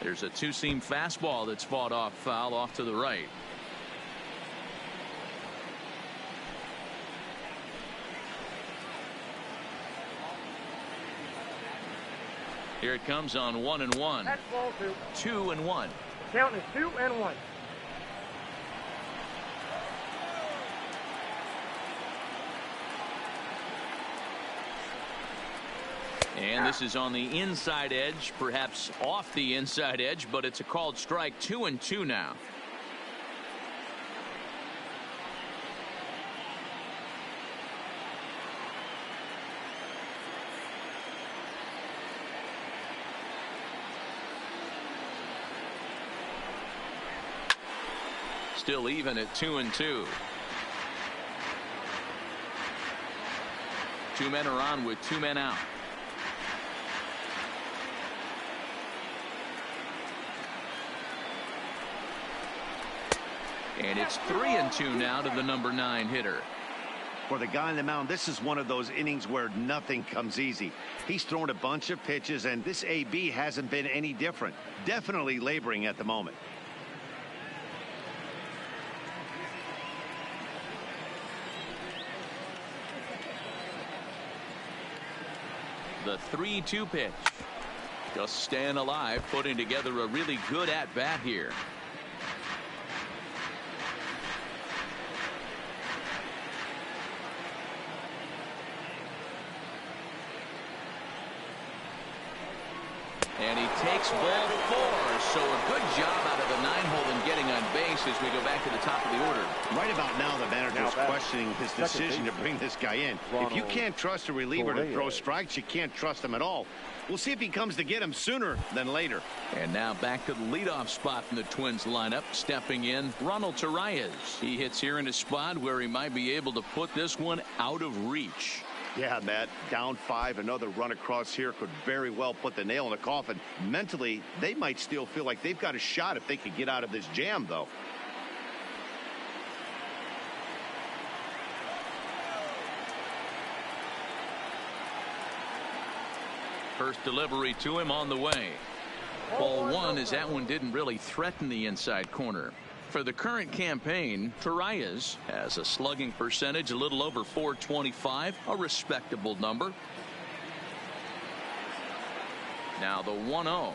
There's a two-seam fastball that's fought off foul off to the right. Here it comes on 1-1. That's ball 2. 2-1. Count is 2-1. And this is on the inside edge, perhaps off the inside edge, but it's a called strike. 2-2 now. Still even at 2-2. Two men are on with two men out. And it's 3-2 now to the number 9 hitter. For the guy on the mound, this is one of those innings where nothing comes easy. He's thrown a bunch of pitches, and this AB hasn't been any different. Definitely laboring at the moment. The 3-2 pitch. Just staying alive, putting together a really good at-bat here. And he takes ball 4. So a good job out of the 9-hole in getting on base as we go back to the top of the order. Right about now, the manager's questioning his decision to bring this guy in. If you can't trust a reliever to throw strikes, you can't trust him at all. We'll see if he comes to get him sooner than later. And now back to the leadoff spot in the Twins lineup. Stepping in, Ronald Torreyes. He hits here in a spot where he might be able to put this one out of reach. Yeah, Matt, down 5, another run across here could very well put the nail in the coffin. Mentally, they might still feel like they've got a shot if they could get out of this jam, though. First delivery to him on the way. Ball 1 as that one didn't really threaten the inside corner. For the current campaign, Torreyes has a slugging percentage a little over .425, a respectable number. Now the 1-0.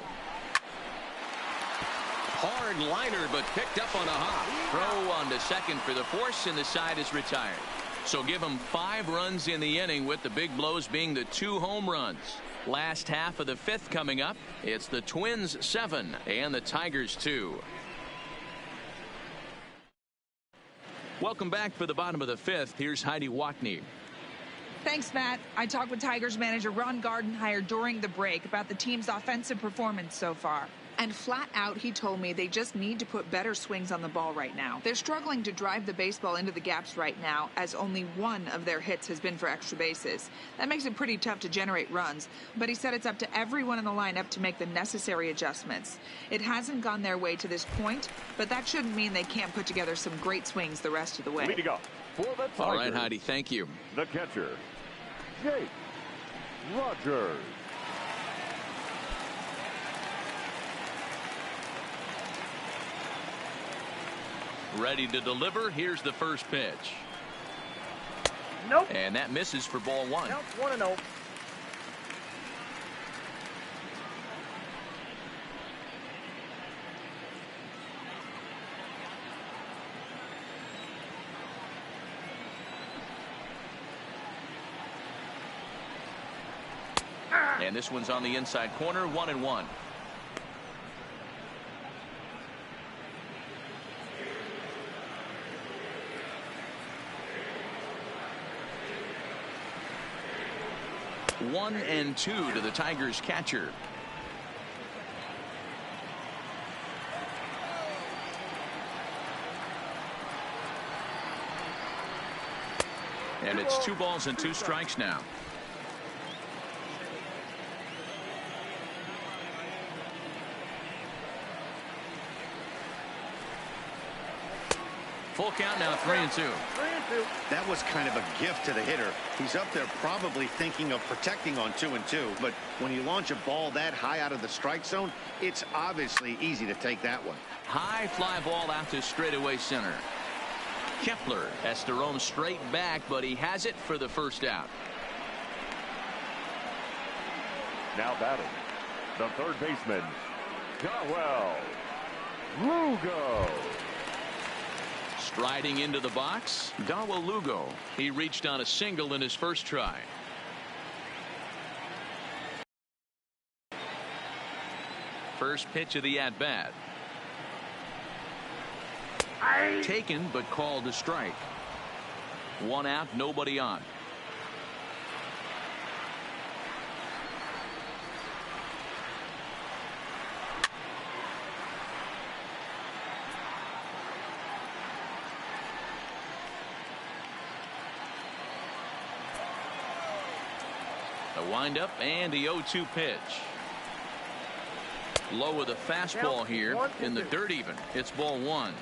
Hard liner, but picked up on a hop. Throw on to second for the force, and the side is retired. So give him 5 runs in the inning, with the big blows being the 2 home runs. Last half of the 5th coming up. It's the Twins 7 and the Tigers 2. Welcome back for the bottom of the 5th. Here's Heidi Watney. Thanks, Matt. I talked with Tigers manager Ron Gardenhire during the break about the team's offensive performance so far. And flat out, he told me they just need to put better swings on the ball right now. They're struggling to drive the baseball into the gaps right now, as only one of their hits has been for extra bases. That makes it pretty tough to generate runs, but he said it's up to everyone in the lineup to make the necessary adjustments. It hasn't gone their way to this point, but that shouldn't mean they can't put together some great swings the rest of the way. Leading up for the Tigers, all right, Heidi, thank you. The catcher, Jake Rogers. Ready to deliver. Here's the first pitch. Nope. And that misses for ball 1. Nope. 1-0. And this one's on the inside corner. 1-1. One and 2 to the Tigers catcher. And it's 2 balls and 2 strikes now. Full count now, 3-2. 3-2. That was kind of a gift to the hitter. He's up there probably thinking of protecting on 2-2. But when you launch a ball that high out of the strike zone, it's obviously easy to take that one. High fly ball out to straightaway center. Kepler has to roam straight back, but he has it for the first out. Now batting, the third baseman, Dawel Lugo. Striding into the box, Dawel Lugo. He reached on a single in his first try. First pitch of the at-bat. Taken, but called a strike. One out, nobody on. The windup and the 0-2 pitch. Low with a fastball here in the dirt even. It's ball one.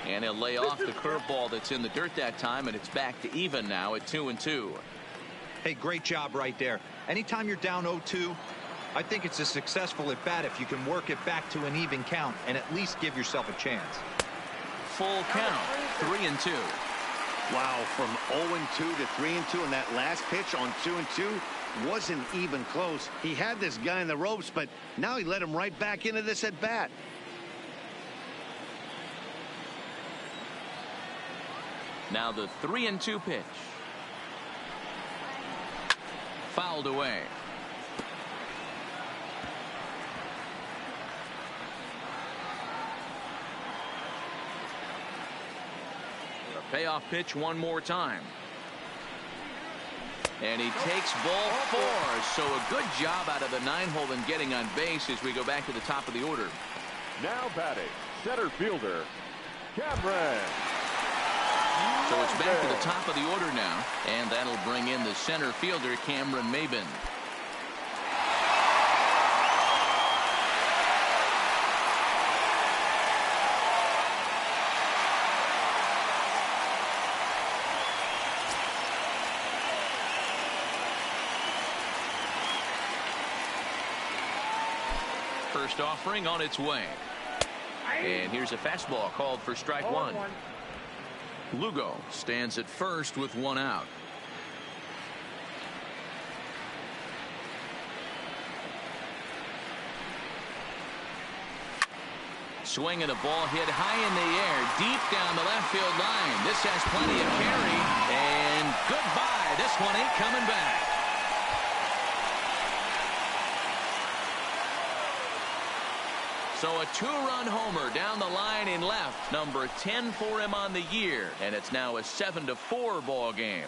And he'll lay off the curveball that's in the dirt that time, and it's back to even now at 2-2. Hey, great job right there. Anytime you're down 0-2, I think it's a successful at bat if you can work it back to an even count and at least give yourself a chance. Full count, 3-2. Wow, from 0-2 to 3-2, and that last pitch on 2-2 wasn't even close. He had this guy in the ropes, but now he let him right back into this at bat. Now the 3-2 pitch. Fouled away. The payoff pitch one more time. And he takes ball four. So a good job out of the 9-hole in getting on base as we go back to the top of the order. Now batting, center fielder, Cameron. So it's back to the top of the order now, and that'll bring in the center fielder, Cameron Maybin. First offering on its way. And here's a fastball called for strike one. Lugo stands at first with one out. Swing and a ball hit high in the air, deep down the left field line. This has plenty of carry, and goodbye. This one ain't coming back. So a two-run homer down the line in left, number 10 for him on the year, and it's now a 7-4 ball game.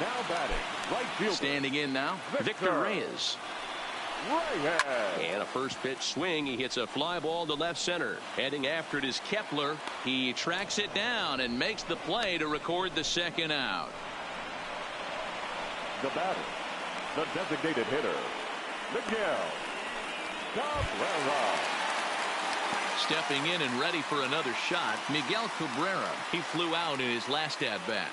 Now batting, right fielder. Standing in now, Victor Reyes. And a first pitch swing. He hits a fly ball to left center. Heading after it is Kepler. He tracks it down and makes the play to record the second out. The batter, the designated hitter, Miguel Cabrera. Stepping in and ready for another shot, Miguel Cabrera. He flew out in his last at-bat.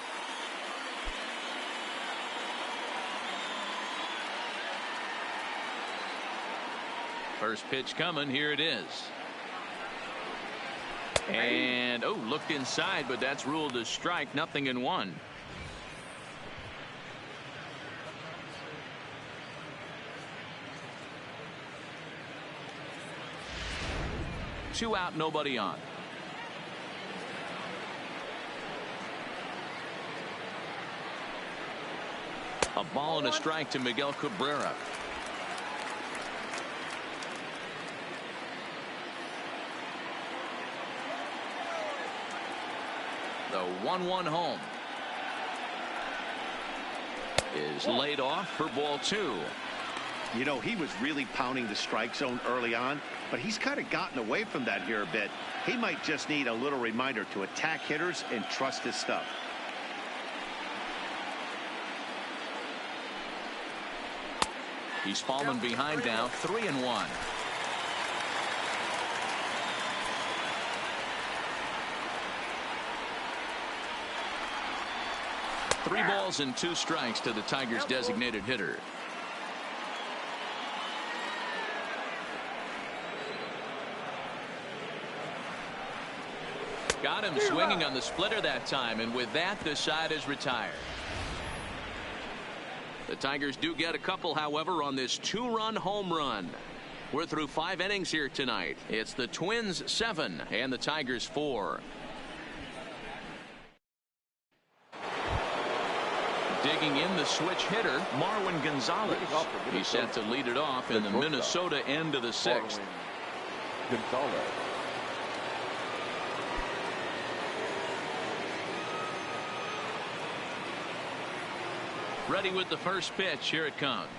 First pitch coming. Here it is. And, oh, looked inside, but that's ruled a strike. 0-1. Two out, nobody on. A ball and a strike to Miguel Cabrera. The 1-1 home is laid off for ball 2. You know, he was really pounding the strike zone early on, but he's kind of gotten away from that here a bit. He might just need a little reminder to attack hitters and trust his stuff. He's fallen behind now, 3-1. Three balls and 2 strikes to the Tigers' designated hitter. Got him swinging on the splitter that time, and with that, the side is retired. The Tigers do get a couple, however, on this 2-run home run. We're through 5 innings here tonight. It's the Twins 7 and the Tigers 4. Digging in the switch hitter, Marwin Gonzalez. He's set to lead it off in the Minnesota end of the 6th. Gonzalez. Ready with the first pitch. Here it comes.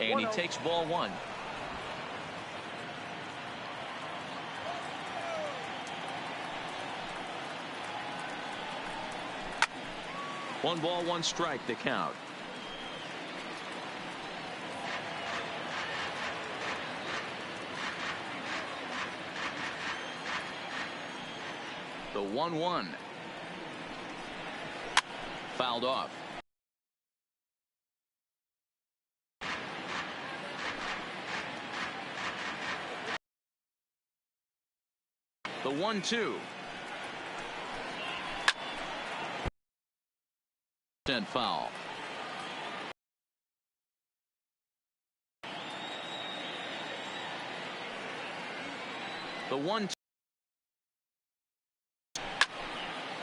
And he takes ball 1. One ball, 1 strike to count. The 1-1. Fouled off. The 1-2. And foul. The 1-2.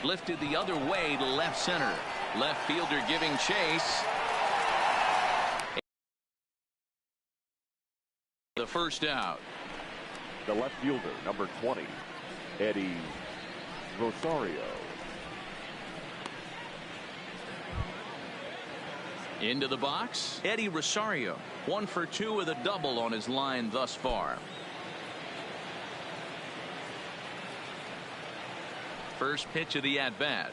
Lifted the other way to left center. Left fielder giving chase. The first out. The left fielder, number 20, Eddie Rosario. Into the box, Eddie Rosario. 1 for 2 with a double on his line thus far. First pitch of the at-bat.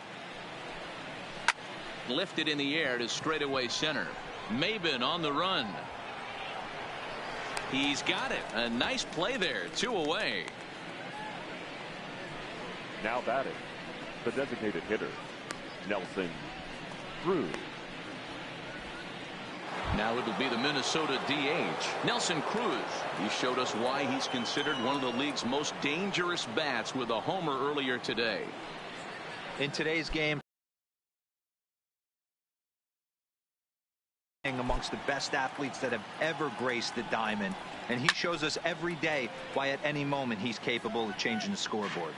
Lifted in the air to straightaway center. Maben on the run. He's got it. A nice play there. 2 away. Now batting, the designated hitter, Nelson Cruz. Now it'll be the Minnesota DH, Nelson Cruz. He showed us why he's considered one of the league's most dangerous bats with a homer earlier today. In today's game, amongst the best athletes that have ever graced the diamond, and he shows us every day why at any moment he's capable of changing the scoreboard.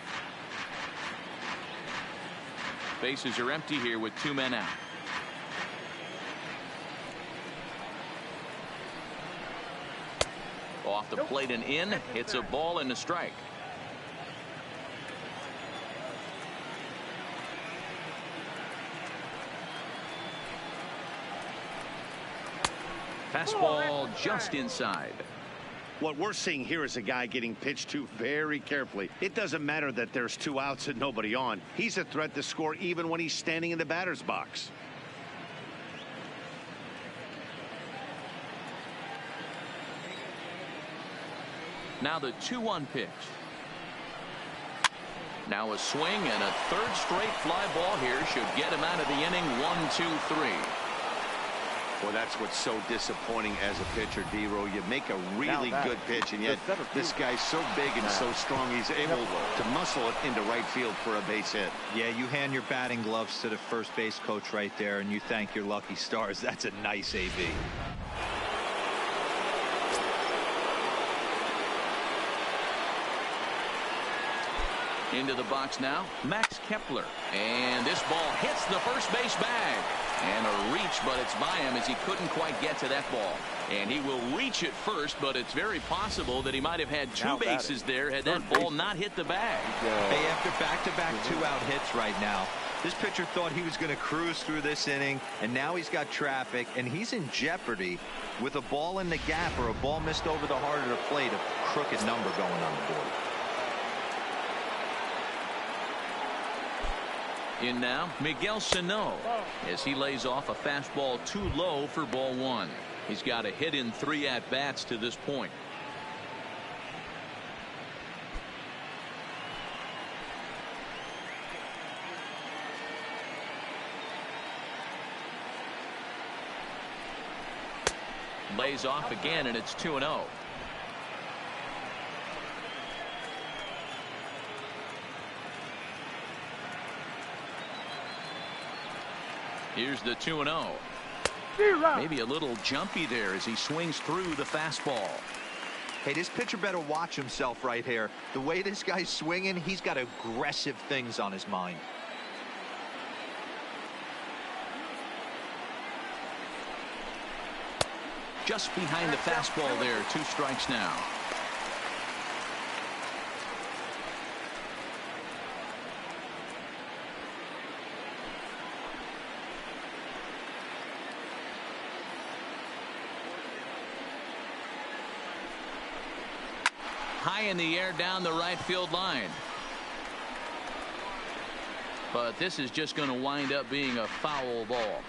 Bases are empty here with 2 men out. Off the plate and in. It's a ball and a strike. Fastball just inside. What we're seeing here is a guy getting pitched to very carefully. It doesn't matter that there's 2 outs and nobody on. He's a threat to score even when he's standing in the batter's box. Now the 2-1 pitch. Now a swing and a 3rd straight fly ball here should get him out of the inning. 1-2-3. Well, that's what's so disappointing as a pitcher, D-Row. You make a really good pitch, and yet this guy's so big and so strong, he's able to muscle it into right field for a base hit. Yeah, you hand your batting gloves to the first base coach right there, and you thank your lucky stars. That's a nice AB. Into the box now, Max Kepler. And this ball hits the first base bag. And a reach, but it's by him as he couldn't quite get to that ball. And he will reach it first, but it's very possible that he might have had two bases there had that ball not hit the bag. Hey, after back-to-back two-out hits right now, this pitcher thought he was going to cruise through this inning, and now he's got traffic, and he's in jeopardy with a ball in the gap or a ball missed over the heart of the plate, a crooked number going on the board. In now, Miguel Sano, as he lays off a fastball too low for ball one. He's got a hit in 3 at-bats to this point. Lays off again, and it's 2-0. Here's the 2-0. Maybe a little jumpy there as he swings through the fastball. Hey, this pitcher better watch himself right here. The way this guy's swinging, he's got aggressive things on his mind. Just behind the fastball there. 2 strikes now. High in the air down the right field line. But this is just going to wind up being a foul ball.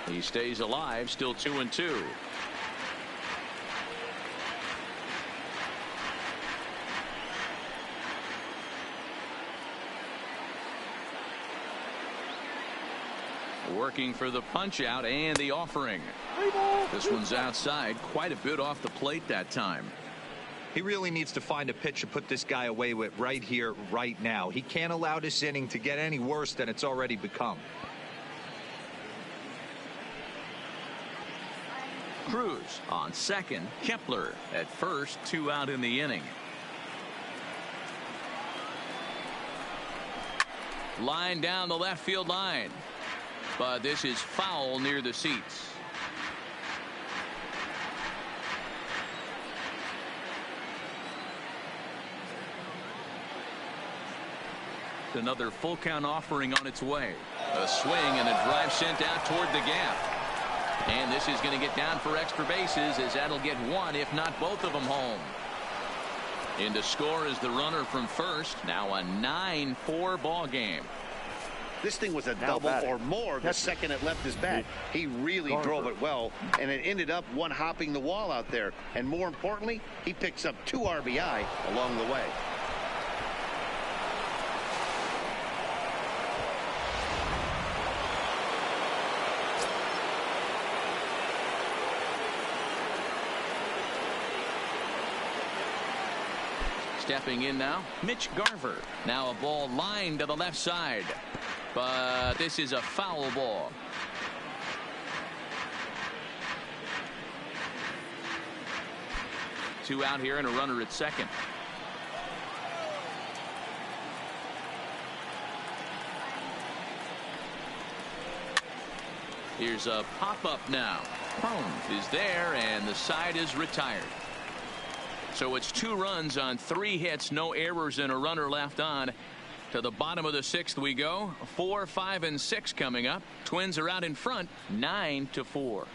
He stays alive, still 2-2. Working for the punch out and the offering. This one's outside, quite a bit off the plate that time. He really needs to find a pitch to put this guy away with right here, right now. He can't allow this inning to get any worse than it's already become. Cruz on second, Kepler at first, 2 out in the inning. Line down the left field line. But this is foul near the seats. Another full count offering on its way. A swing and a drive sent out toward the gap. And this is going to get down for extra bases as that'll get one, if not both of them, home. In to score is the runner from first. Now a 9-4 ball game. This thing was a double or more the second it left his bat. He really drove it well, and it ended up one hopping the wall out there. And more importantly, he picks up 2 RBI along the way. Stepping in now, Mitch Garver. Now a ball lined to the left side. But this is a foul ball. Two out here and a runner at second. Here's a pop-up now. Crone is there, and the side is retired. So it's 2 runs on 3 hits, no errors, and a runner left on. To the bottom of the 6th we go. 4, 5, and 6 coming up. Twins are out in front, 9-4.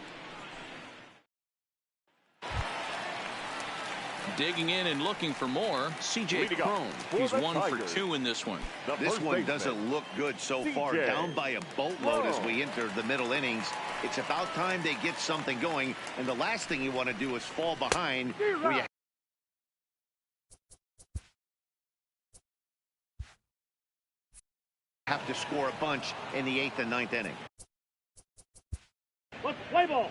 Digging in and looking for more, C.J. Crone. He's 1 for 2 in this one. This one doesn't look good so far. Down by a boatload as we enter the middle innings. It's about time they get something going, and the last thing you want to do is fall behind where you have to score a bunch in the 8th and 9th inning. Let's play ball.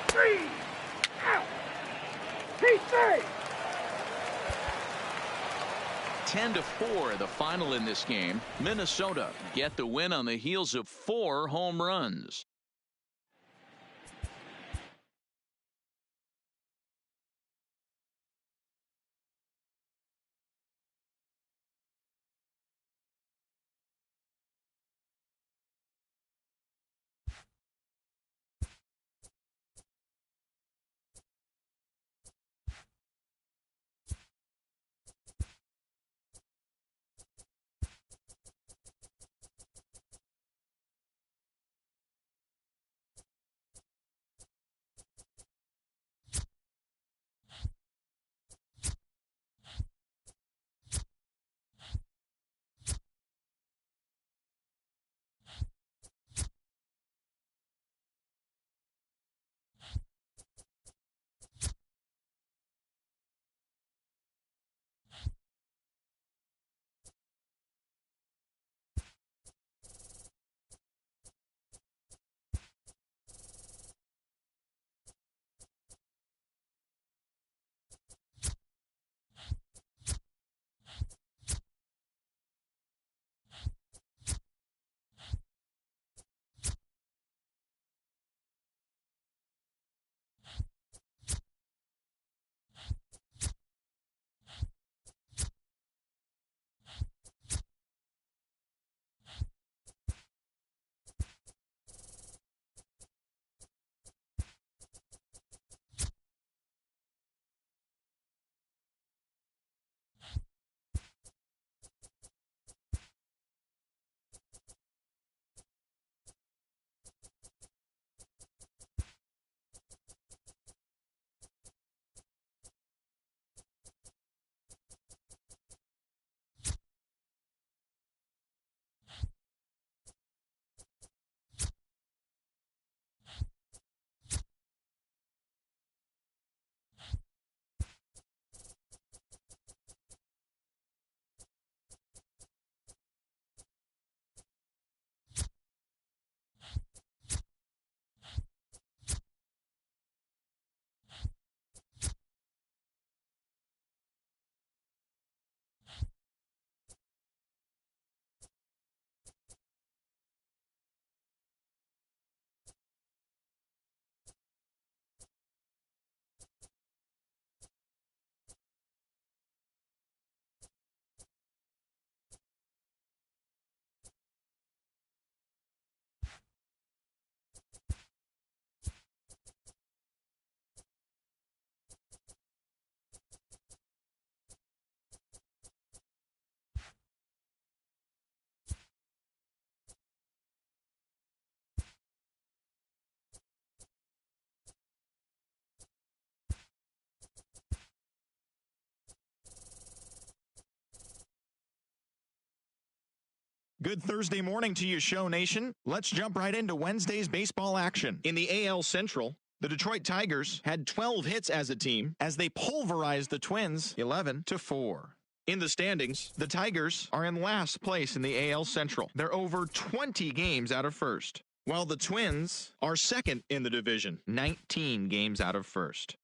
3 out. He's safe. 10-4 the final in this game. Minnesota get the win on the heels of 4 home runs. Good Thursday morning to you, Show Nation. Let's jump right into Wednesday's baseball action. In the AL Central, the Detroit Tigers had 12 hits as a team as they pulverized the Twins 11-4. In the standings, the Tigers are in last place in the AL Central. They're over 20 games out of first, while the Twins are second in the division, 19 games out of first.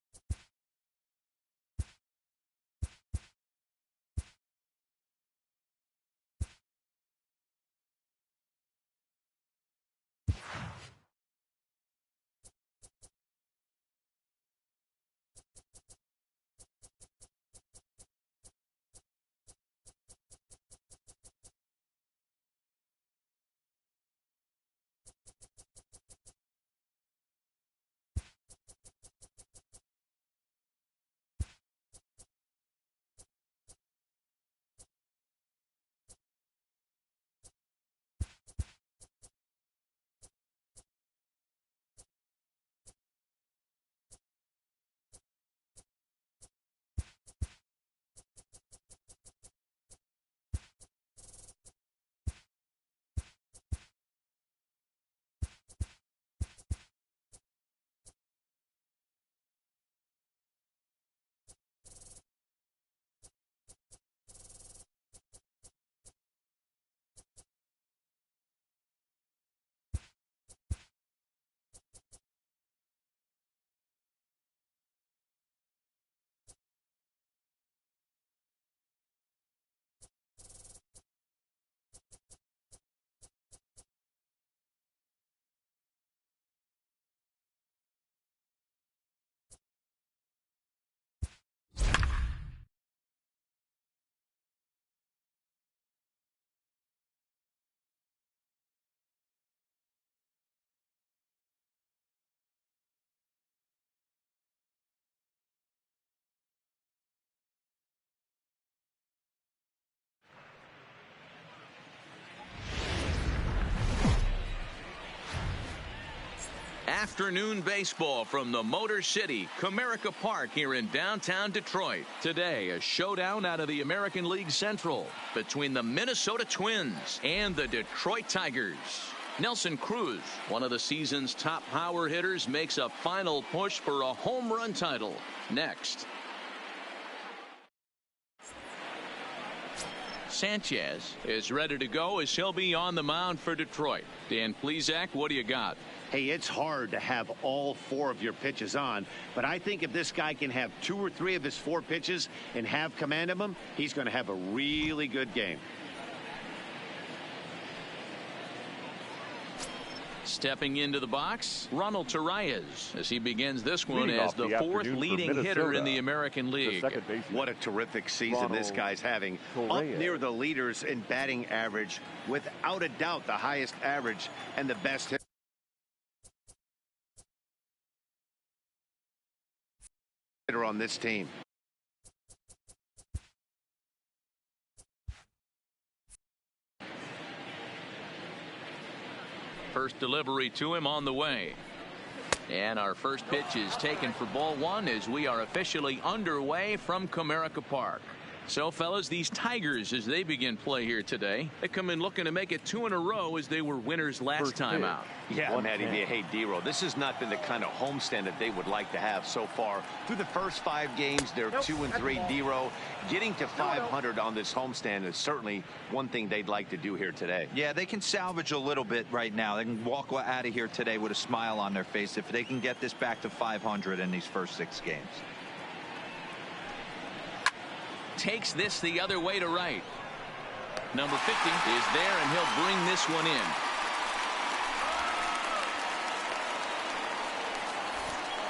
Afternoon baseball from the Motor City, Comerica Park here in downtown Detroit. Today, a showdown out of the American League Central between the Minnesota Twins and the Detroit Tigers. Nelson Cruz, one of the season's top power hitters, makes a final push for a home run title. Next. Sanchez is ready to go as he'll be on the mound for Detroit. Dan Plesac, what do you got? Hey, it's hard to have all 4 of your pitches on, but I think if this guy can have 2 or 3 of his 4 pitches and have command of them, he's going to have a really good game. Stepping into the box, Ronald Torreyes, as he begins this one as the 4th leading hitter in the American League. What a terrific season this guy's having. Up near the leaders in batting average, without a doubt the highest average and the best hitter on this team. First delivery to him on the way. And our first pitch is taken for ball 1 as we are officially underway from Comerica Park. So, fellas, these Tigers, as they begin play here today, they come in looking to make it 2 in a row as they were winners last time out. Yeah, Matty, hey, D-Row, this has not been the kind of homestand that they would like to have so far. Through the first 5 games, they're 2-3, D-Row. Getting to 500 on this homestand is certainly one thing they'd like to do here today. Yeah, they can salvage a little bit right now. They can walk out of here today with a smile on their face if they can get this back to 500 in these first 6 games. Takes this the other way to right. Number 50 is there, and he'll bring this one in.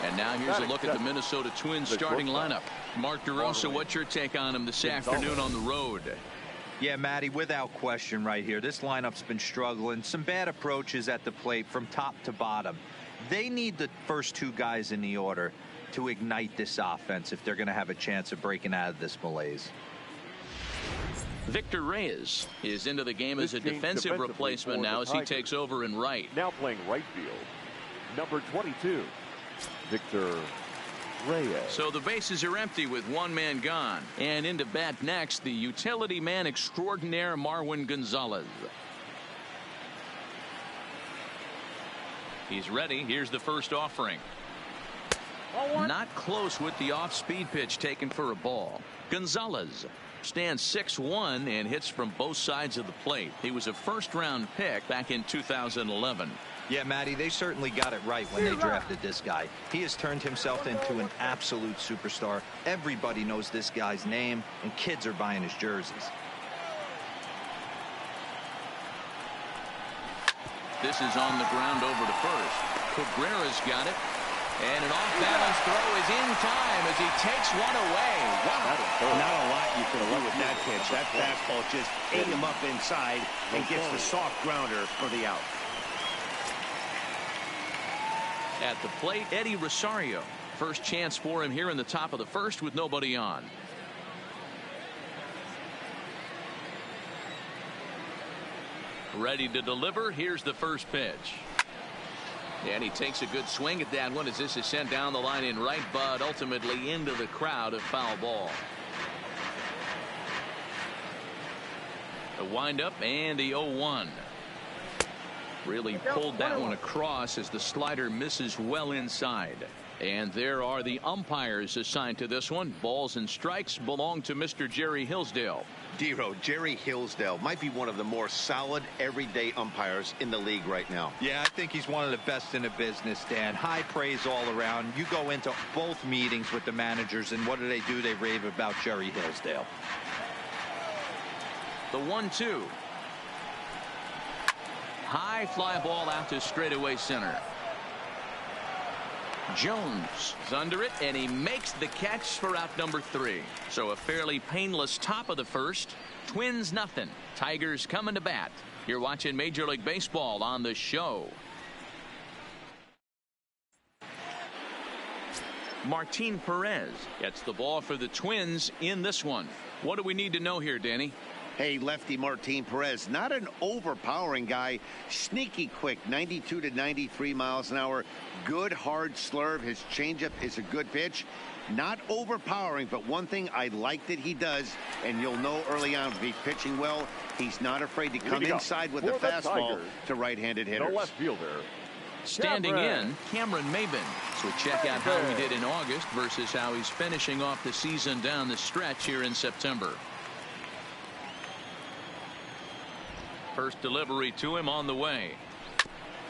And now here's a look at the Minnesota Twins starting lineup. Mark DeRosa, what's your take on him this afternoon on the road? Yeah, Matty, without question right here. This lineup's been struggling. Some bad approaches at the plate from top to bottom. They need the first 2 guys in the order to ignite this offense if they're going to have a chance of breaking out of this malaise. Victor Reyes is into the game as a defensive replacement now as he takes over in right. Now playing right field, number 22, Victor Reyes. So the bases are empty with 1 man gone. And into bat next, the utility man extraordinaire Marwin Gonzalez. He's ready. Here's the first offering. Not close with the off-speed pitch taken for a ball. Gonzalez stands 6'1" and hits from both sides of the plate. He was a first-round pick back in 2011. Yeah, Matty, they certainly got it right when they drafted this guy. He has turned himself into an absolute superstar. Everybody knows this guy's name, and kids are buying his jerseys. This is on the ground over to first. Cabrera's got it. And an off-balance throw is in time as he takes one away. Wow. Not a lot you can do with that pitch. That fastball just ate him up inside and gets the soft grounder for the out. At the plate, Eddie Rosario. First chance for him here in the top of the first with nobody on. Ready to deliver. Here's the first pitch. And he takes a good swing at that one as this is sent down the line in right, but ultimately into the crowd, a foul ball. The windup and the 0-1. Really pulled that one across as the slider misses well inside. And there are the umpires assigned to this one. Balls and strikes belong to Mr. Jerry Hillsdale. Dero, Jerry Hillsdale might be one of the more solid everyday umpires in the league right now. Yeah, I think he's one of the best in the business, Dan. High praise all around. You go into both meetings with the managers, and what do? They rave about Jerry Hillsdale. The 1-2. High fly ball out to straightaway center. Jones is under it, and he makes the catch for out number 3. So a fairly painless top of the first. Twins nothing. Tigers coming to bat. You're watching Major League Baseball on the show. Martin Perez gets the ball for the Twins in this one. What do we need to know here, Danny? Hey, lefty Martin Perez, not an overpowering guy, sneaky quick, 92 to 93 miles an hour, good hard slurve. His changeup is a good pitch, not overpowering, but one thing I like that he does, and you'll know early on if he's pitching well, he's not afraid to come inside with the fastball to right-handed hitters. The left fielder, standing in, Cameron Maybin. So check out how he did in August versus how he's finishing off the season down the stretch here in September. First delivery to him on the way.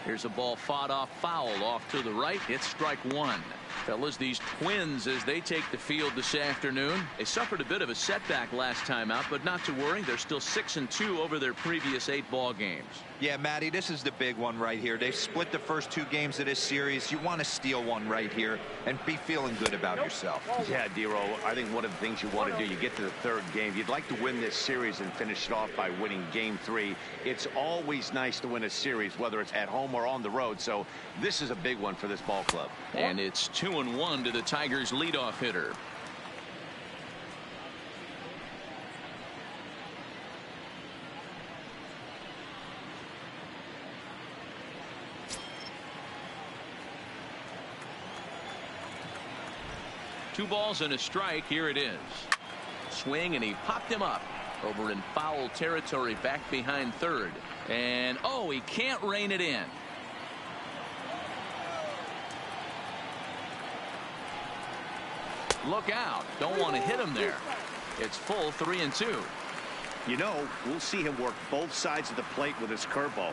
Here's a ball fought off foul off to the right. It's strike 1. Fellas, these Twins, as they take the field this afternoon, they suffered a bit of a setback last time out, but not to worry. They're still 6-2 over their previous 8 ball games. Yeah, Matty, this is the big one right here. They've split the first 2 games of this series. You want to steal one right here and be feeling good about yourself. Yeah, Dero, I think one of the things you want to do, you get to the 3rd game, you'd like to win this series and finish it off by winning game 3. It's always nice to win a series, whether it's at home or on the road. So this is a big one for this ball club. And it's 2-1 to the Tigers leadoff hitter. Two balls and a strike. Here it is. Swing, and he popped him up over in foul territory back behind 3rd. And oh, he can't rein it in. Look out. Don't want to hit him there. It's full 3-2. You know, we'll see him work both sides of the plate with his curveball.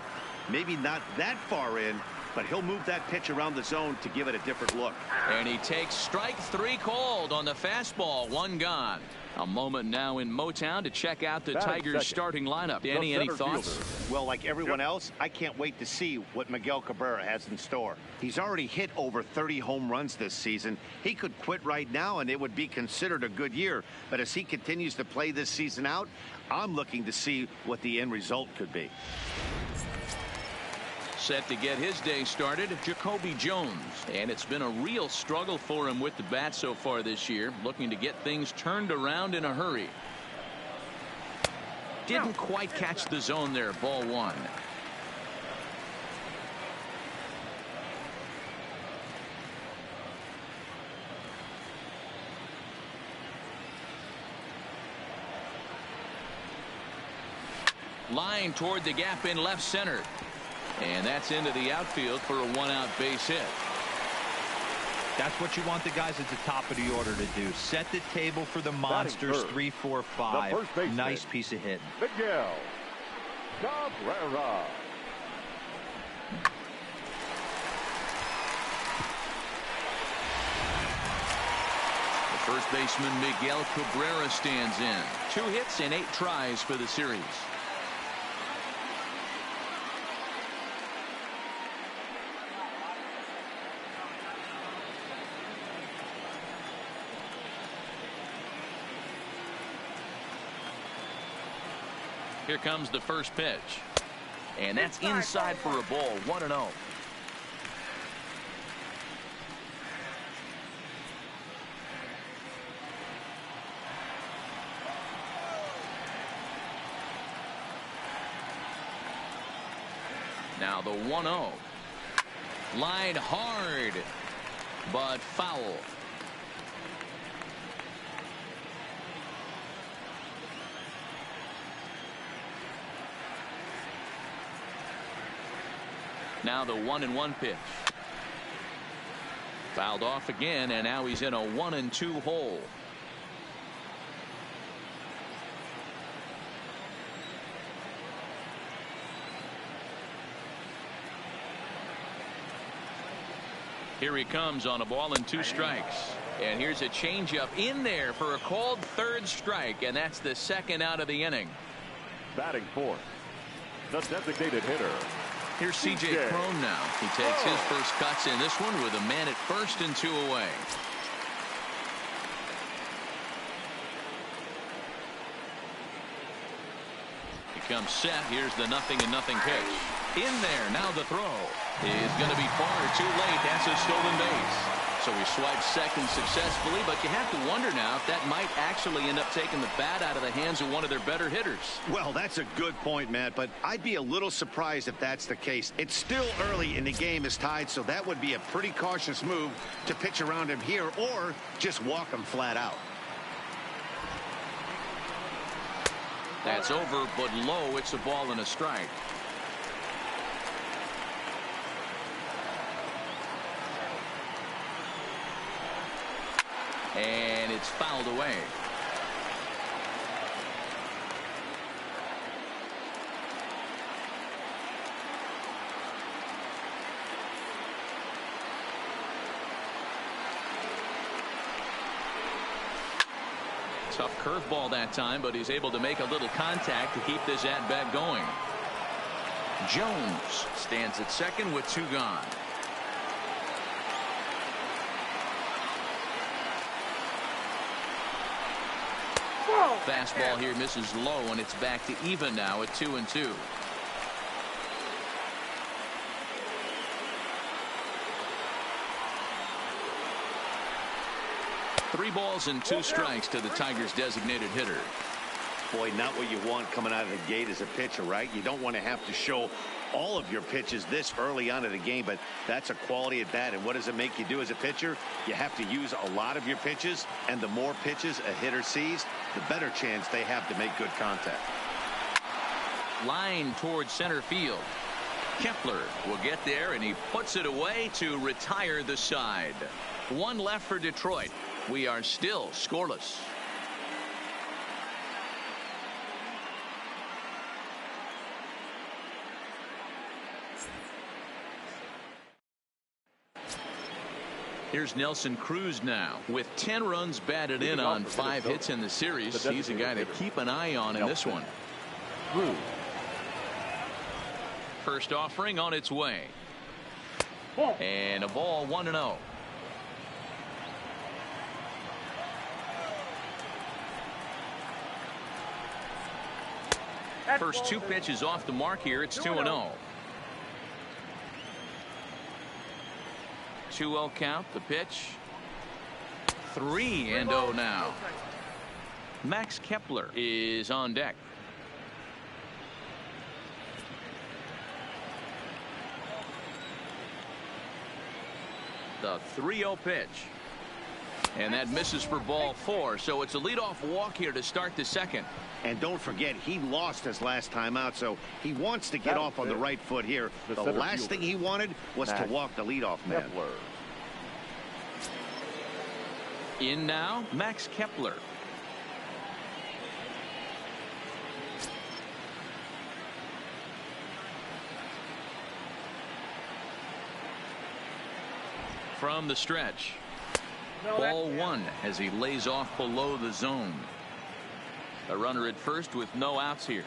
Maybe not that far in, but he'll move that pitch around the zone to give it a different look. And he takes strike 3 called on the fastball. 1 gone. A moment now in Motown to check out the Tigers starting lineup. Danny, any thoughts? Well, like everyone else, I can't wait to see what Miguel Cabrera has in store. He's already hit over 30 home runs this season. He could quit right now and it would be considered a good year. But as he continues to play this season out, I'm looking to see what the end result could be. Set to get his day started, Jacoby Jones. And it's been a real struggle for him with the bat so far this year, looking to get things turned around in a hurry. Didn't quite catch the zone there. Ball 1. Line toward the gap in left center. And that's into the outfield for a one-out base hit. That's what you want the guys at the top of the order to do. Set the table for the monsters. 3, 4, 5. Nice piece of hitting. Miguel Cabrera. The first baseman Miguel Cabrera stands in. 2 hits and 8 tries for the series. Here comes the first pitch. And that's inside for a ball. 1-0. Now the 1-0. Line hard, but foul. Now the 1-1 pitch. Fouled off again, and now he's in a 1-2 hole. Here he comes on a ball and 2 strikes. And here's a changeup in there for a called 3rd strike, and that's the 2nd out of the inning. Batting 4th, the designated hitter. Here's C.J. Cron now. He takes his first cuts in this one with a man at first and 2 away. He comes set. Here's the 0-0 pitch. In there. Now the throw is going to be far too late. That's a stolen base. So he swipes second successfully, but you have to wonder now if that might actually end up taking the bat out of the hands of one of their better hitters. Well, that's a good point, Matt, but I'd be a little surprised if that's the case. It's still early and the game is tied, so that would be a pretty cautious move to pitch around him here or just walk him flat out. That's over, but low. It's a ball and a strike. And it's fouled away. Tough curveball that time, but he's able to make a little contact to keep this at-bat going. Jones stands at second with 2 gone. Fastball here misses low, and it's back to even now at 2-2. Three balls and 2 strikes to the Tigers' designated hitter. Boy, not what you want coming out of the gate as a pitcher, right? You don't want to have to show all of your pitches this early on in the game, but that's a quality at bat. And what does it make you do as a pitcher? You have to use a lot of your pitches, and the more pitches a hitter sees, the better chance they have to make good contact. Line towards center field. Kepler will get there, and he puts it away to retire the side. 1 left for Detroit. We are still scoreless. Here's Nelson Cruz now with 10 runs batted in on 5 hits in the series. He's a guy to keep an eye on in this one. First offering on its way. And a ball 1-0. First 2 pitches off the mark here. It's 2-0. 2-0 count. The pitch. 3-0 now. Max Kepler is on deck. The 3-0 pitch. And that misses for ball 4. So it's a leadoff walk here to start the second. And don't forget, he lost his last time out, so he wants to get off on the right foot here. The last thing he wanted was to walk the leadoff man. In now, Max Kepler. From the stretch. Ball 1 as he lays off below the zone. A runner at first with no outs here.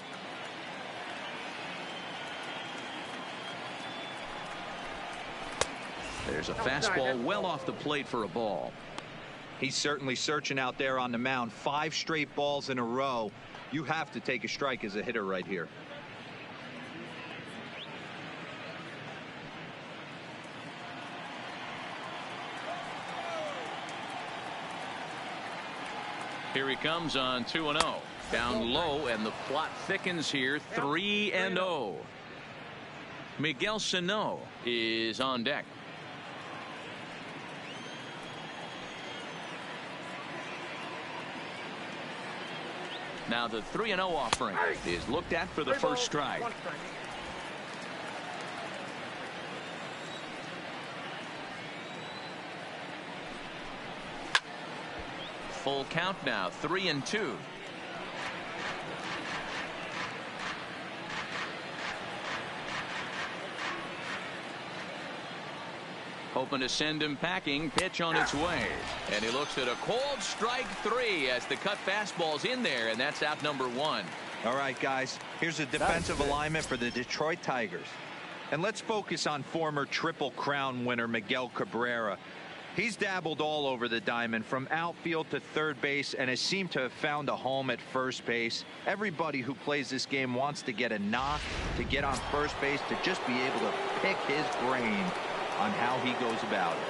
There's a fastball well off the plate for a ball. He's certainly searching out there on the mound. 5 straight balls in a row. You have to take a strike as a hitter right here. Here he comes on 2-0. Down low, and the plot thickens here. 3-0. Miguel Sano is on deck. Now the 3-0 offering is looked at for the first strike. Full count now, 3-2. Hoping to send him packing. Pitch on its way. And he looks at a cold strike 3 as the cut fastball's in there, and that's out number 1. All right, guys, here's a defensive alignment for the Detroit Tigers. And let's focus on former Triple Crown winner Miguel Cabrera. He's dabbled all over the diamond, from outfield to third base, and has seemed to have found a home at first base. Everybody who plays this game wants to get a knock, to get on first base, to just be able to pick his brain on how he goes about it.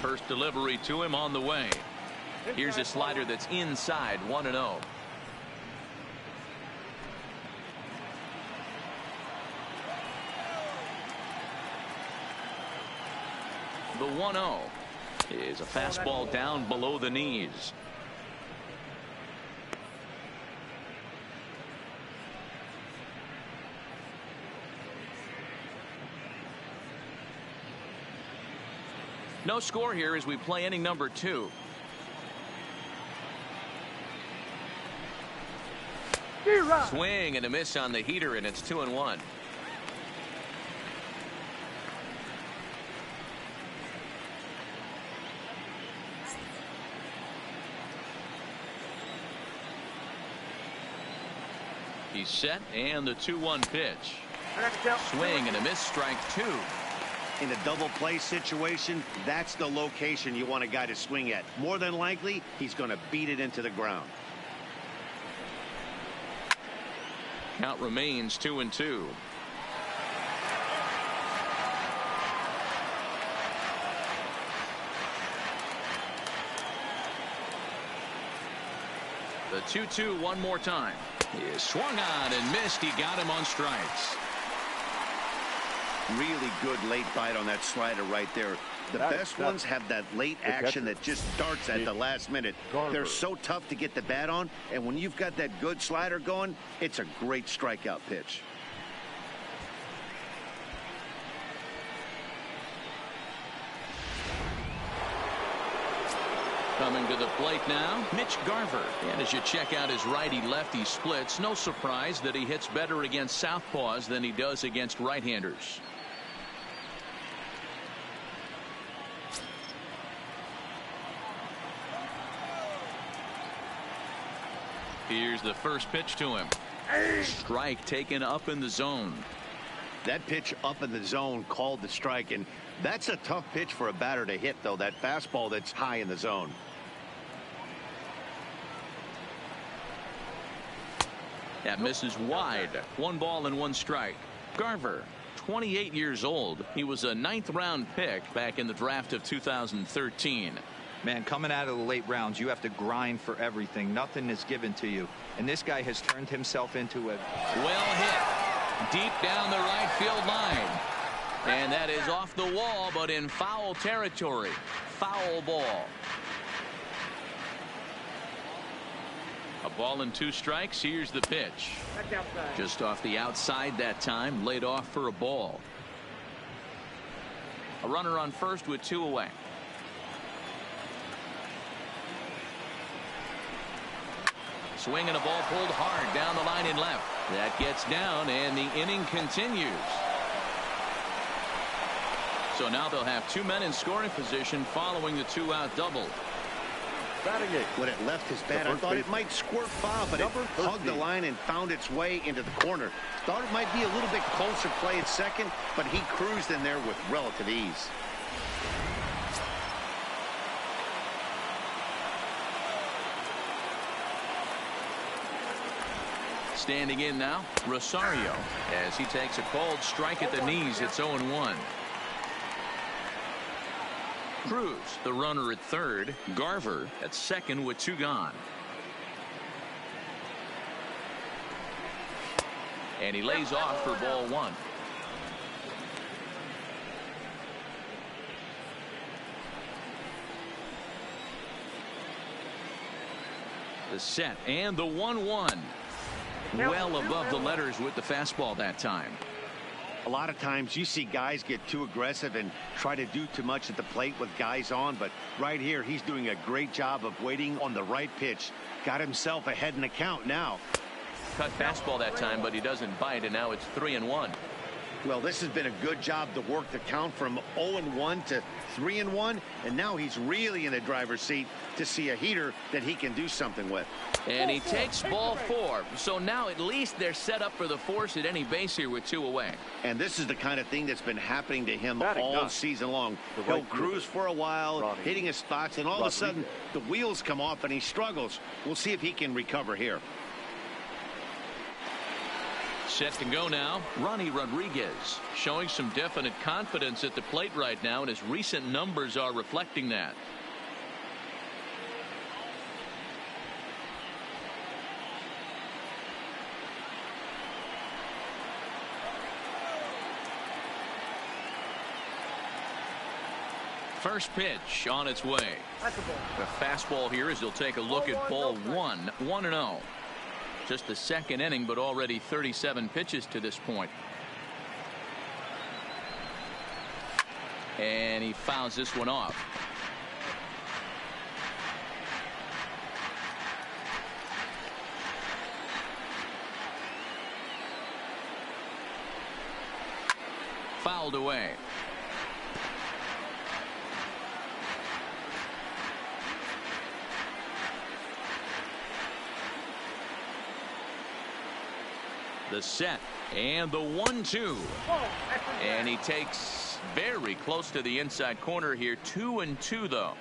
First delivery to him on the way. Here's a slider that's inside, 1-0. The 1-0 is a fastball down below the knees. No score here as we play inning number 2. Swing and a miss on the heater, and it's 2-1. He's set, and the 2-1 pitch. Swing and a miss, strike 2. In a double play situation, that's the location you want a guy to swing at. More than likely, he's going to beat it into the ground. Count remains 2-2. The 2-2 one more time. He is swung on and missed. He got him on strikes. Really good late bite on that slider right there. The best ones have that late action that just starts at the last minute. They're so tough to get the bat on, and when you've got that good slider going, it's a great strikeout pitch. Coming to the plate now, Mitch Garver. And as you check out his righty-lefty splits, no surprise that he hits better against southpaws than he does against right-handers. Here's the first pitch to him. Strike taken up in the zone. That pitch up in the zone called the strike, and that's a tough pitch for a batter to hit, though, that fastball that's high in the zone. That misses wide. 1 ball and 1 strike. Garver, 28 years old. He was a 9th-round pick back in the draft of 2013. Man, coming out of the late rounds, you have to grind for everything. Nothing is given to you. And this guy has turned himself into a... Well hit. Deep down the right field line. And that is off the wall, but in foul territory. Foul ball. A ball and 2 strikes. Here's the pitch. Just off the outside that time. Laid off for a ball. A runner on first with 2 away. Swing and a ball pulled hard down the line and left. That gets down and the inning continues. So now they'll have 2 men in scoring position following the 2-out double. When it left his bat, I thought it might squirt foul, but it hugged the line and found its way into the corner. Thought it might be a little bit closer play at second, but he cruised in there with relative ease. Standing in now, Rosario, as he takes a called strike at the knees. It's 0-1. Cruz, the runner at third. Garver at second with 2 gone. And he lays off for ball 1. The set and the 1-1. Well above the letters with the fastball that time. A lot of times you see guys get too aggressive and try to do too much at the plate with guys on, but right here he's doing a great job of waiting on the right pitch. Got himself ahead in the count now. Cut fastball that time, but he doesn't bite, and now it's 3-1. Well, this has been a good job to work the count from 0-1 to 3-1, and now he's really in the driver's seat to see a heater that he can do something with. And he takes ball 4. So now at least they're set up for the force at any base here with 2 away. And this is the kind of thing that's been happening to him all season long. He'll cruise for a while, hitting his spots, and all of a sudden the wheels come off and he struggles. We'll see if he can recover here. Set to go now, Ronnie Rodriguez, showing some definite confidence at the plate right now, and his recent numbers are reflecting that. First pitch on its way. The fastball here as he'll take a look at ball 1, 1-0. Just the second inning, but already 37 pitches to this point. And he fouls this one off. Fouled away. The set and the 1-2, and he takes very close to the inside corner here. 2-2 though.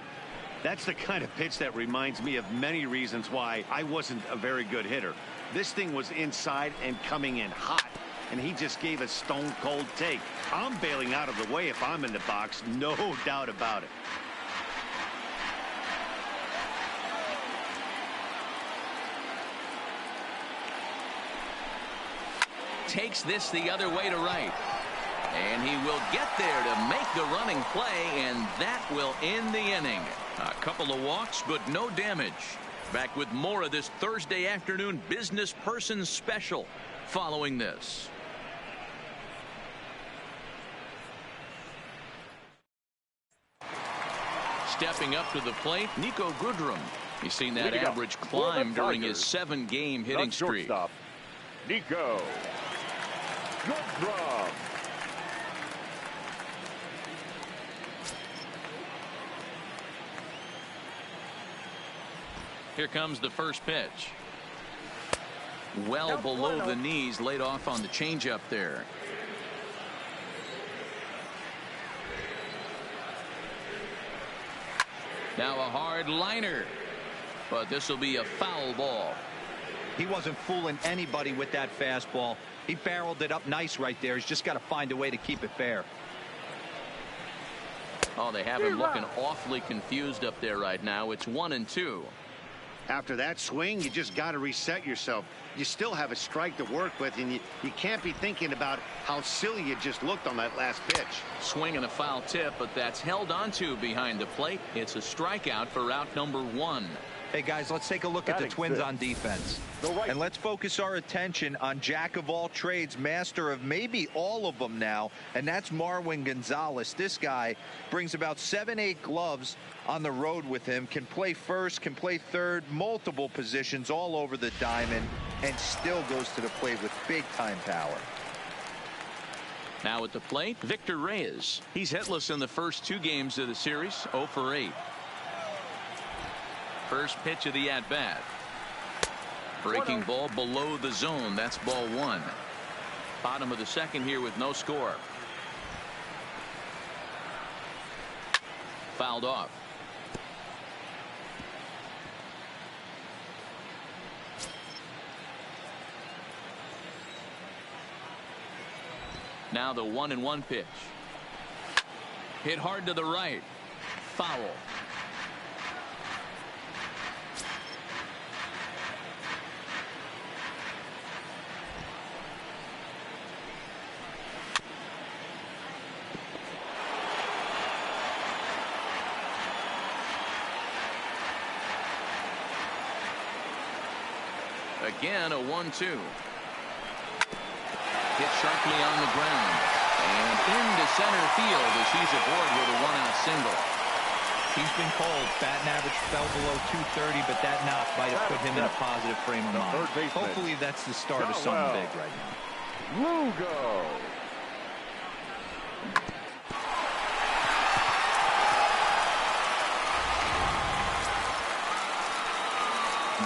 That's the kind of pitch that reminds me of many reasons why I wasn't a very good hitter. This thing was inside and coming in hot, and he just gave a stone cold take. I'm bailing out of the way if I'm in the box, no doubt about it. Takes this the other way to right, and he will get there to make the running play, and that will end the inning. A couple of walks, but no damage. Back with more of this Thursday afternoon business person special following this. Stepping up to the plate, Nico Goodrum. He's seen that average climb during his 7-game hitting streak. Nico Goodrum. Here comes the first pitch. Well below the knees, laid off on the changeup there. Now a hard liner, but this will be a foul ball. He wasn't fooling anybody with that fastball. He barreled it up nice right there. He's just got to find a way to keep it fair. Oh, they have him looking awfully confused up there right now. It's 1-2. After that swing, you just got to reset yourself. You still have a strike to work with, and you can't be thinking about how silly you just looked on that last pitch. Swing and a foul tip, but that's held onto behind the plate. It's a strikeout for out number 1. Hey, guys, let's take a look at the Twins on defense. And let's focus our attention on jack of all trades, master of maybe all of them now, and that's Marwin Gonzalez. This guy brings about 7-8 gloves on the road with him, can play first, can play third, multiple positions all over the diamond, and still goes to the plate with big-time power. Now at the plate, Victor Reyes. He's hitless in the first 2 games of the series, 0 for 8. First pitch of the at-bat. Breaking ball below the zone. That's ball 1. Bottom of the second here with no score. Fouled off. Now the 1-1 pitch. Hit hard to the right. Foul. Again, a 1-2. Hit sharply on the ground. And into center field as he's aboard with a 1-out single. He's been cold. Batting average fell below 230, but that knock might have put him in a positive frame of mind. Hopefully that's the start of something big right now. Lugo.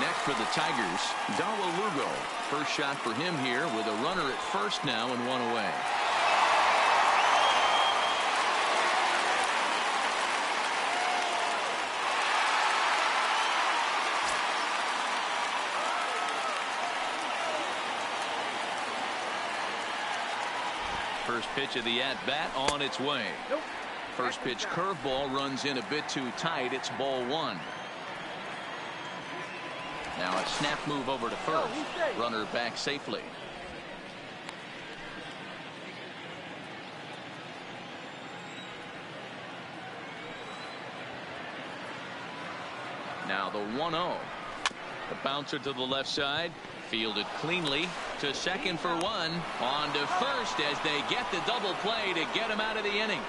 Next for the Tigers, Darwin Lugo. First shot for him here with a runner at first now and 1 away. First pitch of the at-bat on its way. First pitch curveball runs in a bit too tight. It's ball 1. Now a snap move over to first. Runner back safely. Now the 1-0. The bouncer to the left side. Fielded cleanly to second for 1. On to first as they get the double play to get him out of the inning.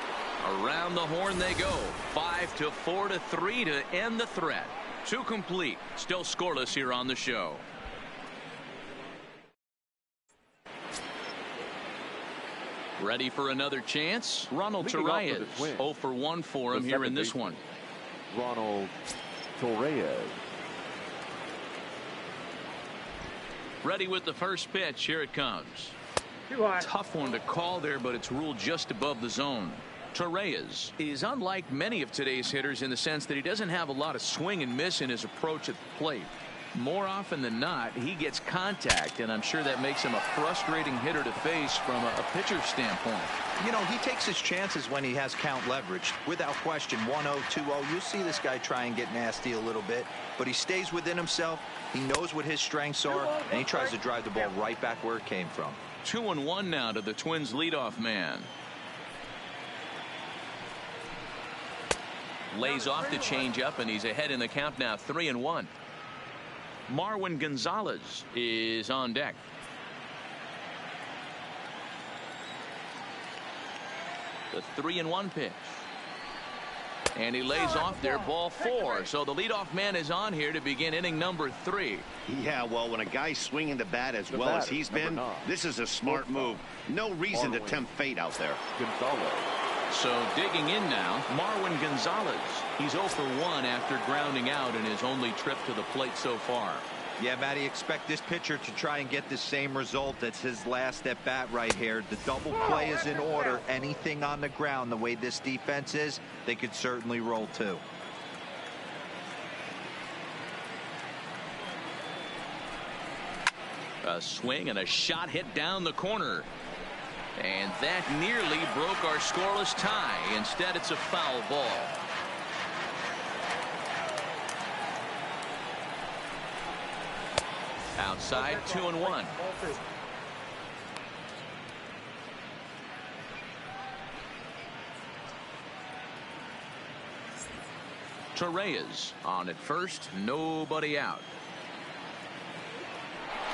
Around the horn they go. 5-4-3 to end the threat. 2 complete. Still scoreless here on the show. Ready for another chance? Ronald Torreyes. 0 for 1 for him here in this one. Ronald Torreyes. Ready with the first pitch. Here it comes. Tough one to call there, but it's ruled just above the zone. Torreyes is unlike many of today's hitters in the sense that he doesn't have a lot of swing and miss in his approach at the plate. More often than not, he gets contact, and I'm sure that makes him a frustrating hitter to face from a pitcher's standpoint. You know, he takes his chances when he has count leveraged. Without question, 1-0, 2-0. You see this guy try and get nasty a little bit, but he stays within himself. He knows what his strengths are, and he tries to drive the ball right back where it came from. 2-1 now to the Twins leadoff man. Lays off the changeup, and he's ahead in the count now, 3-1. Marwin Gonzalez is on deck. The 3-1 pitch. And he lays off there, ball 4. So the leadoff man is on here to begin inning number 3. Yeah, well, when a guy's swinging the bat as well as he's been, this is a smart move. No reason to tempt fate out there. Gonzalez. So digging in now, Marwin Gonzalez. He's 0 for 1 after grounding out in his only trip to the plate so far. Yeah, Matty, expect this pitcher to try and get the same result. That's his last at bat right here. The double play is in order. Anything on the ground, the way this defense is, they could certainly roll too. A swing and a shot hit down the corner. And that nearly broke our scoreless tie. Instead, it's a foul ball. outside, 2-1. Torreyes on at first, nobody out.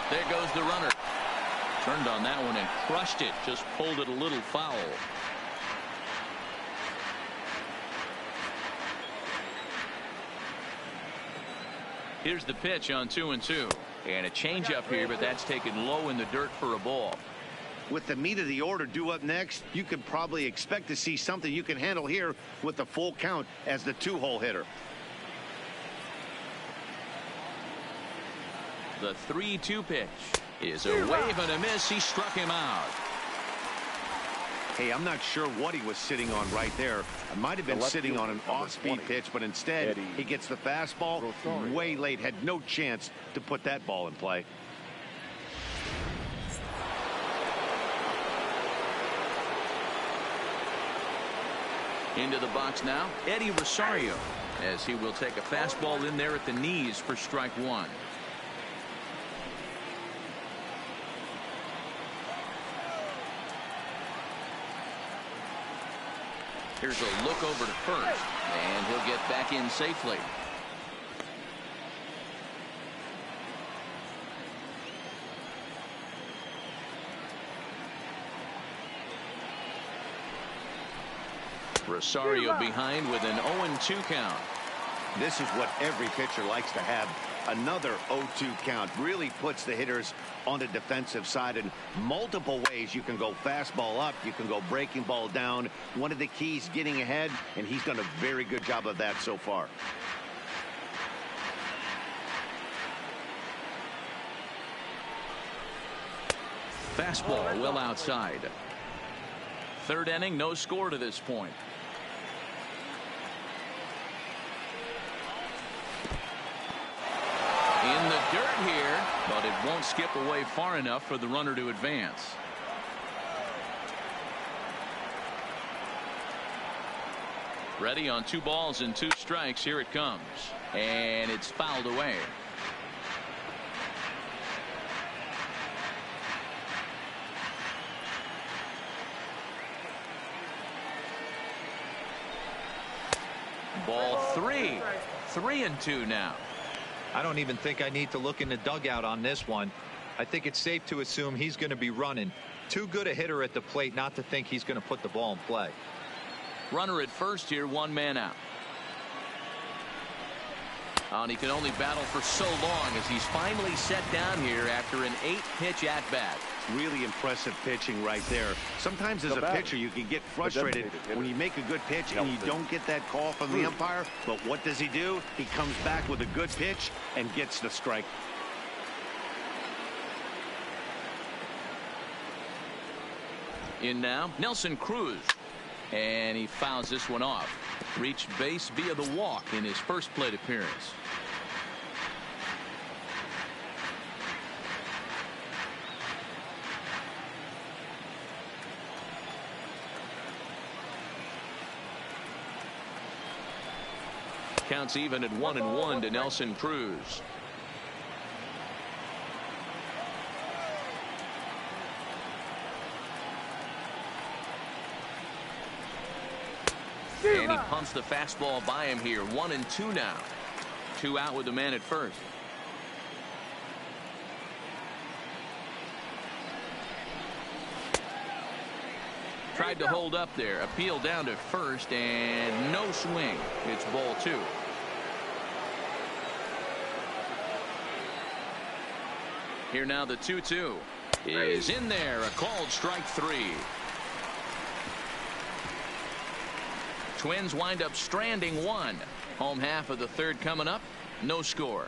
There goes the runner. Turned on that one and crushed it. Just pulled it a little foul. Here's the pitch on 2-2. And a changeup here, but that's taken low in the dirt for a ball. With the meat of the order due up next, you can probably expect to see something you can handle here with the full count as the 2-hole hitter. The 3-2 pitch is a wave and a miss. He struck him out. Hey, I'm not sure what he was sitting on right there. It might have been sitting on an off-speed pitch, but instead he gets the fastball way late. Had no chance to put that ball in play. Into the box now, Eddie Rosario, as he will take a fastball in there at the knees for strike one. Here's a look over to first, and he'll get back in safely. Rosario behind with an 0-2 count. This is what every pitcher likes to have. Another 0-2 count really puts the hitters on the defensive side in multiple ways. You can go fastball up, you can go breaking ball down. One of the keys, getting ahead, and he's done a very good job of that so far. Fastball well outside. Third inning, no score to this point. In the dirt here, but it won't skip away far enough for the runner to advance. Ready on 2 balls and 2 strikes. Here it comes, and it's fouled away. Ball 3. 3-2 now. I don't even think I need to look in the dugout on this one. I think it's safe to assume he's going to be running. Too good a hitter at the plate not to think he's going to put the ball in play. Runner at first here, 1 man out. And he can only battle for so long as he's finally set down here after an 8-pitch at-bat. Really impressive pitching right there. Sometimes as a pitcher you can get frustrated when you make a good pitch and you don't get that call from the umpire. But what does he do? He comes back with a good pitch and gets the strike. In now, Nelson Cruz. And he fouls this one off. Reached base via the walk in his first plate appearance. Counts even at 1-1 to Nelson Cruz. And he pumps the fastball by him here. 1-2 now. 2 out with the man at first. Tried to hold up there. Appeal down to first, and no swing. It's ball 2. Here now the 2-2 is in there. A called strike 3. Twins wind up stranding 1. Home half of the third coming up. No score.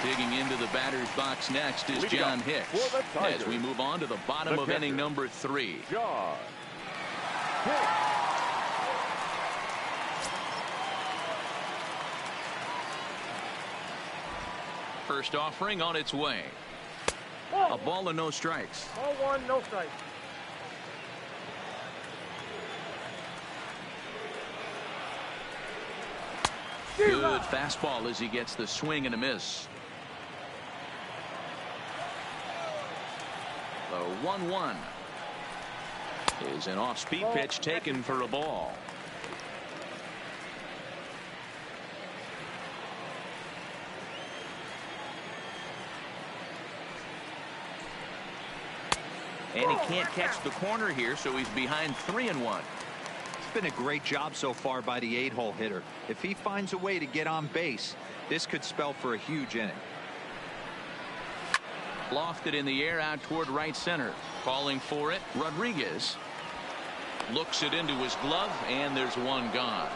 Digging into the batter's box next is John Hicks as we move on to the bottom of inning number 3. John Hicks. First offering on its way. A ball and no strikes. Ball 1, no strikes. Good fastball as he gets the swing and a miss. The 1-1 is an off-speed pitch taken for a ball. And he can't catch the corner here, so he's behind 3-1. It's been a great job so far by the 8-hole hitter. If he finds a way to get on base, this could spell for a huge inning. Lofted in the air out toward right center. Calling for it, Rodriguez. Looks it into his glove, and there's one gone.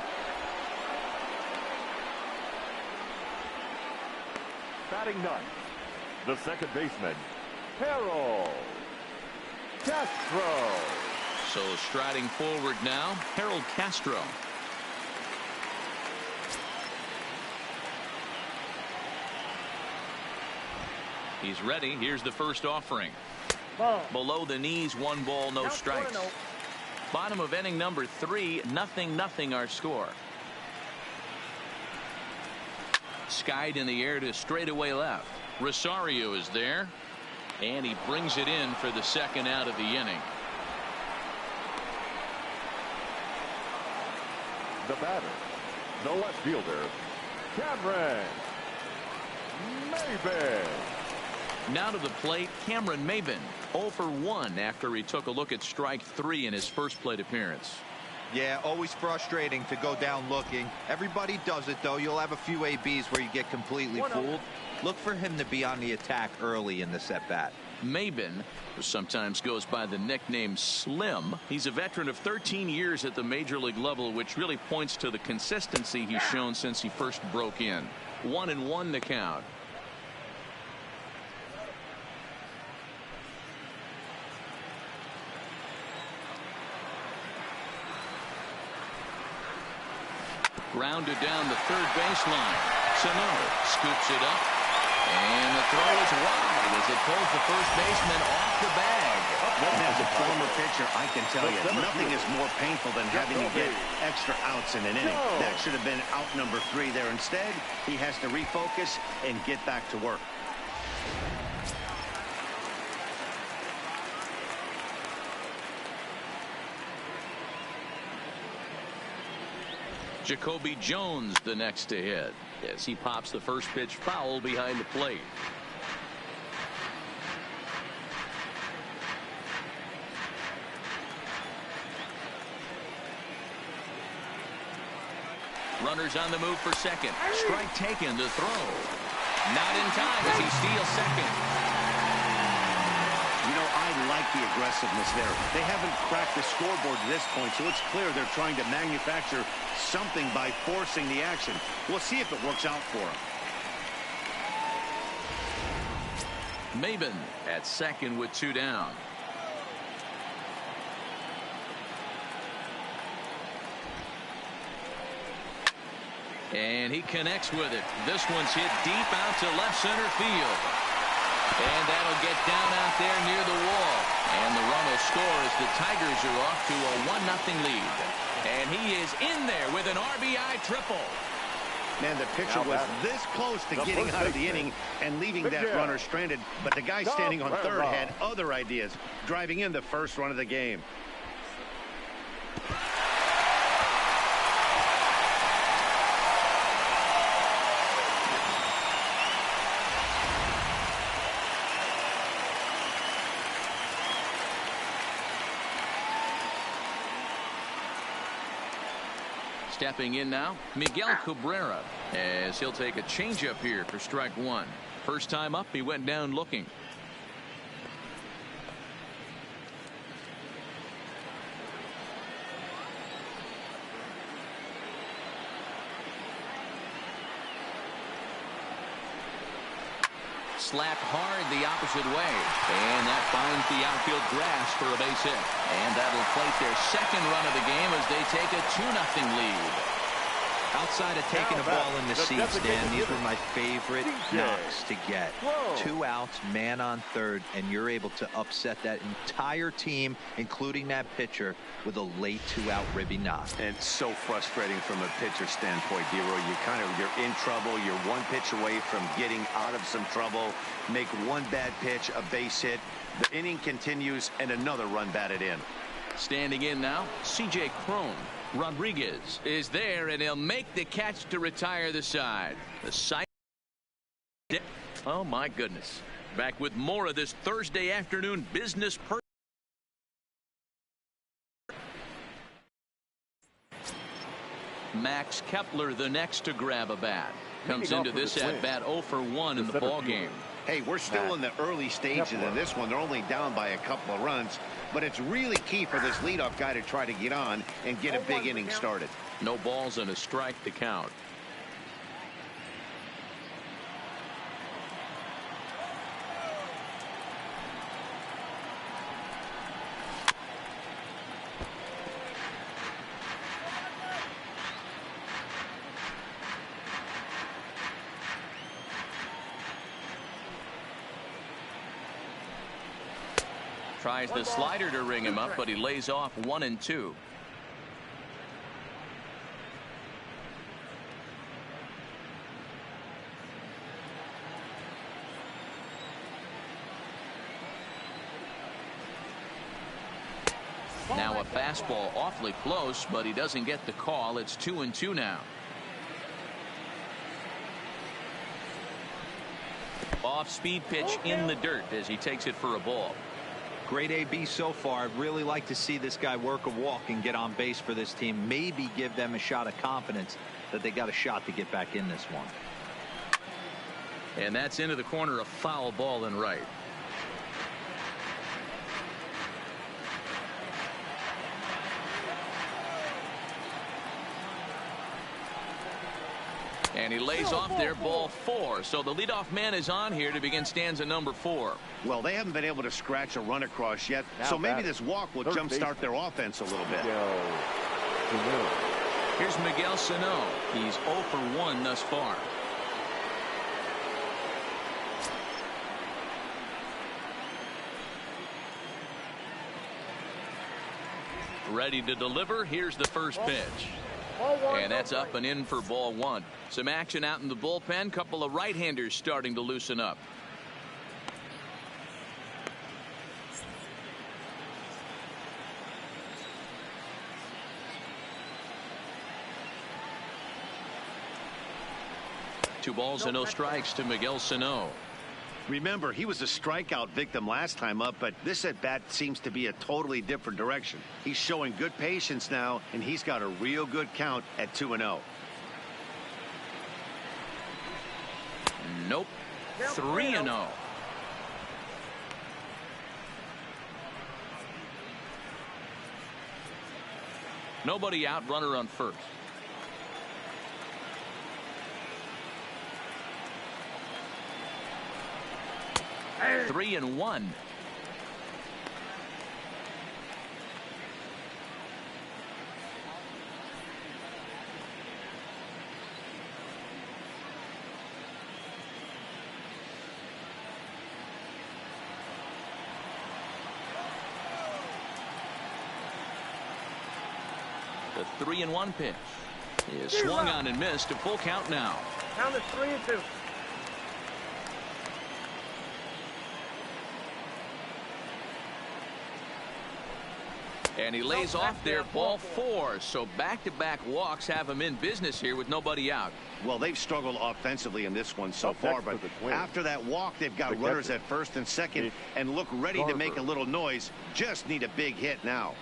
Batting ninth, the second baseman, Harold Castro. So striding forward now, Harold Castro. He's ready. Here's the first offering. Below the knees, 1 ball, no strikes. Bottom of inning number 3, 0-0 our score. Skied in the air to straightaway left. Rosario is there. And he brings it in for the second out of the inning. The batter, the left fielder, Cameron Maybin. Now to the plate, Cameron Maybin, 0 for 1 after he took a look at strike 3 in his first plate appearance. Yeah, always frustrating to go down looking. Everybody does it, though. You'll have a few ABs where you get completely fooled. Look for him to be on the attack early in this at-bat. Maybin, who sometimes goes by the nickname Slim, he's a veteran of 13 years at the major league level, which really points to the consistency he's shown since he first broke in. 1-1 to count. Grounded down the third baseline. Sano scoops it up. And the throw is wide as it pulls the first baseman off the bag. As a former pitcher, I can tell you, nothing is more painful than having to get extra outs in an inning. That should have been out number 3 there. Instead, he has to refocus and get back to work. Jacoby Jones the next to hit as he pops the first pitch foul behind the plate. Runners on the move for second. Strike taken to throw. Not in time as he steals second. You know, I like the aggressiveness there. They haven't cracked the scoreboard to this point, so it's clear they're trying to manufacture something by forcing the action. We'll see if it works out for them. Maybin at second with 2 down. And he connects with it. This one's hit deep out to left center field. And that'll get down out there near the wall. And the run will score as the Tigers are off to a 1-0 lead. And he is in there with an RBI triple. Man, the pitcher was this close to getting out of the inning and leaving that runner stranded. But the guy standing on third had other ideas, driving in the first run of the game. Stepping in now, Miguel Cabrera, as he'll take a changeup here for strike 1. First time up, he went down looking. Slapped hard the opposite way, and that finds the outfield grass for a base hit. And that'll plate their second run of the game as they take a 2-0 lead. Outside of taking a ball in the seats, Dan, these were my favorite knocks to get. 2 outs, man on third, and you're able to upset that entire team, including that pitcher, with a late 2-out ribby knock. And so frustrating from a pitcher standpoint, D-Roy. You're in trouble. You're one pitch away from getting out of some trouble. Make one bad pitch, a base hit. The inning continues, and another run batted in. Standing in now, C.J. Cron. Rodriguez is there, and he'll make the catch to retire the side. The side. Oh, my goodness. Back with more of this Thursday afternoon business. Max Kepler, the next to grab a bat. Comes into this at-bat 0 for 1 in the ball game. Hey, we're still in the early stages of this one. They're only down by a couple of runs, but it's really key for this leadoff guy to try to get on and get a big inning started. No balls and a strike to count. Tries the slider to ring him up, but he lays off 1 and 2. Now a fastball awfully close, but he doesn't get the call. It's 2 and 2 now. Off speed pitch in the dirt as he takes it for a ball. Great AB so far. I'd really like to see this guy work a walk and get on base for this team. Maybe give them a shot of confidence that they got a shot to get back in this one. And that's into the corner, a foul ball and right. And he lays off there, ball 4. So the leadoff man is on here to begin stanza number 4. Well, they haven't been able to scratch a run across yet, so maybe this walk will jumpstart their offense a little bit. Here's Miguel Sano. He's 0 for 1 thus far. Ready to deliver. Here's the first pitch. And that's up and in for ball 1. Some action out in the bullpen. Couple of right-handers starting to loosen up. Two balls and no strikes to Miguel Sano. Remember, he was a strikeout victim last time up, but this at-bat seems to be a totally different direction. He's showing good patience now, and he's got a real good count at 2-0. Nope. 3-0. Nobody out, runner on first. Hey. 3-1. The 3-1 pitch is swung on and missed. A full count now. Count is 3-2. And he lays off there, ball 4. So back-to-back walks have him in business here with nobody out. Well, they've struggled offensively in this one so far, but after that walk, they've got runners at first and second and look ready to make a little noise. Just need a big hit now.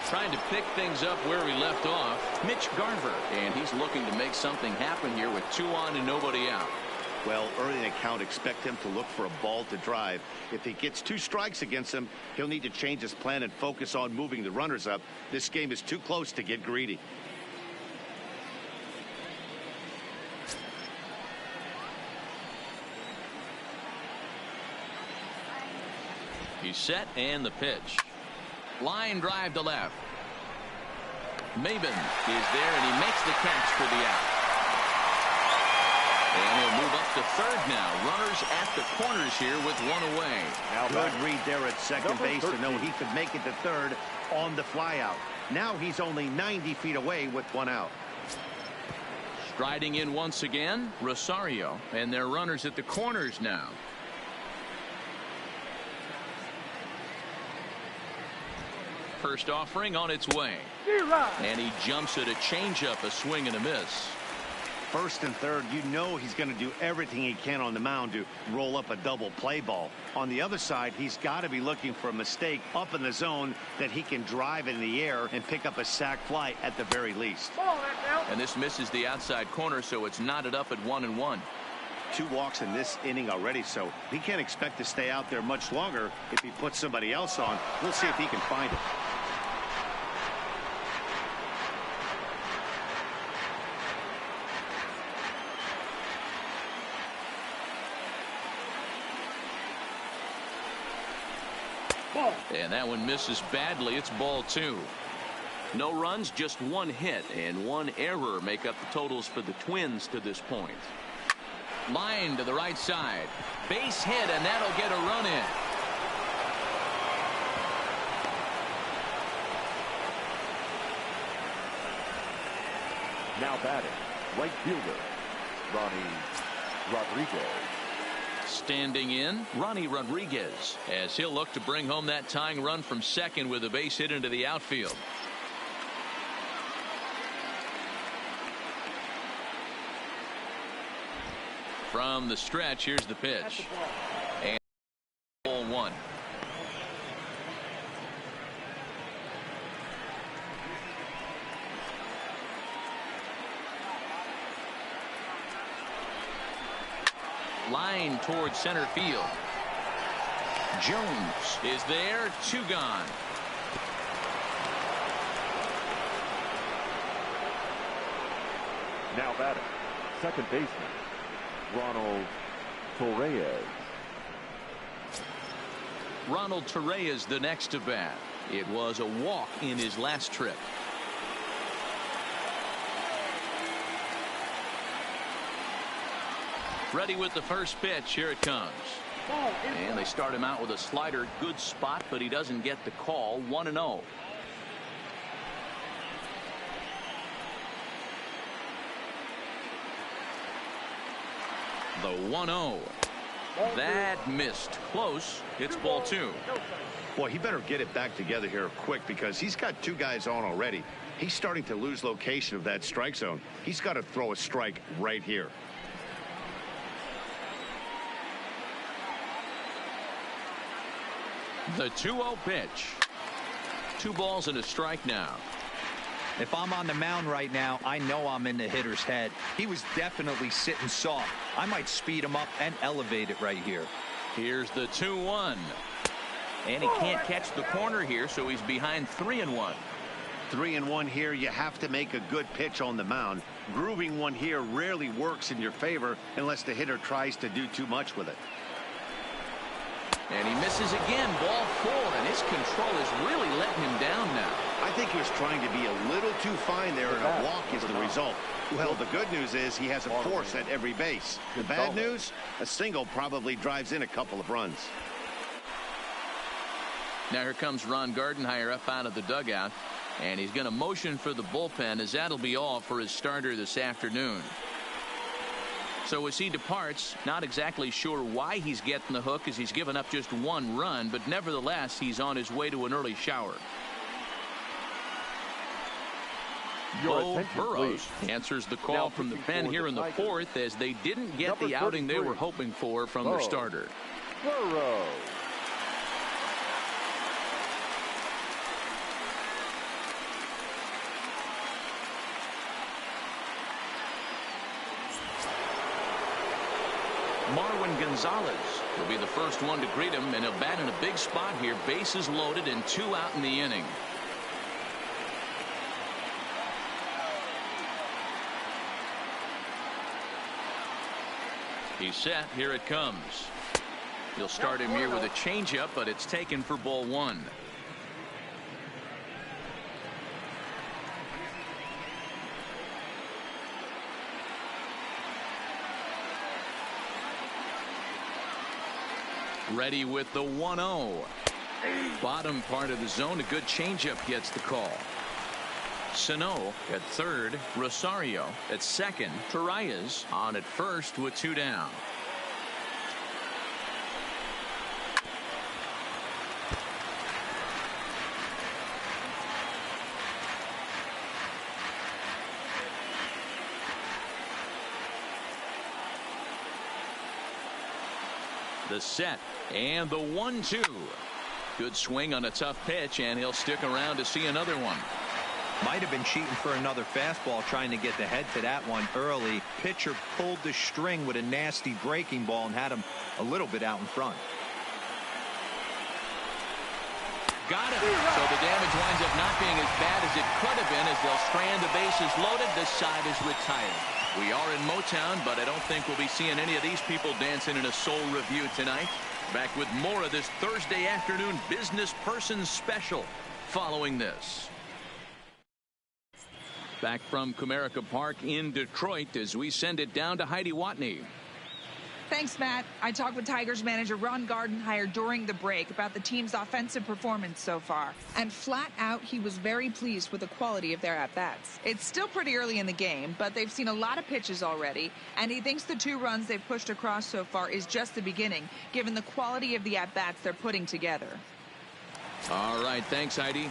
Trying to pick things up where he left off, Mitch Garver, and he's looking to make something happen here with 2 on and nobody out. Well, early in the count, expect him to look for a ball to drive. If he gets 2 strikes against him, he'll need to change his plan and focus on moving the runners up. This game is too close to get greedy. He's set, and the pitch. Line drive to left. Maben is there, and he makes the catch for the out. And he'll move up to third now. Runners at the corners here with one away. Now good read there at second base to know he could make it to third on the flyout. Now he's only 90 feet away with one out. Striding in once again, Rosario, and their runners at the corners now. First offering on its way. And he jumps at a changeup, a swing and a miss. First and third, you know he's going to do everything he can on the mound to roll up a double play ball. On the other side, he's got to be looking for a mistake up in the zone that he can drive in the air and pick up a sac fly at the very least. And this misses the outside corner, so it's knotted up at 1-1. 2 walks in this inning already, so he can't expect to stay out there much longer. If he puts somebody else on, we'll see if he can find it. And that one misses badly. It's ball 2. No runs, just 1 hit, and 1 error make up the totals for the Twins to this point. Line to the right side. Base hit, and that'll get a run in. Now batting, right fielder, Ronnie Rodriguez. Standing in, Ronnie Rodriguez, as he'll look to bring home that tying run from second with a base hit into the outfield. From the stretch, here's the pitch. And ball 1. Line towards center field. Jones is there. 2 gone. Now batting, second baseman, Ronald Torreyes. Ronald Torreyes the next to bat. It was a walk in his last trip. Ready with the first pitch. Here it comes. And they start him out with a slider. Good spot, but he doesn't get the call. 1-0. The 1-0. That missed. Close. It's ball 2. Boy, he better get it back together here quick because he's got 2 guys on already. He's starting to lose location of that strike zone. He's got to throw a strike right here. The 2-0 pitch. 2 balls and a strike now. If I'm on the mound right now, I know I'm in the hitter's head. He was definitely sitting soft. I might speed him up and elevate it right here. Here's the 2-1. And he can't catch the corner here, so he's behind 3-1. 3-1 here. You have to make a good pitch on the mound. Grooving one here rarely works in your favor unless the hitter tries to do too much with it. And he misses again. Ball 4, and his control is really letting him down now. I think he was trying to be a little too fine there, and a walk is the result. Well, the good news is he has a force at every base. The bad news, a single probably drives in a couple of runs. Now here comes Ron Gardenhire up out of the dugout, and he's going to motion for the bullpen, as that'll be all for his starter this afternoon. So as he departs, not exactly sure why he's getting the hook, as he's given up just 1 run, but nevertheless he's on his way to an early shower. Bo Burrows answers the call from the pen here in the 4th, as they didn't get the outing they were hoping for from their starter. Burrows. Marwin Gonzalez will be the first one to greet him, and he'll bat in a big spot here. Bases loaded and 2 out in the inning. He's set. Here it comes. He'll start him here with a changeup, but it's taken for ball 1. Ready with the 1-0. Bottom part of the zone. A good changeup gets the call. Sano at third. Rosario at second. Torreyes on at first with 2 down. The set and the 1-2. Good swing on a tough pitch, and he'll stick around to see another one. Might have been cheating for another fastball, trying to get the head to that one early. Pitcher pulled the string with a nasty breaking ball and had him a little bit out in front. Got it. So the damage winds up not being as bad as it could have been as they'll strand the bases loaded. This side is retired. We are in Motown, but I don't think we'll be seeing any of these people dancing in a soul review tonight. Back with more of this Thursday afternoon business person special following this. Back from Comerica Park in Detroit as we send it down to Heidi Watney. Thanks, Matt. I talked with Tigers manager Ron Gardenhire during the break about the team's offensive performance so far. And flat out, he was very pleased with the quality of their at-bats. It's still pretty early in the game, but they've seen a lot of pitches already. And he thinks the 2 runs they've pushed across so far is just the beginning, given the quality of the at-bats they're putting together. All right. Thanks, Heidi.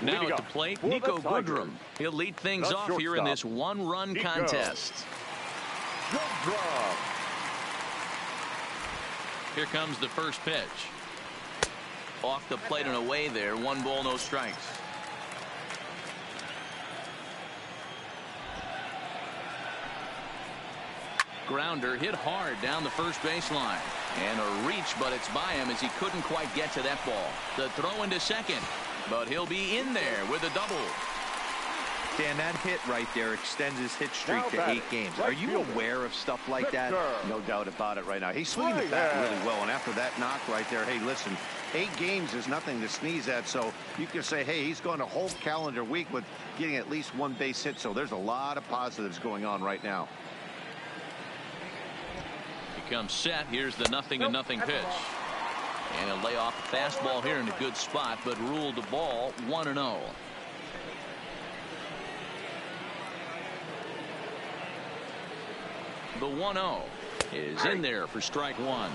Now at the plate, Nico Goodrum. He'll lead things off here in this 1-run contest. Here comes the first pitch. Off the plate and away there. 1 ball, no strikes. Grounder hit hard down the first baseline. And a reach, but it's by him as he couldn't quite get to that ball. The throw into second. But he'll be in there with a double. Dan, that hit right there extends his hit streak to 8 games. Are you aware of stuff like that? No doubt about it right now. He's swinging the bat really well. And after that knock right there, hey, listen, 8 games is nothing to sneeze at. So you can say, hey, he's going a whole calendar week with getting at least 1 base hit. So there's a lot of positives going on right now. He comes set. Here's the 0-0 pitch. And he'll lay off a fastball here in a good spot, but ruled the ball 1-0. The 1-0 is in there for strike 1.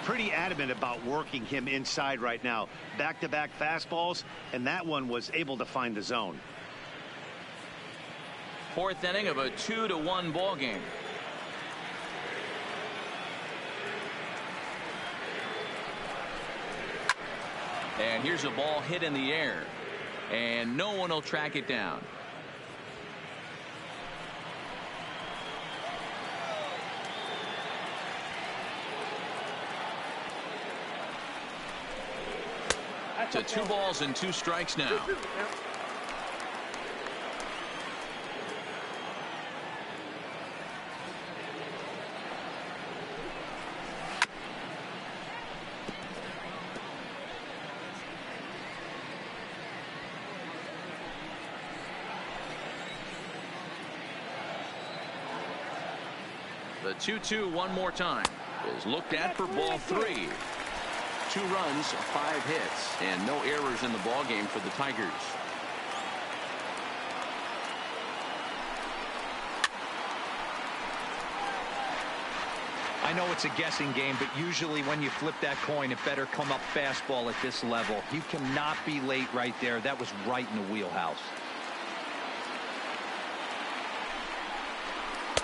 Pretty adamant about working him inside right now. Back-to-back fastballs, and that one was able to find the zone. 4th inning of a 2-1 ball game. And here's a ball hit in the air. And no one will track it down. To 2 balls and 2 strikes now. The 2-2 one more time is looked at for ball 3. 2 runs, 5 hits, and no errors in the ball game for the Tigers. I know it's a guessing game, but usually when you flip that coin, it better come up fastball at this level. You cannot be late right there. That was right in the wheelhouse.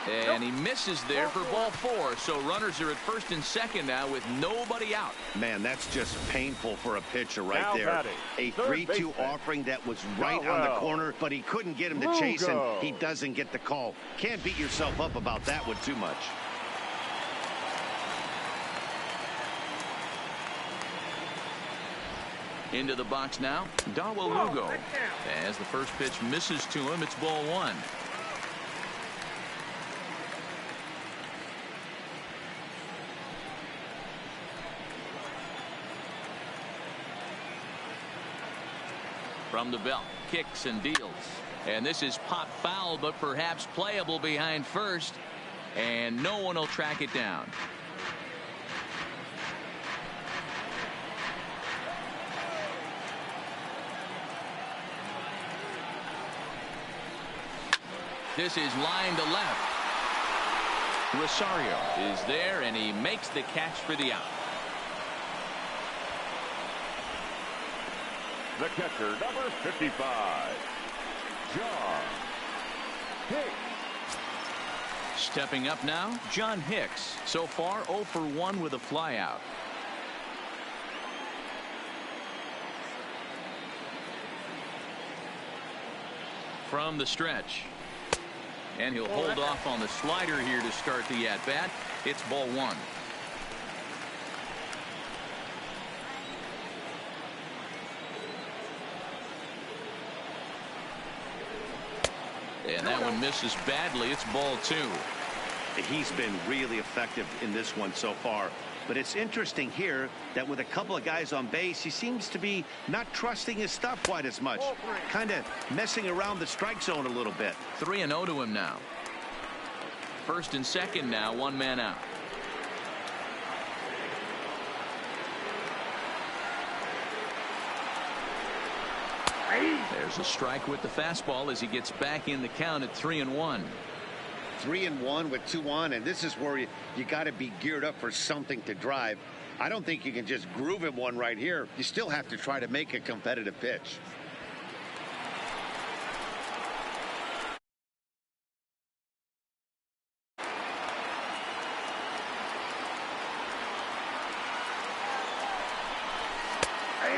And he misses there for ball 4. So runners are at first and second now with nobody out. Man, that's just painful for a pitcher right there. A 3-2 offering that was right on the corner, but he couldn't get him to chase, and he doesn't get the call. Can't beat yourself up about that one too much. Into the box now, Dawa Lugo. As the first pitch misses to him, it's ball 1. From the belt, kicks and deals. And this is pop foul, but perhaps playable behind first. And no one will track it down. This is line to left. Rosario is there, and he makes the catch for the out. The catcher, number 55, John Hicks. Stepping up now, John Hicks. So far, 0 for 1 with a flyout. From the stretch. And he'll hold off on the slider here to start the at-bat. It's ball 1. And that one misses badly. It's ball 2. He's been really effective in this one so far. But it's interesting here that with a couple of guys on base, he seems to be not trusting his stuff quite as much. Kind of messing around the strike zone a little bit. 3-0 to him now. First and second now, 1 man out. There's a strike with the fastball as he gets back in the count at 3-1. 3-1 with 2 on, and this is where you got to be geared up for something to drive. I don't think you can just groove him one right here. You still have to try to make a competitive pitch.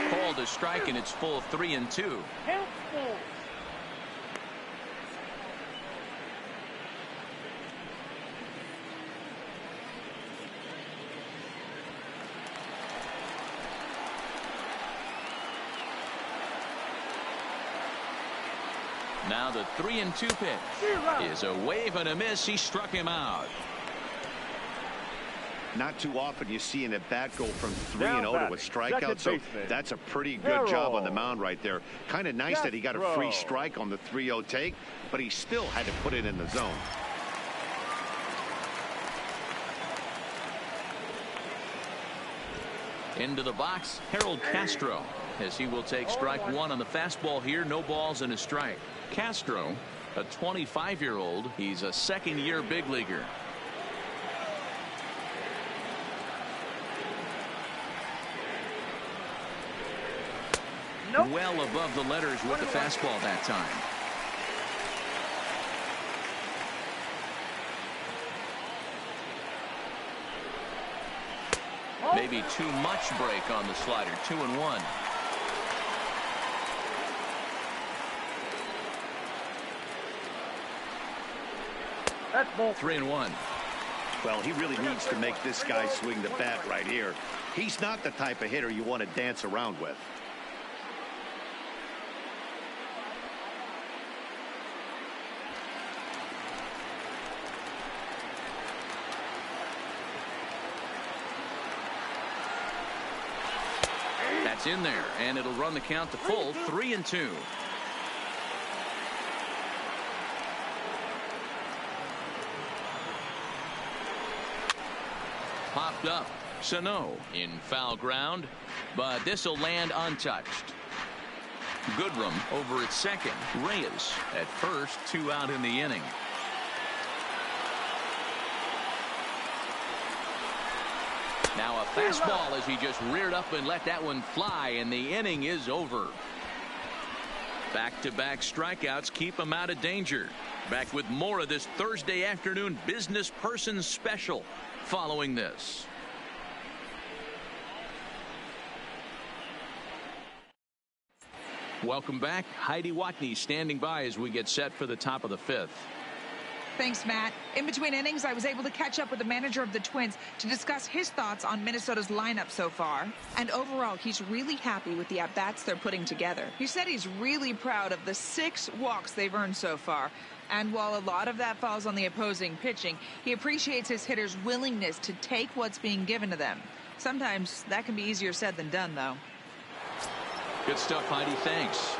Called a strike, and it's full of 3-2. Now the 3-2 pitch is a wave and a miss. He struck him out. Not too often you see an at-bat go from 3-0 to a strikeout, so that's a pretty good job on the mound right there. Kind of nice that he got a free strike on the 3-0 take, but he still had to put it in the zone. Into the box, Harold Castro, as he will take strike 1 on the fastball here. No balls and a strike. Castro, a 25-year-old. He's a second-year big leaguer. Well above the letters with the fastball that time. Maybe too much break on the slider. 2-1. That's ball 3-1. Well, he really needs to make this guy swing the bat right here. He's not the type of hitter you want to dance around with. That's in there, and it'll run the count to full. 3-2. Popped up. Sano in foul ground, but this will land untouched. Goodrum over at second. Reyes at first. 2 out in the inning. Now a fastball as he just reared up and let that one fly, and the inning is over. Back-to-back strikeouts keep him out of danger. Back with more of this Thursday afternoon business person special following this. Welcome back. Heidi Watney standing by as we get set for the top of the 5th. Thanks, Matt. In between innings, I was able to catch up with the manager of the Twins to discuss his thoughts on Minnesota's lineup so far. And overall, he's really happy with the at-bats they're putting together. He said he's really proud of the 6 walks they've earned so far. And while a lot of that falls on the opposing pitching, he appreciates his hitters' willingness to take what's being given to them. Sometimes that can be easier said than done, though. Good stuff, Heidi. Thanks.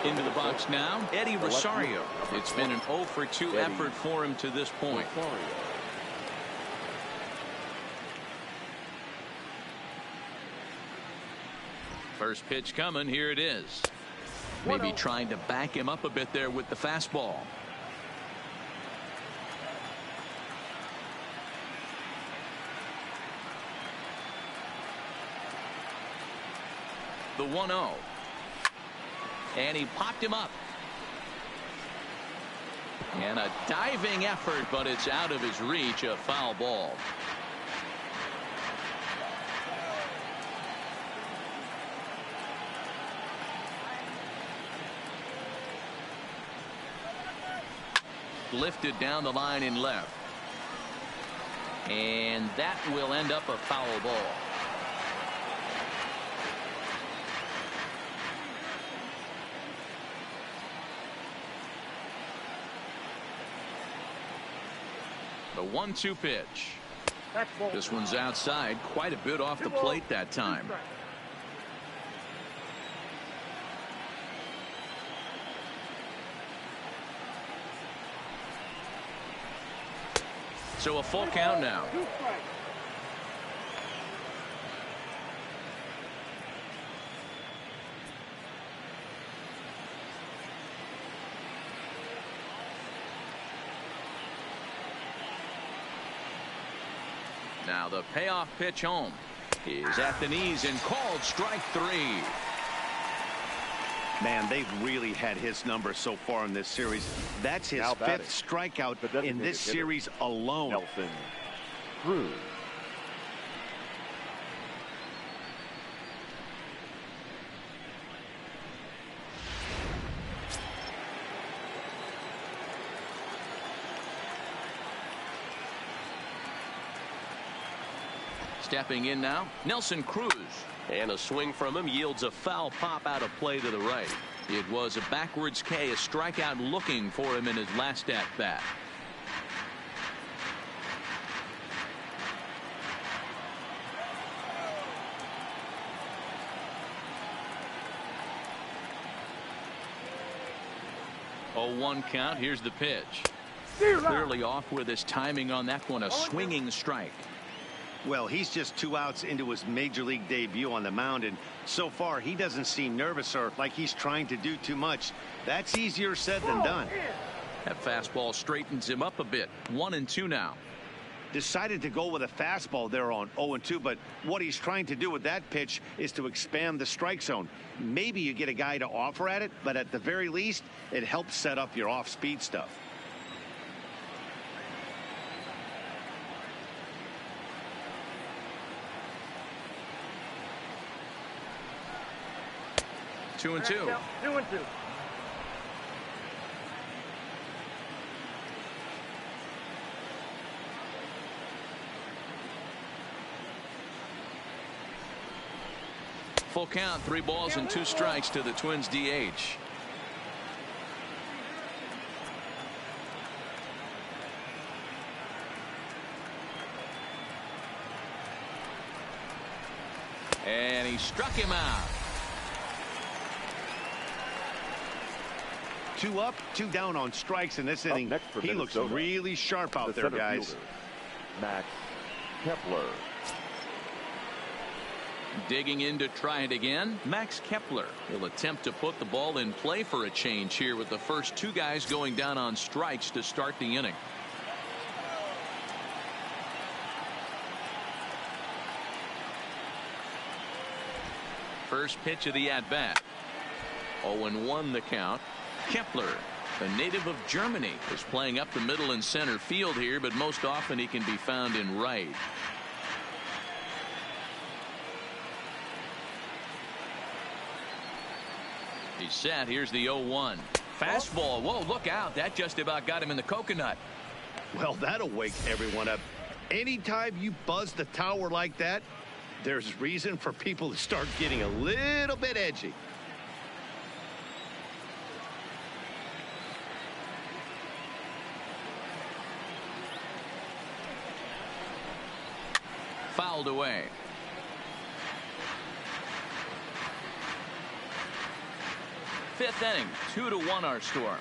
Into the box now, Eddie Rosario. It's been an 0 for 2 effort for him to this point. First pitch coming. Here it is. Maybe trying to back him up a bit there with the fastball. The 1-0. And he popped him up. And a diving effort, but it's out of his reach, a foul ball. Lifted down the line in left. And that will end up a foul ball. The 1-2 pitch. This one's outside, quite a bit off the plate that time. So a full count now. Now the payoff pitch home is at the knees and called strike 3. Man, they've really had his number so far in this series. That's his 5th strikeout in this series alone. Nelson Cruz. Stepping in now, Nelson Cruz. And a swing from him yields a foul pop out of play to the right. It was a backwards K, a strikeout looking for him in his last at bat. Oh, 1 count. Here's the pitch. Clearly off with his timing on that one. A swinging strike. Well, he's just 2 outs into his major league debut on the mound, and so far he doesn't seem nervous or like he's trying to do too much. That's easier said than done. That fastball straightens him up a bit. 1-2 now. Decided to go with a fastball there on 0-2, but what he's trying to do with that pitch is to expand the strike zone. Maybe you get a guy to offer at it, but at the very least, it helps set up your off-speed stuff. Two and two. Full count, 3 balls and 2 strikes to the Twins DH. And he struck him out. 2 up, 2 down on strikes in this inning. He looks really sharp out there, guys. Max Kepler. Digging in to try it again, Max Kepler will attempt to put the ball in play for a change here with the first 2 guys going down on strikes to start the inning. First pitch of the at-bat. 0-1 the count. Kepler, a native of Germany, is playing up the middle and center field here, but most often he can be found in right. He's set. Here's the 0-1. Fastball. Whoa, look out. That just about got him in the coconut. Well, that'll wake everyone up. Anytime you buzz the tower like that, there's reason for people to start getting a little bit edgy. Fouled away. Fifth inning, 2-1 our score.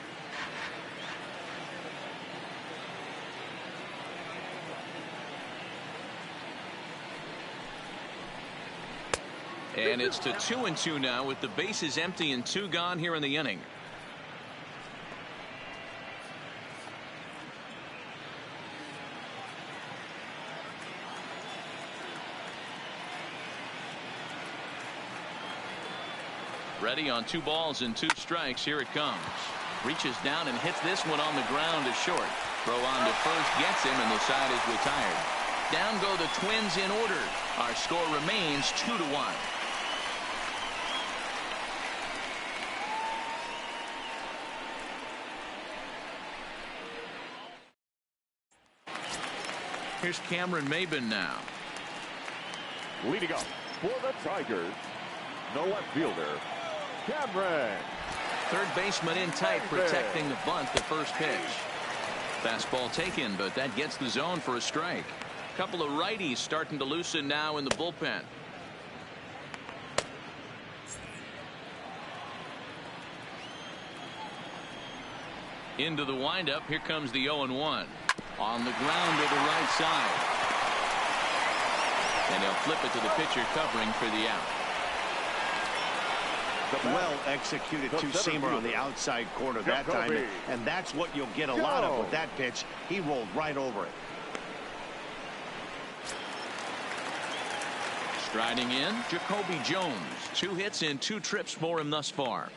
And it's to 2-2 now with the bases empty and 2 gone here in the inning. Ready on 2 balls and 2 strikes. Here it comes. Reaches down and hits this one on the ground to short. Throw on to first gets him, and the side is retired. Down go the Twins in order. Our score remains 2-1. Here's Cameron Maybin now. Leading up for the Tigers, the left fielder, Cameron. Third baseman in tight, protecting the bunt, the first pitch. Fastball taken, but that gets the zone for a strike. Couple of righties starting to loosen now in the bullpen. Into the windup. Here comes the 0-1. On the ground to the right side. And he'll flip it to the pitcher covering for the out. Well executed two-seamer on the outside corner that time, and that's what you'll get a lot of with that pitch. He rolled right over it. Striding in, Jacoby Jones. 2 hits and 2 trips for him thus far.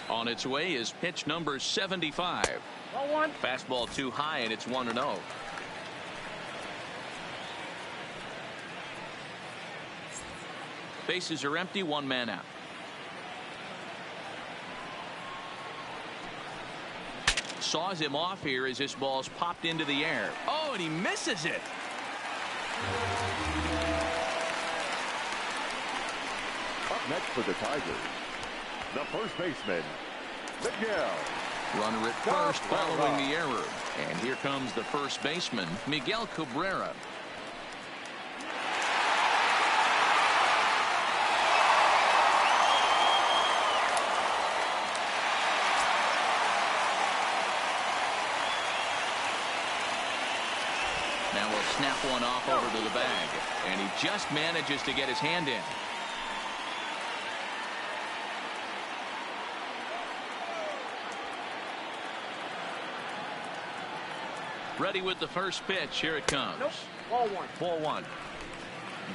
On its way is pitch number 75. 1-1. Fastball too high, and it's 1-0. Bases are empty, 1 man out. Saws him off here as this ball's popped into the air. Oh, and he misses it. Up next for the Tigers, the first baseman, Miguel. Runner at first following the error. And here comes the first baseman, Miguel Cabrera. Now we'll snap one off over to the bag. And he just manages to get his hand in. Ready with the first pitch. Here it comes. Ball 1. Ball 1.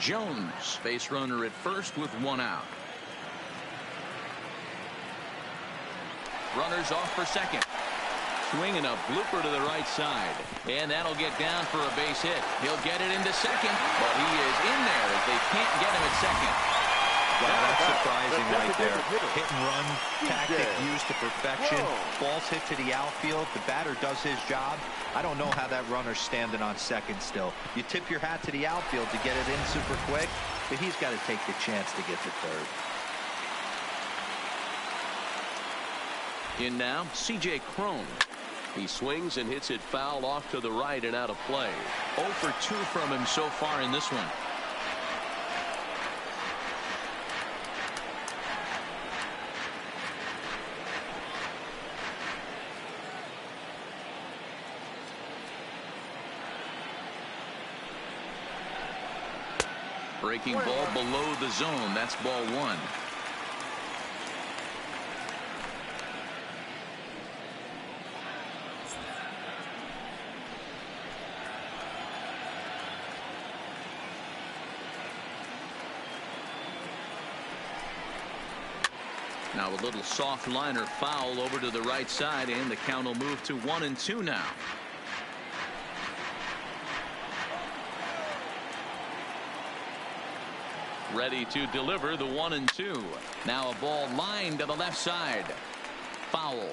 Jones, base runner at first with 1 out. Runners off for second. Swinging a blooper to the right side. And that'll get down for a base hit. He'll get it into second, but he is in there as they can't get him at second. Wow, that's surprising right there. Hit and run tactic used to perfection. Ball's hit to the outfield. The batter does his job. I don't know how that runner's standing on second still. You tip your hat to the outfield to get it in super quick, but he's got to take the chance to get to third. In now, C.J. Cron. He swings and hits it foul off to the right and out of play. 0 for 2 from him so far in this one. Breaking ball below the zone. That's ball 1. Now a little soft liner foul over to the right side, and the count will move to 1-2 now. Ready to deliver the 1-2. Now a ball lined to the left side. Foul.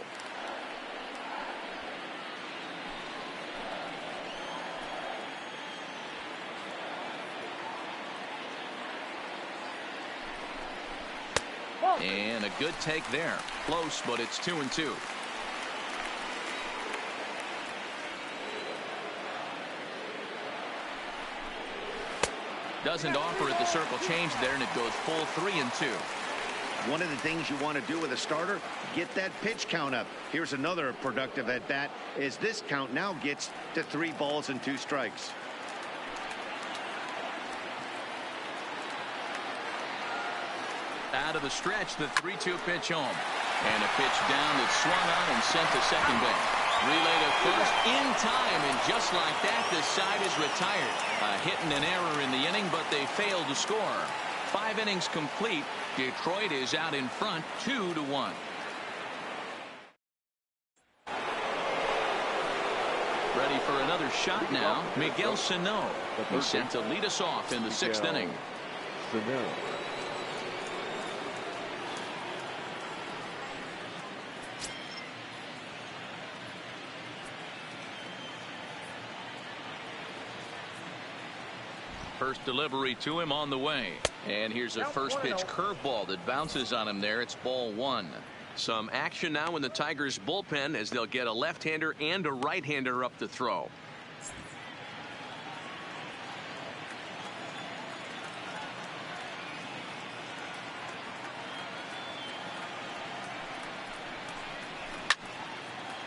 And a good take there. Close, but it's 2-2. Doesn't offer at the circle change there, and it goes full 3-2. One of the things you want to do with a starter, get that pitch count up. Here's another productive at bat, as this count now gets to 3 balls and 2 strikes. Out of the stretch, the 3-2 pitch home. And a pitch down that's swung on and sent to second base. Relay to first in time, and just like that, the side is retired. A hit and an error in the inning, but they failed to score. 5 innings complete. Detroit is out in front, 2-1. Ready for another shot now, Miguel Sano. He's set to lead us off in the 6th inning. First delivery to him on the way. And here's a first pitch curveball that bounces on him there. It's ball 1. Some action now in the Tigers bullpen as they'll get a left-hander and a right-hander up to throw.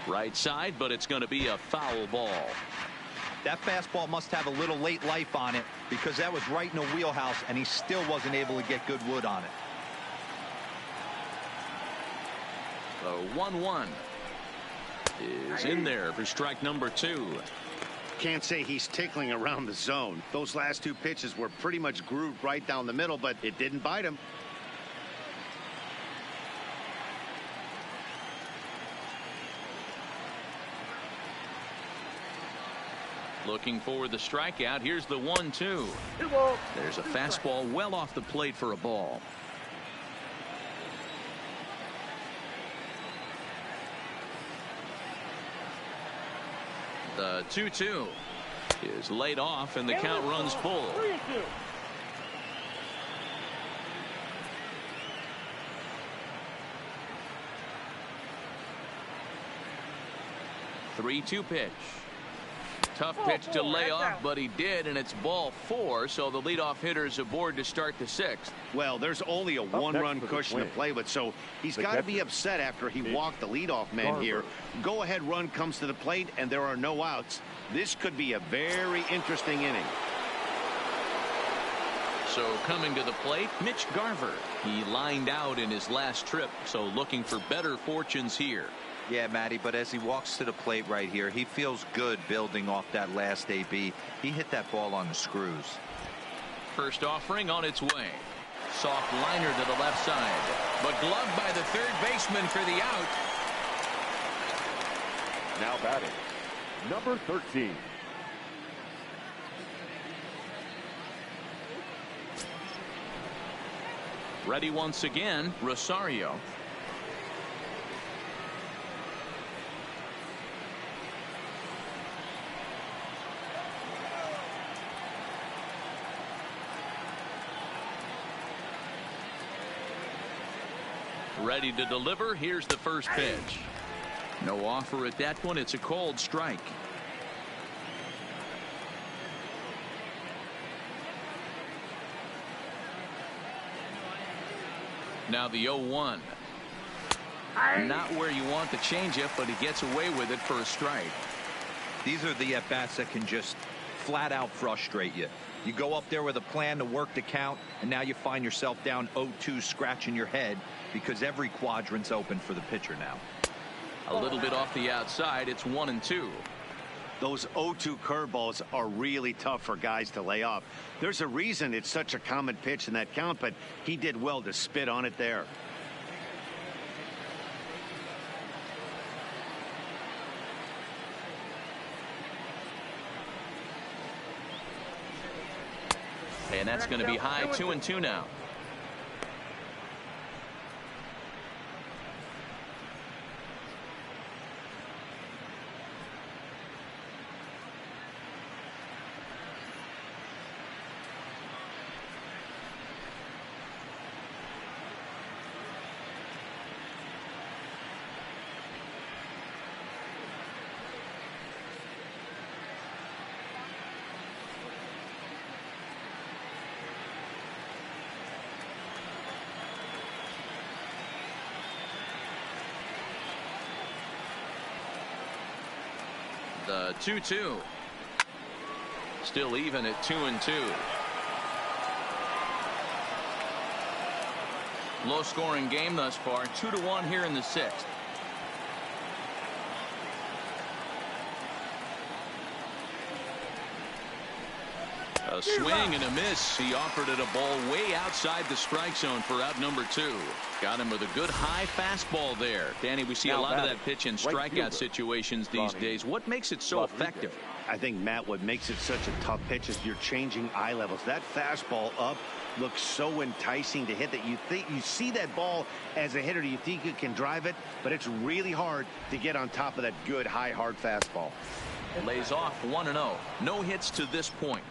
Right side, but it's going to be a foul ball. That fastball must have a little late life on it, because that was right in the wheelhouse, and he still wasn't able to get good wood on it. The 1-1 is in there for strike number 2. Can't say he's tickling around the zone. Those last 2 pitches were pretty much grooved right down the middle, but it didn't bite him. Looking for the strikeout. Here's the 1-2. There's a fastball well off the plate for a ball. The 2-2 is laid off, and the count runs full. 3-2 pitch. Tough pitch to lay off, but he did, and it's ball 4, so the leadoff hitter is aboard to start the 6th. Well, there's only a 1-run cushion to play with, so he's got to be upset after he walked the leadoff man here. Go-ahead run comes to the plate, and there are no outs. This could be a very interesting inning. So coming to the plate, Mitch Garver. He lined out in his last trip, so looking for better fortunes here. Yeah, Matty, but as he walks to the plate right here, he feels good building off that last AB. He hit that ball on the screws. First offering on its way. Soft liner to the left side, but gloved by the third baseman for the out. Now batting, number 13. Ready once again, Rosario. Ready to deliver. Here's the first pitch. No offer at that one. It's a cold strike. Now the 0-1. Not where you want the changeup, but he gets away with it for a strike. These are the at-bats that can just flat out frustrate you. You go up there with a plan to work the count, and now you find yourself down 0-2 scratching your head because every quadrant's open for the pitcher now. A little bit off the outside. It's 1-2. Those 0-2 curveballs are really tough for guys to lay off. There's a reason it's such a common pitch in that count, but he did well to spit on it there. And that's going to be high. 2-2 now. The 2-2. Still even at 2-2. Low scoring game thus far. 2-1 here in the 6th. A swing and a miss. He offered it a ball way outside the strike zone for out number 2. Got him with a good high fastball there. Danny, we see a lot of that pitch in strikeout situations these days. What makes it so effective? I think, Matt, what makes it such a tough pitch is you're changing eye levels. That fastball up looks so enticing to hit that you see that ball as a hitter. You think you can drive it, but it's really hard to get on top of that good high hard fastball. Lays off 1-0. No hits to this point.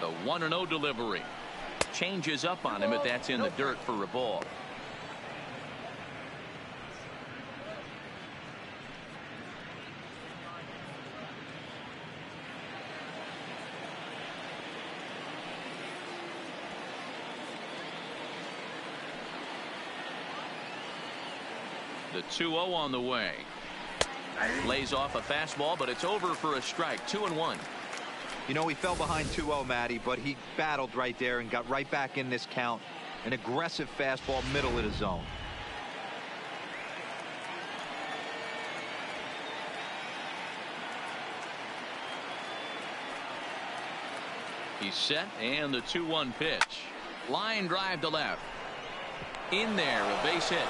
The 1-0 delivery. Changes up on him, but that's in the dirt for a ball. The 2-0 on the way. Lays off a fastball, but it's over for a strike. 2-1. You know, he fell behind 2-0, Matty, but he battled right there and got right back in this count. An aggressive fastball, middle of the zone. He's set, and the 2-1 pitch. Line drive to left. In there, a base hit.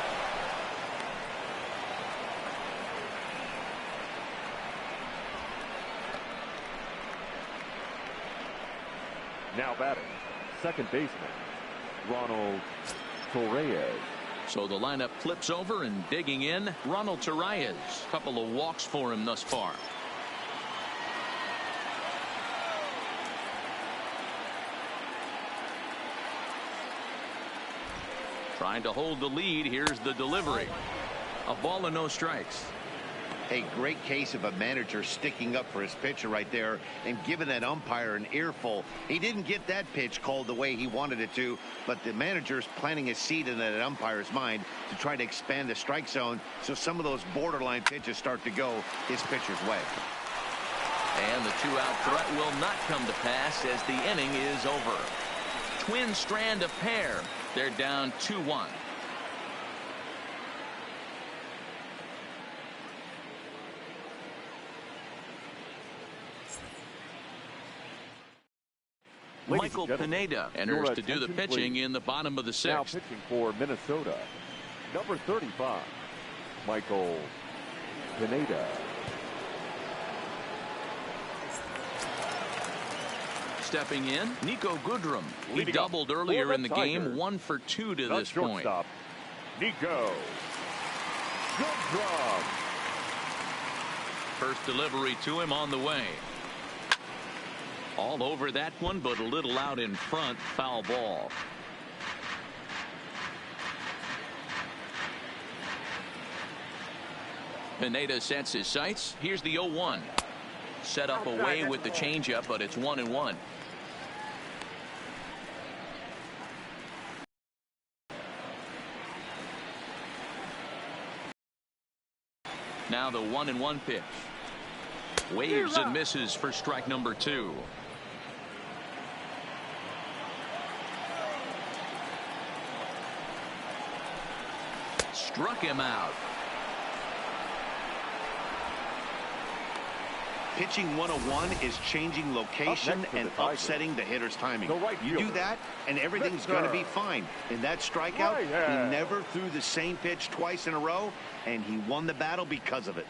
Now batting, second baseman, Ronald Torreyes. So the lineup flips over and digging in, Ronald Torreyes. Couple of walks for him thus far. Trying to hold the lead. Here's the delivery. A ball and no strikes. A great case of a manager sticking up for his pitcher right there and giving that umpire an earful. He didn't get that pitch called the way he wanted it to, but the manager's planting a seed in that umpire's mind to try to expand the strike zone so some of those borderline pitches start to go his pitcher's way. And the 2-out threat will not come to pass as the inning is over. Twin strand a pair. They're down 2-1. Michael Pineda enters to do the pitching in the bottom of the 6th. Now pitching for Minnesota, number 35, Michael Pineda. Stepping in, Nico Goodrum. He doubled earlier in the game, 1 for 2 to this point. Nico Goodrum. First delivery to him on the way. All over that one, but a little out in front. Foul ball. Pineda sets his sights. Here's the 0-1. Set up away with the changeup, but it's 1-1. Now the 1-1 pitch. Waves and misses for strike number 2. Struck him out. Pitching 101 is changing location and upsetting the hitter's timing. You do that, and everything's going to be fine. In that strikeout, he never threw the same pitch twice in a row, and he won the battle because of it.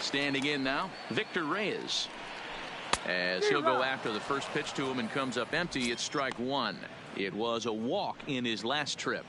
Standing in now, Victor Reyes. As he'll go after the first pitch to him and comes up empty, it's strike 1. It was a walk in his last trip.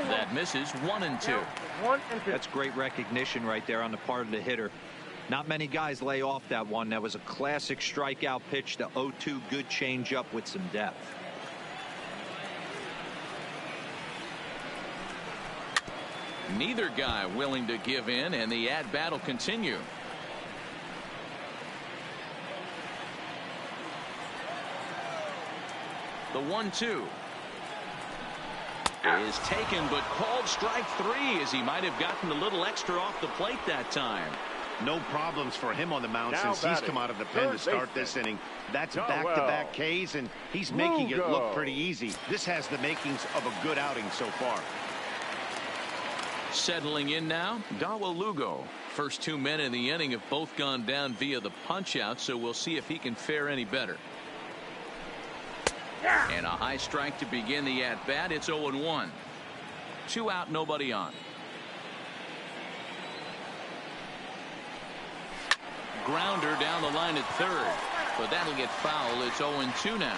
That misses 1-2. 1-2. That's great recognition right there on the part of the hitter. Not many guys lay off that one. That was a classic strikeout pitch. The 0-2 good changeup with some depth. Neither guy willing to give in, and the at-bat will continue. The 1-2 is taken, but called strike 3, as he might have gotten a little extra off the plate that time. No problems for him on the mound Now since he's come out of the pen to start this inning. That's back-to-back Ks, and he's making it look pretty easy. This has the makings of a good outing so far. Settling in now, Dawa Lugo. First 2 men in the inning have both gone down via the punch-out, so we'll see if he can fare any better. And a high strike to begin the at-bat. It's 0-1. 2 out, nobody on. Grounder down the line at third, but that'll get foul. It's 0-2 now.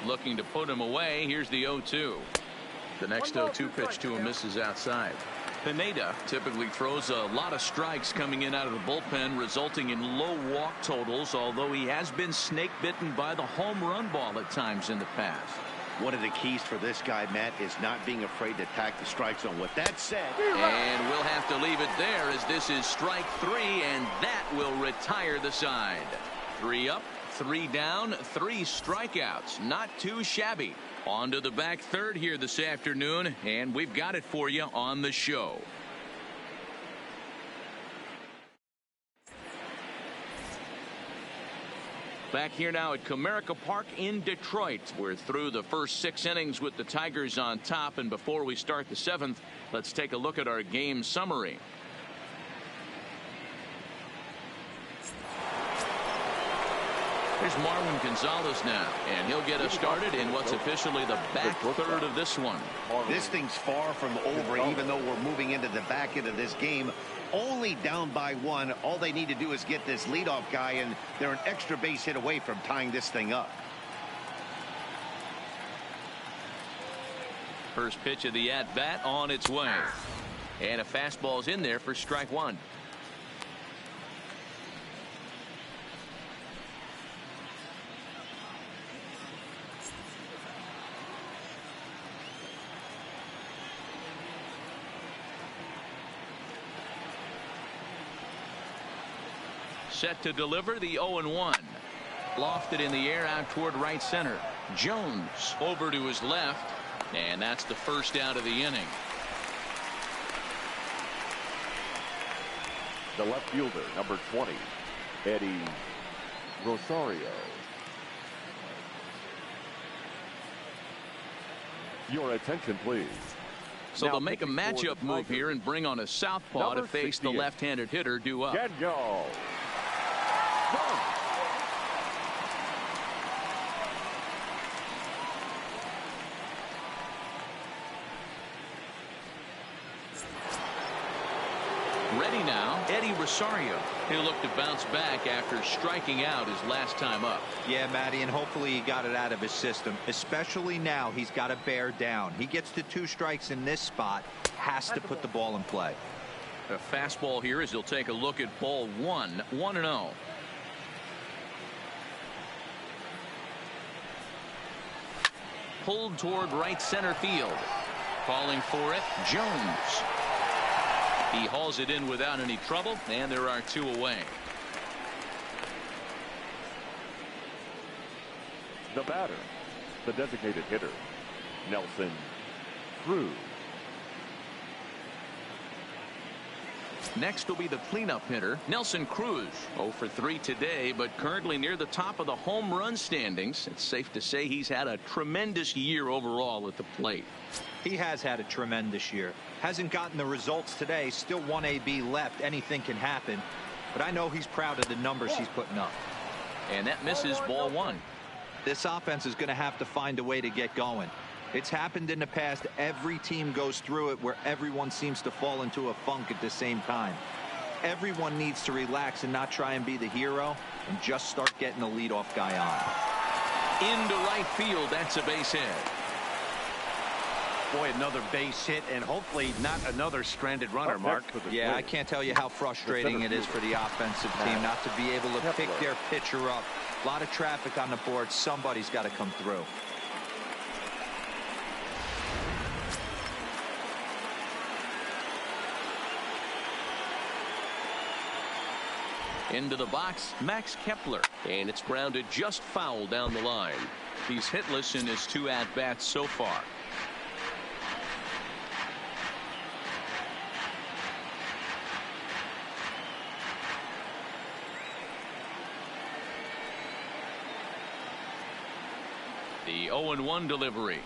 Looking to put him away. Here's the 0-2. The next 0-2 pitch to him misses outside. Pineda typically throws a lot of strikes coming in out of the bullpen, resulting in low walk totals, although he has been snake bitten by the home run ball at times in the past. One of the keys for this guy, Matt, is not being afraid to attack the strike zone. With that said, and we'll have to leave it there, as this is strike 3, and that will retire the side. 3 up, 3 down, 3 strikeouts. Not too shabby. On to the back third here this afternoon, and we've got it for you on the show. Back here now at Comerica Park in Detroit. We're through the first 6 innings with the Tigers on top, and before we start the 7th, let's take a look at our game summary. Here's Marwin Gonzalez now, and he'll get us started in what's officially the back third of this one. This thing's far from over, even though we're moving into the back end of this game. Only down by 1. All they need to do is get this leadoff guy, and they're an extra base hit away from tying this thing up. First pitch of the at-bat on its way. And a fastball's in there for strike 1. Set to deliver the 0-1. Lofted in the air out toward right center. Jones over to his left, and that's the first out of the inning. The left fielder, number 20, Eddie Rosario. Your attention, please. So they'll make a matchup move here and bring on a southpaw to face the left-handed hitter due up. Daniel. Ready now, Eddie Rosario. He'll look to bounce back after striking out his last time up. Yeah, Matty, and hopefully he got it out of his system. Especially now, he's got to bear down. He gets to 2 strikes in this spot, has to put the ball in play. A fastball here as he'll take a look at ball 1, 1-0. Pulled toward right center field. Calling for it, Jones. He hauls it in without any trouble, and there are 2 away. The batter, the designated hitter, Nelson Cruz. Next will be the cleanup hitter, Nelson Cruz. 0 for 3 today, but currently near the top of the home run standings. It's safe to say he's had a tremendous year overall at the plate. He has had a tremendous year. Hasn't gotten the results today. Still 1 AB left. Anything can happen. But I know he's proud of the numbers he's putting up. And that misses ball 1. This offense is going to have to find a way to get going. It's happened in the past. Every team goes through it where everyone seems to fall into a funk at the same time. Everyone needs to relax and not try and be the hero and just start getting the leadoff guy on. Into right field. That's a base hit. Boy, another base hit, and hopefully not another stranded runner, Mark. Yeah, I can't tell you how frustrating it is for the offensive team not to be able to pick their pitcher up. A lot of traffic on the board. Somebody's got to come through. Into the box, Max Kepler. And it's grounded just foul down the line. He's hitless in his 2 at-bats so far. The 0-1 delivery.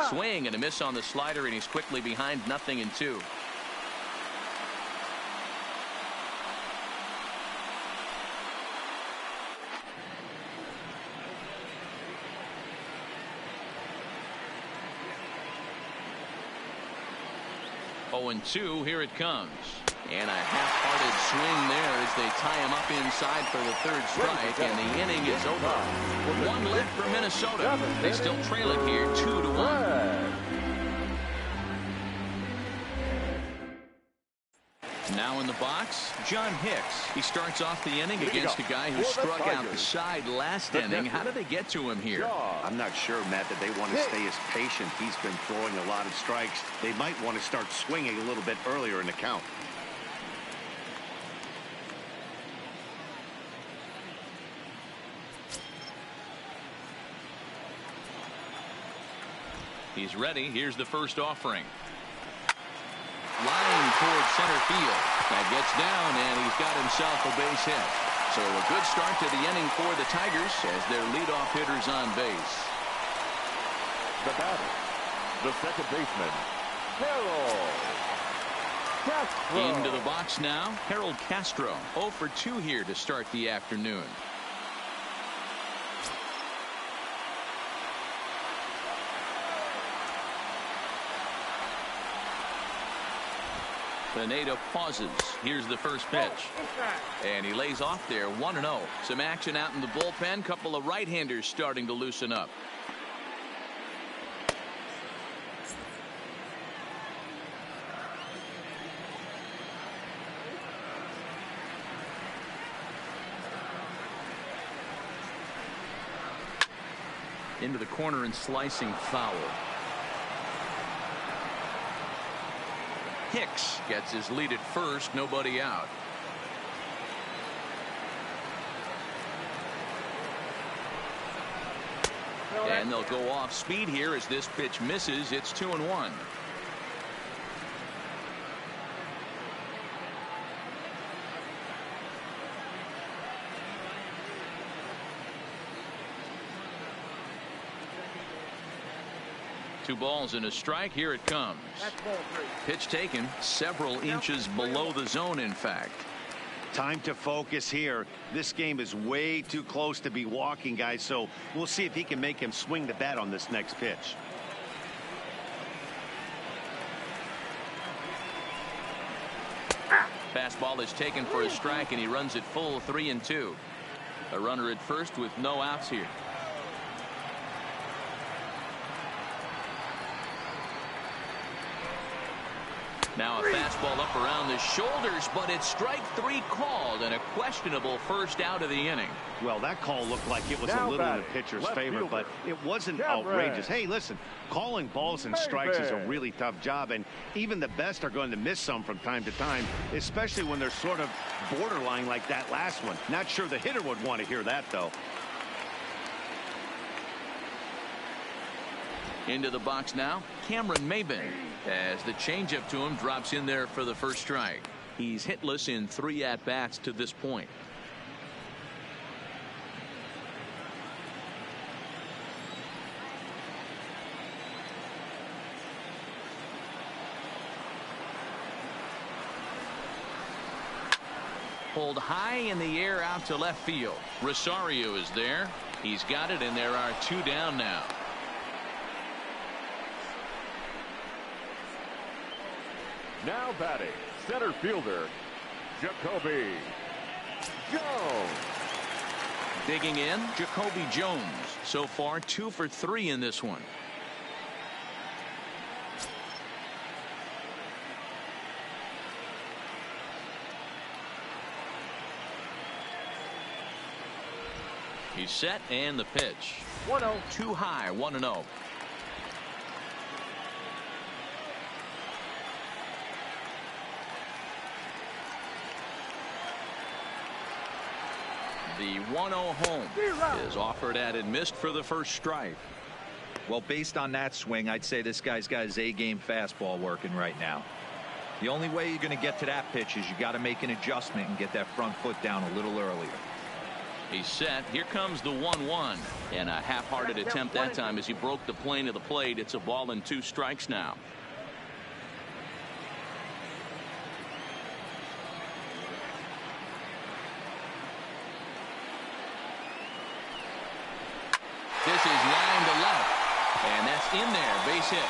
Swing and a miss on the slider, and he's quickly behind 0-2. And 2, here it comes. And a half-hearted swing there as they tie him up inside for the 3rd strike, and the inning is over. 1 left for Minnesota. They still trail it here 2-1. Now in the box, John Hicks. He starts off the inning against a guy who struck out the side last inning. How did they get to him here? I'm not sure, Matt, that they want to stay as patient. He's been throwing a lot of strikes. They might want to start swinging a little bit earlier in the count. He's ready. Here's the first offering. Line towards center field. That gets down, and he's got himself a base hit. So a good start to the inning for the Tigers as their leadoff hitter's on base. The batter, the second baseman, Harold Castro. Into the box now, Harold Castro. 0 for 2 here to start the afternoon. Pineda pauses. Here's the first pitch. And he lays off there 1-0. Some action out in the bullpen. Couple of right-handers starting to loosen up. Into the corner and slicing foul. Hicks gets his lead at first, nobody out. And they'll go off speed here as this pitch misses. It's 2-1. Two balls and a strike. Here it comes. Pitch taken several inches below the zone, in fact. Time to focus here. This game is way too close to be walking, guys, so we'll see if he can make him swing the bat on this next pitch. Fastball is taken for a strike, and he runs it full 3-2. A runner at first with no outs here. Now a fastball up around the shoulders, but it's strike 3 called, and a questionable first out of the inning. Well, that call looked like it was a little in the pitcher's favor, but it wasn't outrageous. Hey, listen, calling balls and strikes is a really tough job, and even the best are going to miss some from time to time, especially when they're sort of borderline like that last one. Not sure the hitter would want to hear that, though. Into the box now, Cameron Maybin, as the changeup to him drops in there for the first strike. He's hitless in 3 at-bats to this point. Pulled high in the air out to left field. Rosario is there. He's got it, and there are 2 down now. Now batting, center fielder, Jacoby Jones. Digging in, Jacoby Jones. So far, 2 for 3 in this one. He's set, and the pitch. 1-0. Too high, 1-0. The 1-0 home is offered at and missed for the first strike. Well, based on that swing, I'd say this guy's got his A-game fastball working right now. The only way you're going to get to that pitch is you got to make an adjustment and get that front foot down a little earlier. He's set. Here comes the 1-1. And a half-hearted attempt that time as he broke the plane of the plate. It's a ball and 2 strikes now. This is line to left. And that's in there. Base hit.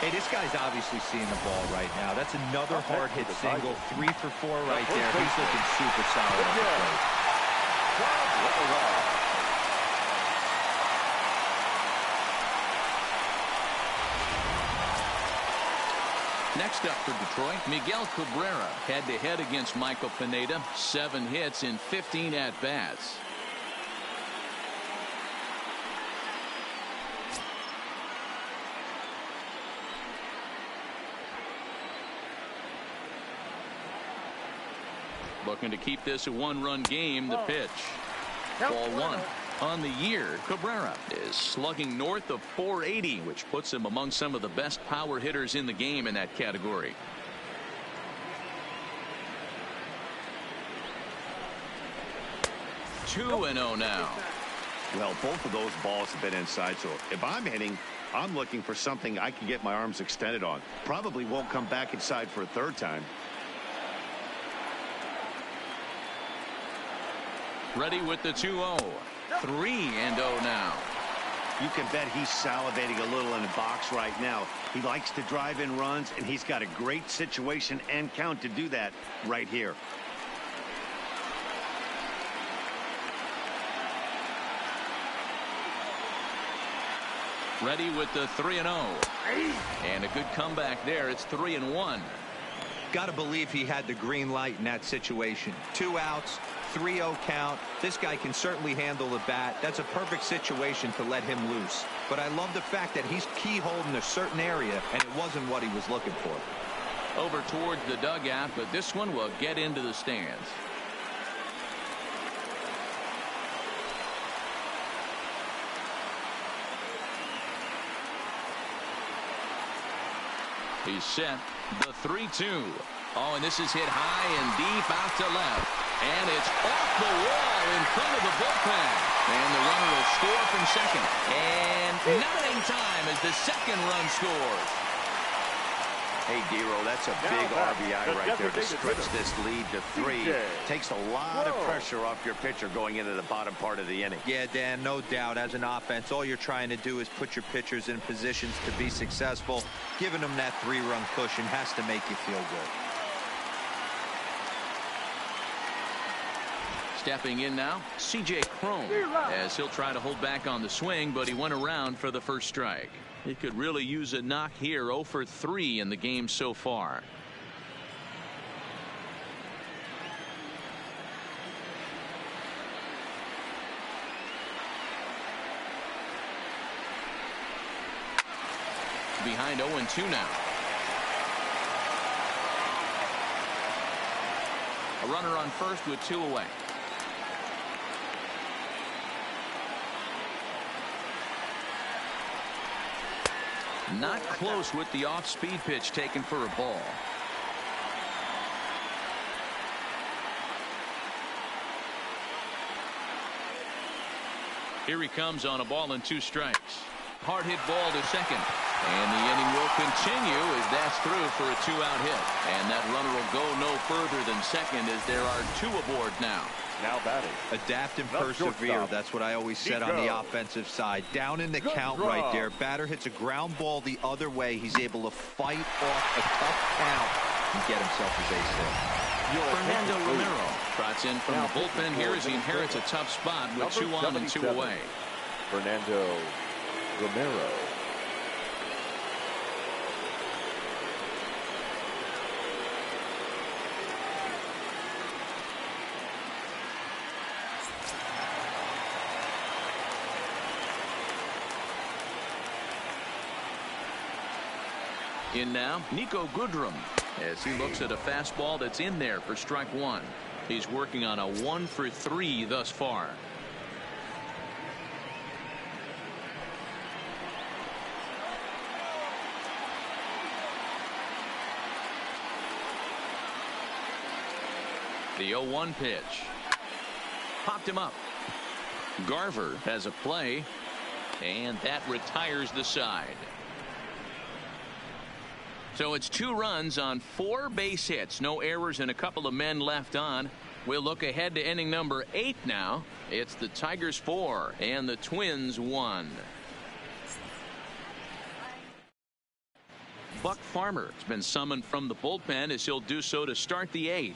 Hey, this guy's obviously seeing the ball right now. That's another hard hit single. 3 for 4 right there. He's looking super solid at the plate. Next up for Detroit, Miguel Cabrera head-to-head against Michael Pineda. 7 hits in 15 at-bats. Looking to keep this a 1-run game. The pitch. Ball 1. On the year, Cabrera is slugging north of .480, which puts him among some of the best power hitters in the game in that category. Two and 0 now. Well, both of those balls have been inside, so if I'm hitting, I'm looking for something I can get my arms extended on. Probably won't come back inside for a third time. Ready with the 2-0. 3-0 now. You can bet he's salivating a little in the box right now. He likes to drive in runs, and he's got a great situation and count to do that right here. Ready with the 3-0. And a good comeback there. It's 3-1. Got to believe he had the green light in that situation. 2 outs, 3-0 count. This guy can certainly handle the bat. That's a perfect situation to let him loose. But I love the fact that he's keyholed in a certain area, and it wasn't what he was looking for. Over towards the dugout, but this one will get into the stands. He's set. The 3-2. Oh, and this is hit high and deep out to left. And it's off the wall in front of the bullpen. And the runner will score from second. And not in time as the second run scores. Hey, Dero, that's a big RBI right there to stretch this lead to 3. Takes a lot of pressure off your pitcher going into the bottom part of the inning. Yeah, Dan, no doubt. As an offense, all you're trying to do is put your pitchers in positions to be successful. Giving them that 3-run cushion has to make you feel good. Stepping in now, C.J. Cron, as he'll try to hold back on the swing, but he went around for the first strike. He could really use a knock here. 0 for 3 in the game so far. Behind 0-2 now. A runner on first with 2 away. Not close with the off-speed pitch taken for a ball. Here he comes on a ball and 2 strikes. Hard hit ball to second. And the inning will continue as that's through for a 2-out hit. And that runner will go no further than second as there are 2 aboard now. Now batting. Adapt and persevere. That's what I always said on the offensive side. Down in the count right there. Batter hits a ground ball the other way. He's able to fight off a tough count and get himself a base hit. Fernando Romero trots in from the bullpen here as he inherits a tough spot with 2 on and 2 away. Fernando Romero. In now, Nico Goodrum, as he looks at a fastball that's in there for strike 1. He's working on a 1 for 3 thus far. The 0-1 pitch. Popped him up. Garver has a play, and that retires the side. So it's 2 runs on 4 base hits. No errors and a couple of men left on. We'll look ahead to inning number 8 now. It's the Tigers 4 and the Twins 1. Buck Farmer has been summoned from the bullpen as he'll do so to start the 8th.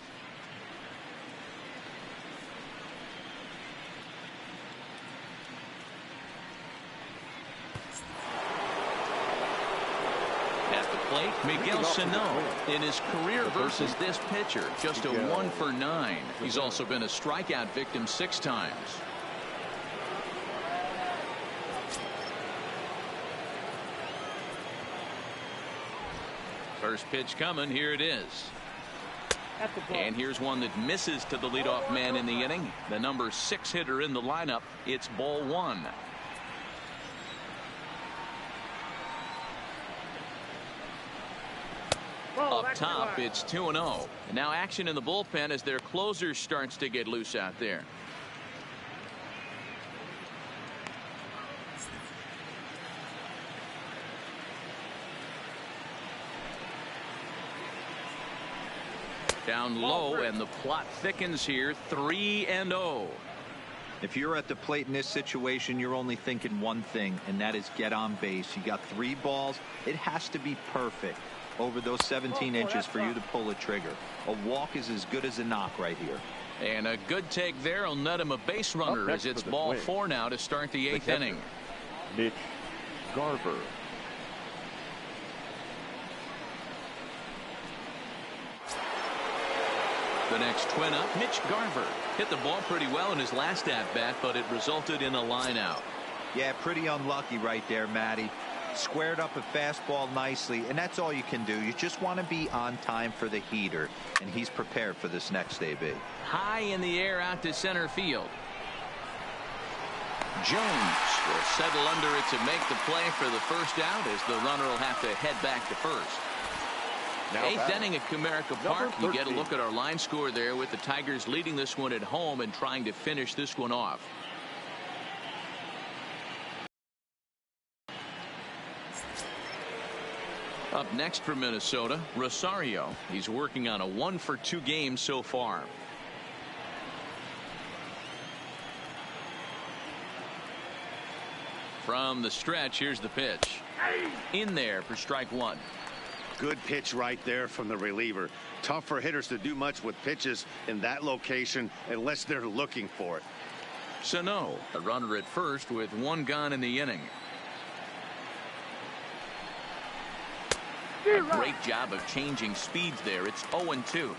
Miguel Sano in his career versus this pitcher, just a 1 for 9. He's also been a strikeout victim 6 times. First pitch coming. Here it is. And here's one that misses to the leadoff man in the inning. The number 6 hitter in the lineup. It's ball 1. Up top, it's 2-0. And now action in the bullpen as their closer starts to get loose out there. Down low, and the plot thickens here. 3-0. If you're at the plate in this situation, you're only thinking one thing, and that is get on base. You got 3 balls. It has to be perfect over those 17 inches for you to pull a trigger. A walk is as good as a knock right here. And a good take there will net him a base runner as it's ball 4 now to start the 8th inning. Mitch Garver. The next twin up, Mitch Garver. Hit the ball pretty well in his last at-bat, but it resulted in a line out. Yeah, pretty unlucky right there, Matty. Squared up a fastball nicely, and that's all you can do. You just want to be on time for the heater, and he's prepared for this next AB. High in the air out to center field. Jones will settle under it to make the play for the first out as the runner will have to head back to first. Now 8th inning at Comerica Park. You get a look at our line score there with the Tigers leading this one at home and trying to finish this one off. Up next for Minnesota, Rosario. He's working on a 1 for 2 game so far. From the stretch, here's the pitch. In there for strike 1. Good pitch right there from the reliever. Tough for hitters to do much with pitches in that location unless they're looking for it. Sano, a runner at first with 1 gone in the inning. A great job of changing speeds there. It's 0-2.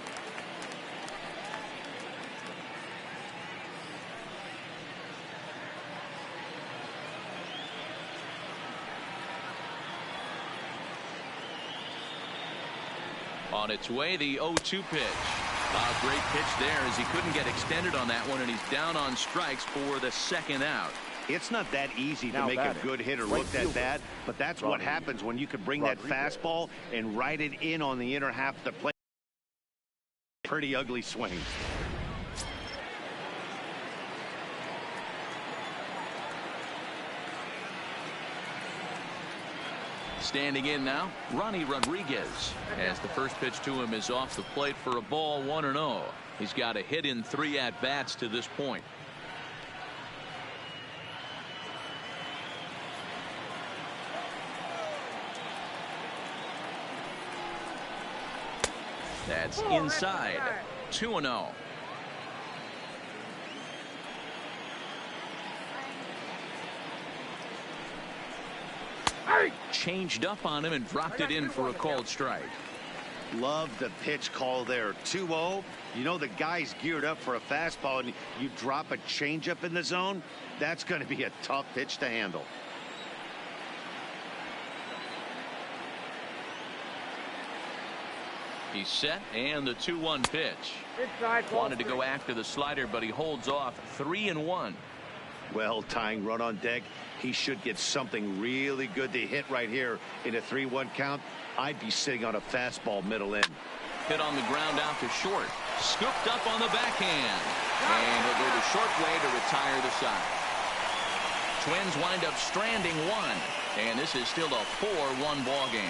On its way, the 0-2 pitch. A great pitch there as he couldn't get extended on that one, and he's down on strikes for the 2nd out. It's not that easy to make a good hitter look that bad, but that's what happens when you can bring that fastball and ride it in on the inner half of the plate. Pretty ugly swing. Standing in now, Ronnie Rodriguez, as the first pitch to him is off the plate for a ball 1-0. He's got a hit in 3 at-bats to this point. That's inside. 2-0. Changed up on him and dropped it in for a called strike. Love the pitch call there. 2-0. You know the guy's geared up for a fastball, and you drop a changeup in the zone. That's going to be a tough pitch to handle. He's set, and the 2-1 pitch. Inside, Wanted to go after the slider, but he holds off. 3-1. Well, tying run on deck. He should get something really good to hit right here in a 3-1 count. I'd be sitting on a fastball middle in. Hit on the ground out to short. Scooped up on the backhand. And he'll go the short way to retire the side. Twins wind up stranding one. And this is still a 4-1 ball game.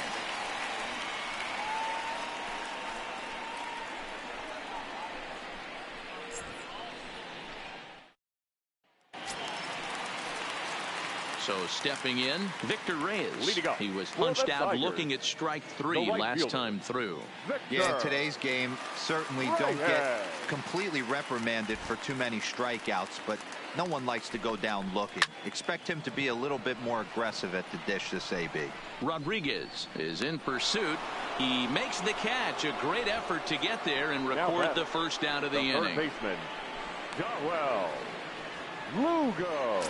So stepping in, Victor Reyes. He was punched out looking at strike 3 last time through. Yeah, today's game certainly don't get completely reprimanded for too many strikeouts, but no one likes to go down looking. Expect him to be a little bit more aggressive at the dish this AB. Rodriguez is in pursuit. He makes the catch. A great effort to get there and record the first out of the inning. Third baseman, Darwell Lugo.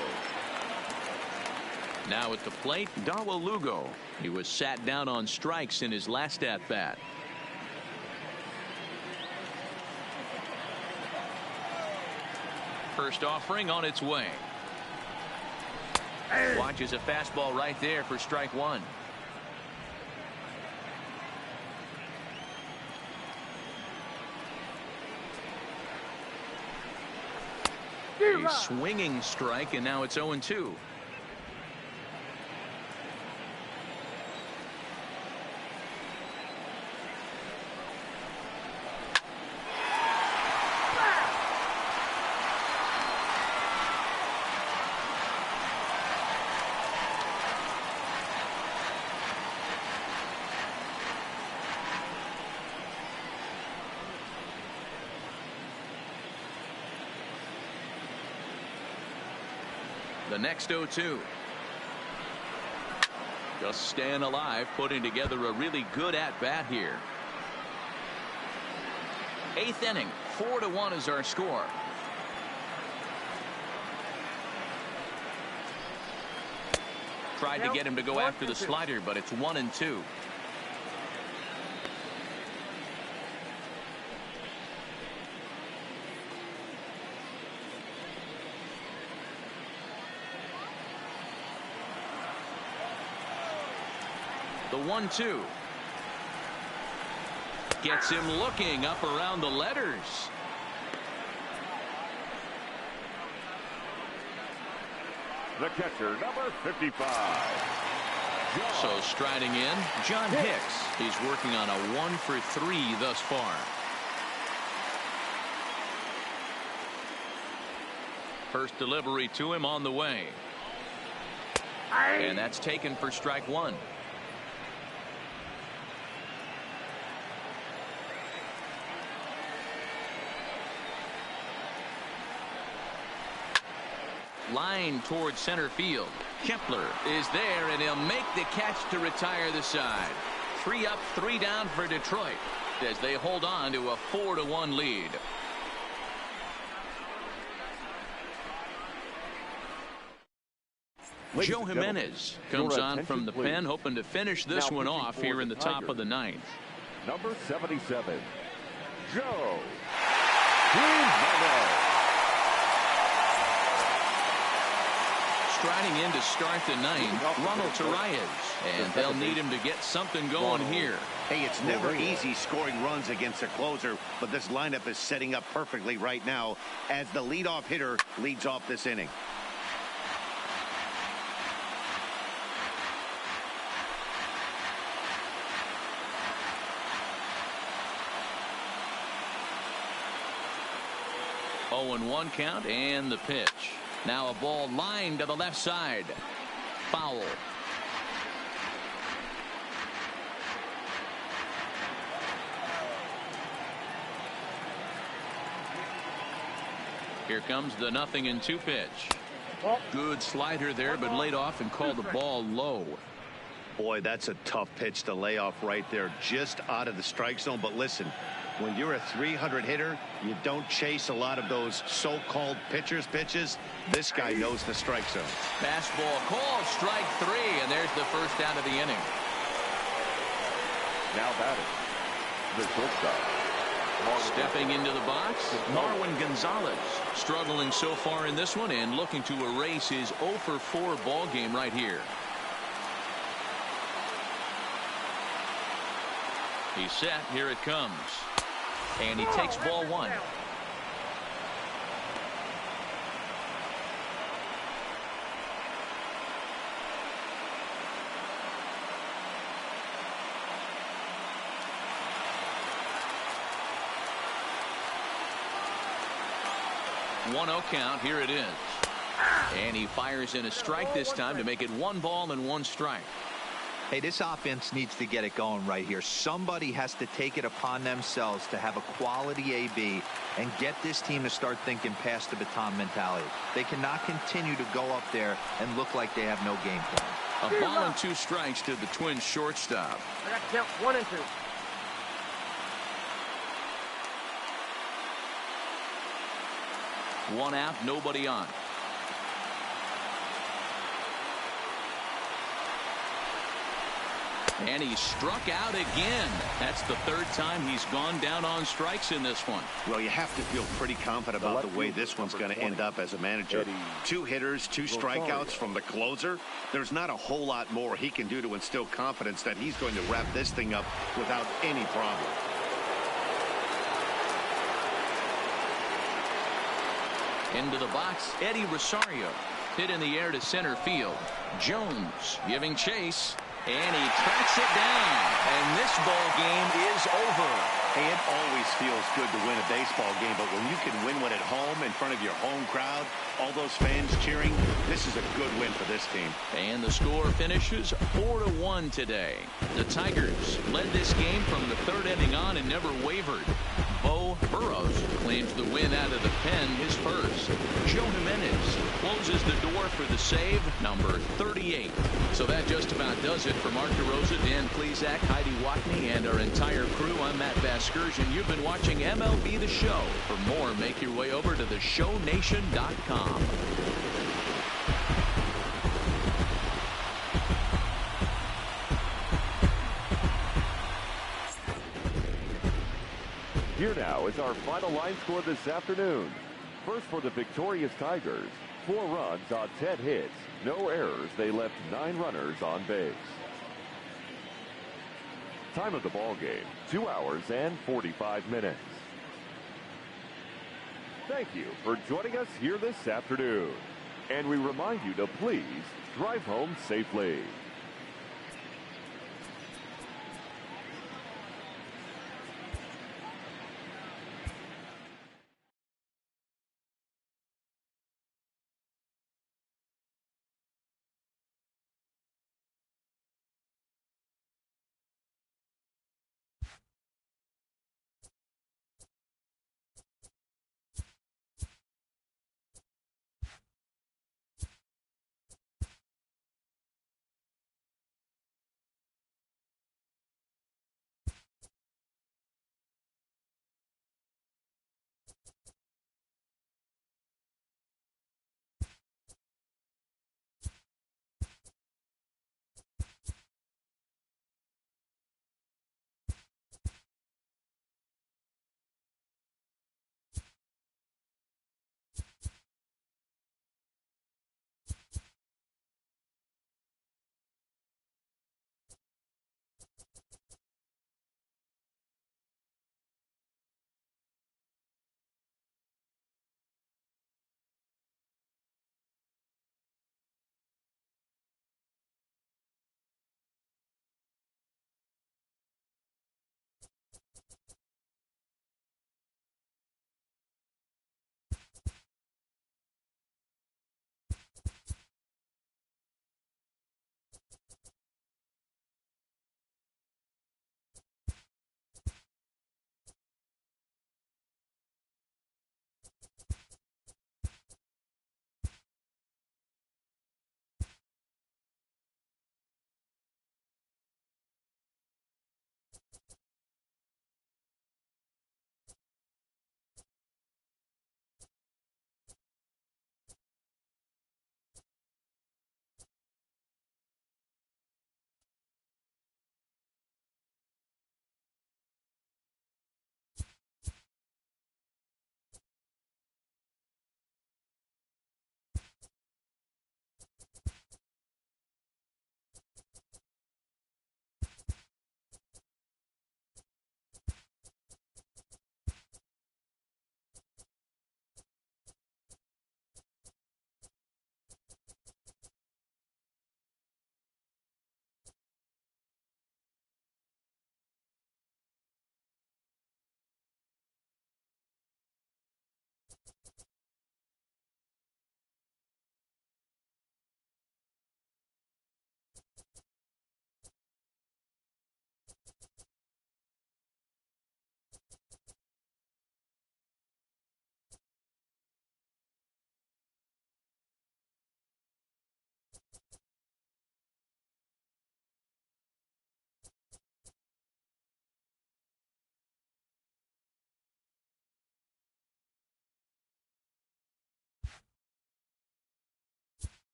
Now at the plate, Darwell Lugo. He was sat down on strikes in his last at-bat. First offering on its way. Watches a fastball right there for strike 1. A swinging strike, and now it's 0-2. The next 0-2. Just staying alive, putting together a really good at-bat here. 8th inning, 4-1 is our score. Tried to get him to go after the slider, but it's 1-2. The 1-2. Gets him looking up around the letters. The catcher, number 55. So striding in, John Hicks. He's working on a 1-for-3 thus far. First delivery to him on the way. And that's taken for strike 1. Line towards center field. Kepler is there, and he'll make the catch to retire the side. 3 up, 3 down for Detroit as they hold on to a 4-1 lead. Joe Jimenez comes on from the pen, hoping to finish this one off here in the top of the 9th. Number 77, Joe Jimenez. Striding in to start the 9th, Ronald Torreyes, and they'll need him to get something going here. Hey, it's never easy scoring runs against a closer, but this lineup is setting up perfectly right now as the leadoff hitter leads off this inning. Oh, 0-1 count, and the pitch. Now a ball lined to the left side. Foul. Here comes the 0-2 pitch. Good slider there, but laid off and called the ball low. Boy, that's a tough pitch to lay off right there, just out of the strike zone. But listen, when you're a 300 hitter, you don't chase a lot of those so-called pitchers' pitches. This guy knows the strike zone. Fastball called, strike 3, and there's the first out of the inning. Now batting, the shortstop. Stepping into the box, Marwin Gonzalez. Struggling so far in this one and looking to erase his 0-for-4 ball game right here. He's set. Here it comes. And he takes ball 1. One 0 count. Here it is. And he fires in a strike this time to make it 1 ball and 1 strike. Hey, this offense needs to get it going right here. Somebody has to take it upon themselves to have a quality AB and get this team to start thinking past the baton mentality. They cannot continue to go up there and look like they have no game plan. A ball and 2 strikes to the Twins shortstop. I got to count 1 and 2. One out, nobody on. And he struck out again. That's the 3rd time he's gone down on strikes in this one. Well, you have to feel pretty confident about the way this one's going to end up as a manager. 2 hitters, 2 strikeouts from the closer. There's not a whole lot more he can do to instill confidence that he's going to wrap this thing up without any problem. Into the box, Eddie Rosario. Hit in the air to center field. Jones giving chase, and he tracks it down. And this ball game is over. Hey, it always feels good to win a baseball game, but when you can win one at home in front of your home crowd, all those fans cheering, this is a good win for this team. And the score finishes 4-1 today. The Tigers led this game from the 3rd inning on and never wavered. Bo Burrows claims the win out of the pen, his first. Joe Jimenez closes the door for the save, number 38. So that just about does it for Mark DeRosa, Dan Plesac, Heidi Watney, and our entire crew. I'm Matt Vasgersian. You've been watching MLB The Show. For more, make your way over to theshownation.com. Here now is our final line score this afternoon. First for the victorious Tigers, 4 runs on 10 hits, no errors. They left 9 runners on base. Time of the ball game, 2 hours and 45 minutes. Thank you for joining us here this afternoon. And we remind you to please drive home safely.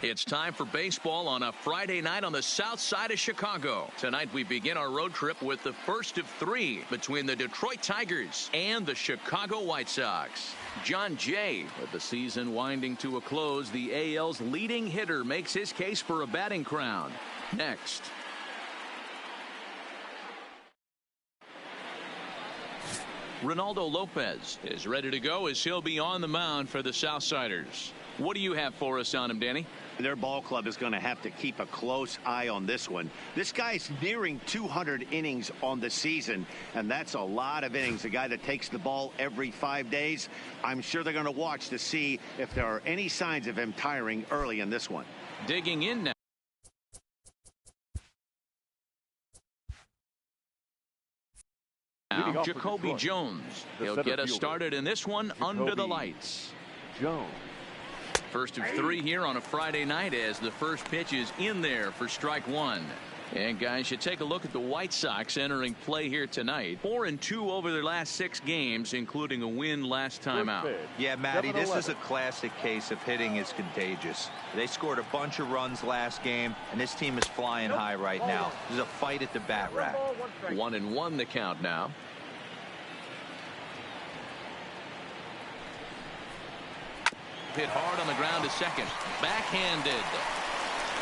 It's time for baseball on a Friday night on the south side of Chicago. Tonight we begin our road trip with the first of three between the Detroit Tigers and the Chicago White Sox. John Jay, with the season winding to a close, the AL's leading hitter makes his case for a batting crown. Next. Ronaldo Lopez is ready to go as he'll be on the mound for the Southsiders. What do you have for us on him, Danny? Their ball club is going to have to keep a close eye on this one. This guy's nearing 200 innings on the season, and that's a lot of innings. A guy that takes the ball every 5 days. I'm sure they're going to watch to see if there are any signs of him tiring early in this one. Digging in now. Now, Jacoby Jones. He'll get us started in this one under the lights. Jones. First of three here on a Friday night as the first pitch is in there for strike one. And guys, you take a look at the White Sox entering play here tonight. 4-2 over their last 6 games, including a win last time out. Yeah, Matty, this is a classic case of hitting is contagious. They scored a bunch of runs last game, and this team is flying high right now. This is a fight at the bat rack. 1-1 the count now. Hit hard on the ground to second. Backhanded.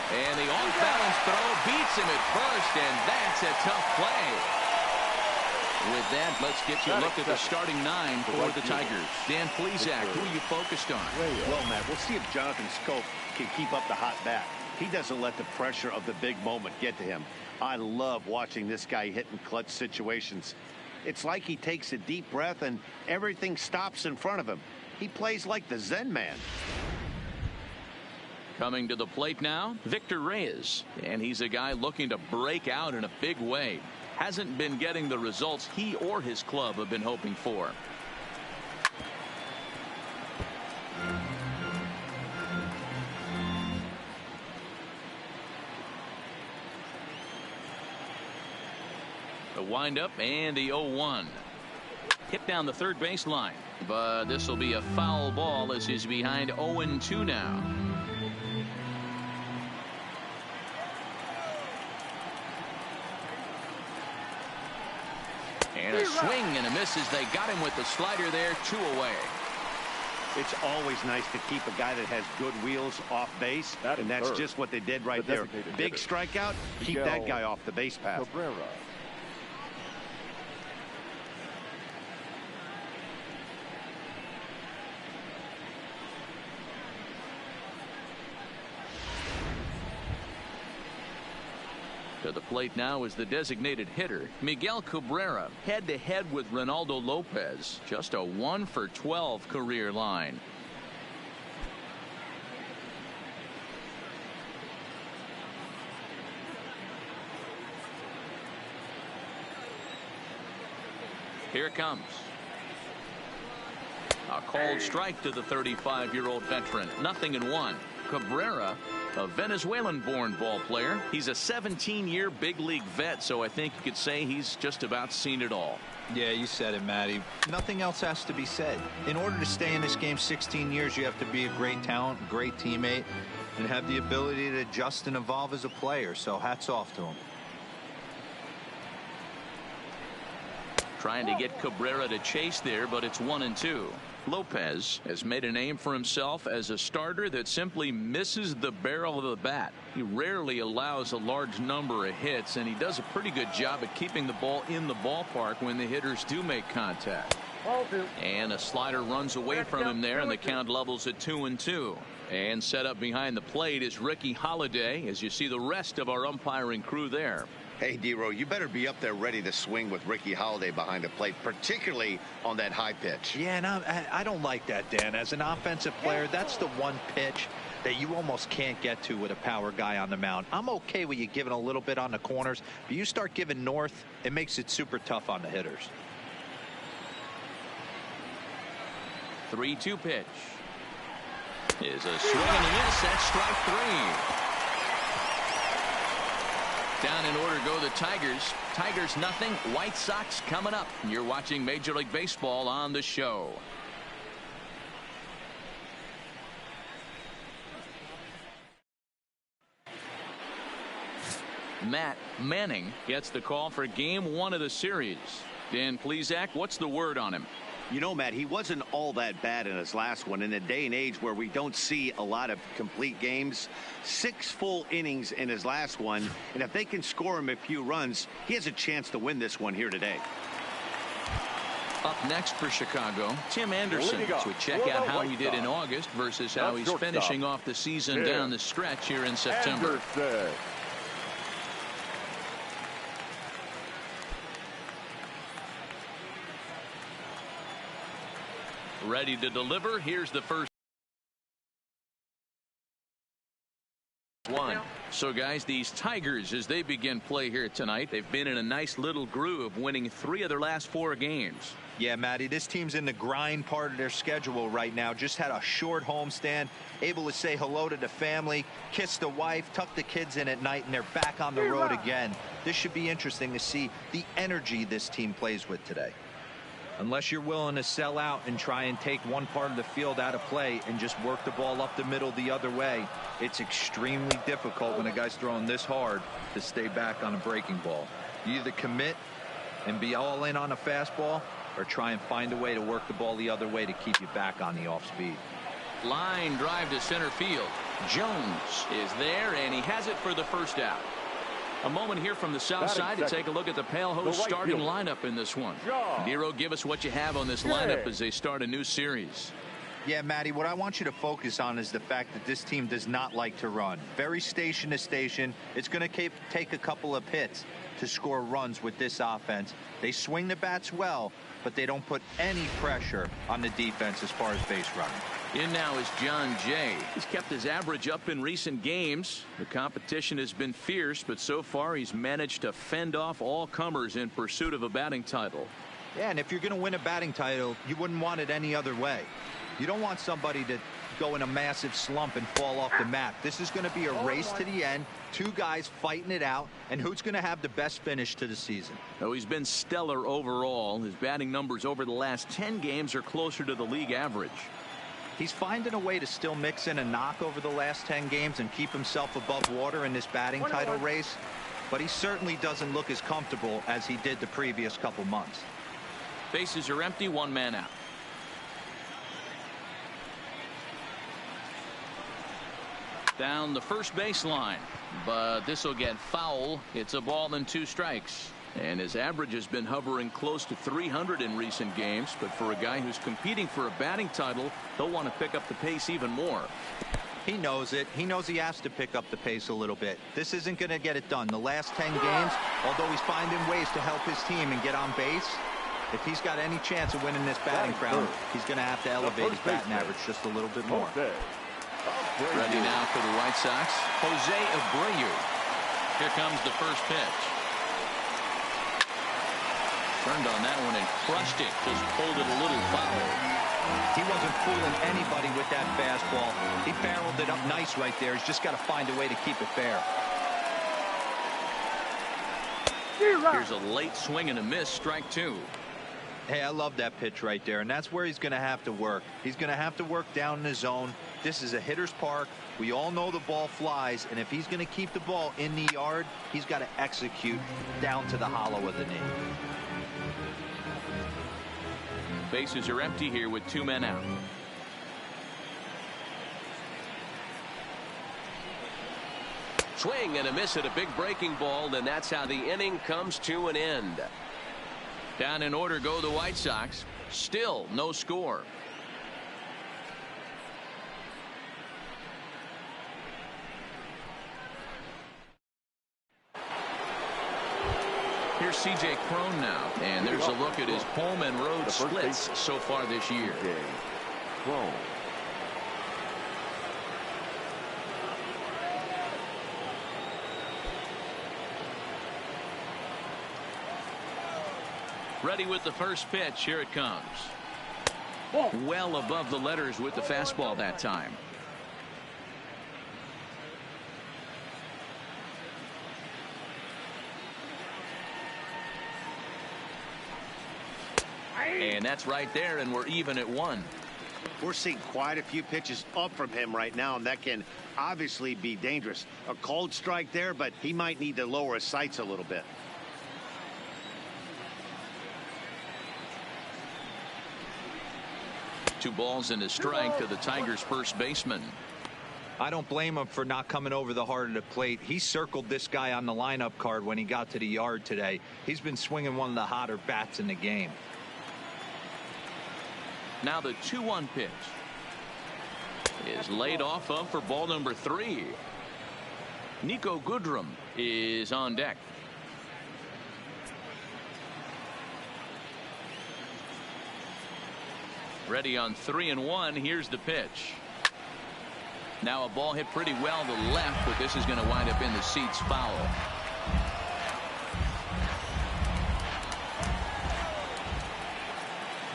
And the off-balance throw beats him at first, and that's a tough play. With that, let's get you a look at the starting 9 for the Tigers. Dan Plesac, who are you focused on? Well, Matt, we'll see if Jonathan Scope can keep up the hot bat. He doesn't let the pressure of the big moment get to him. I love watching this guy hit in clutch situations. It's like he takes a deep breath and everything stops in front of him. He plays like the Zen man. Coming to the plate now, Victor Reyes. And he's a guy looking to break out in a big way. Hasn't been getting the results he or his club have been hoping for. The windup and the 0-1. Hit down the third baseline. But this will be a foul ball as he's behind 0-2 now. And a swing and a miss as they got him with the slider there. 2 away. It's always nice to keep a guy that has good wheels off base, and that's just what they did right there. Big strikeout, keep that guy off the base path. Cabrera. To the plate now is the designated hitter, Miguel Cabrera, head-to-head with Ronaldo Lopez. Just a 1-for-12 career line. Here it comes. A called strike to the 35-year-old veteran. 0-1. Cabrera, a Venezuelan-born ball player. He's a 17-year big league vet, so I think you could say he's just about seen it all. Yeah, you said it, Matty. Nothing else has to be said. In order to stay in this game 16 years, you have to be a great talent, great teammate, and have the ability to adjust and evolve as a player. So hats off to him. Trying to get Cabrera to chase there, but it's 1-2. Lopez has made a name for himself as a starter that simply misses the barrel of the bat. He rarely allows a large number of hits, and he does a pretty good job at keeping the ball in the ballpark when the hitters do make contact. And a slider runs away from him there, and the count levels at 2-2. And set up behind the plate is Ricky Holiday, as you see the rest of our umpiring crew there. Hey, D-Row, you better be up there ready to swing with Ricky Holiday behind the plate, particularly on that high pitch. Yeah, and I don't like that, Dan. As an offensive player, that's the one pitch that you almost can't get to with a power guy on the mound. I'm okay with you giving a little bit on the corners, but you start giving north, it makes it super tough on the hitters. 3-2 pitch. Is a swing and a miss. That's strike 3. Down in order go the Tigers. Tigers nothing. White Sox coming up. You're watching Major League Baseball on the show. Matt Manning gets the call for game 1 of the series. Dan Plesac, what's the word on him? You know, Matt, he wasn't all that bad in his last one. In a day and age where we don't see a lot of complete games, 6 full innings in his last one. And if they can score him a few runs, he has a chance to win this one here today. Up next for Chicago, Tim Anderson. So we check out how he did in August versus how he's finishing off the season down the stretch here in September. Ready to deliver. Here's the first one. So, guys, these Tigers, as they begin play here tonight, they've been in a nice little groove, winning 3 of their last 4 games. Yeah, Matty, this team's in the grind part of their schedule right now. Just had a short homestand, able to say hello to the family, kiss the wife, tuck the kids in at night, and they're back on the road again. This should be interesting to see the energy this team plays with today. Unless you're willing to sell out and try and take one part of the field out of play and just work the ball up the middle the other way, it's extremely difficult when a guy's throwing this hard to stay back on a breaking ball. You either commit and be all in on a fastball or try and find a way to work the ball the other way to keep you back on the off speed. Line drive to center field. Jones is there, and he has it for the first out. A moment here from the south side to take a look at the Pale Host starting lineup in this one. Nero, give us what you have on this lineup as they start a new series. Yeah, Matty, what I want you to focus on is the fact that this team does not like to run. Very station to station. It's going to take a couple of hits to score runs with this offense. They swing the bats well, but they don't put any pressure on the defense as far as base running. In now is John Jay. He's kept his average up in recent games. The competition has been fierce, but so far he's managed to fend off all comers in pursuit of a batting title. Yeah, and if you're going to win a batting title, you wouldn't want it any other way. You don't want somebody to go in a massive slump and fall off the map. This is going to be a race to the end. 2 guys fighting it out, and who's going to have the best finish to the season? Though he's been stellar overall, his batting numbers over the last 10 games are closer to the league average. He's finding a way to still mix in a knock over the last 10 games and keep himself above water in this batting title race, but he certainly doesn't look as comfortable as he did the previous couple months. Bases are empty, 1 man out. Down the first baseline, but this will get foul. It's a ball and 2 strikes. And his average has been hovering close to 300 in recent games, but for a guy who's competing for a batting title, he'll want to pick up the pace even more. He knows it. He knows he has to pick up the pace a little bit. This isn't going to get it done. The last 10 games, although he's finding ways to help his team and get on base, if he's got any chance of winning this batting crown, he's going to have to elevate his batting average just a little bit more. Ready now for the White Sox, Jose Abreu. Here comes the first pitch. Turned on that one and crushed it. Just pulled it a little foul. He wasn't fooling anybody with that fastball. He barreled it up nice right there. He's just got to find a way to keep it fair. Here's a late swing and a miss, strike 2. Hey, I love that pitch right there, and that's where he's going to have to work. He's going to have to work down in the zone. This is a hitter's park. We all know the ball flies, and if he's going to keep the ball in the yard, he's got to execute down to the hollow of the knee. Bases are empty here with 2 men out. Swing and a miss at a big breaking ball, and that's how the inning comes to an end. Down in order go the White Sox. Still no score. Here's C.J. Cron now, and there's a look at his home and road splits so far this year. Ready with the first pitch. Here it comes. Well above the letters with the fastball that time. And that's right there, and we're even at 1. We're seeing quite a few pitches up from him right now, and that can obviously be dangerous. A cold strike there, but he might need to lower his sights a little bit. Two balls and a strike to the Tigers' first baseman. I don't blame him for not coming over the heart of the plate. He circled this guy on the lineup card when he got to the yard today. He's been swinging one of the hotter bats in the game. Now the 2-1 pitch is laid off of for ball number 3. Nico Goodrum is on deck. Ready on 3-1. Here's the pitch. Now a ball hit pretty well to the left, but this is going to wind up in the seats foul.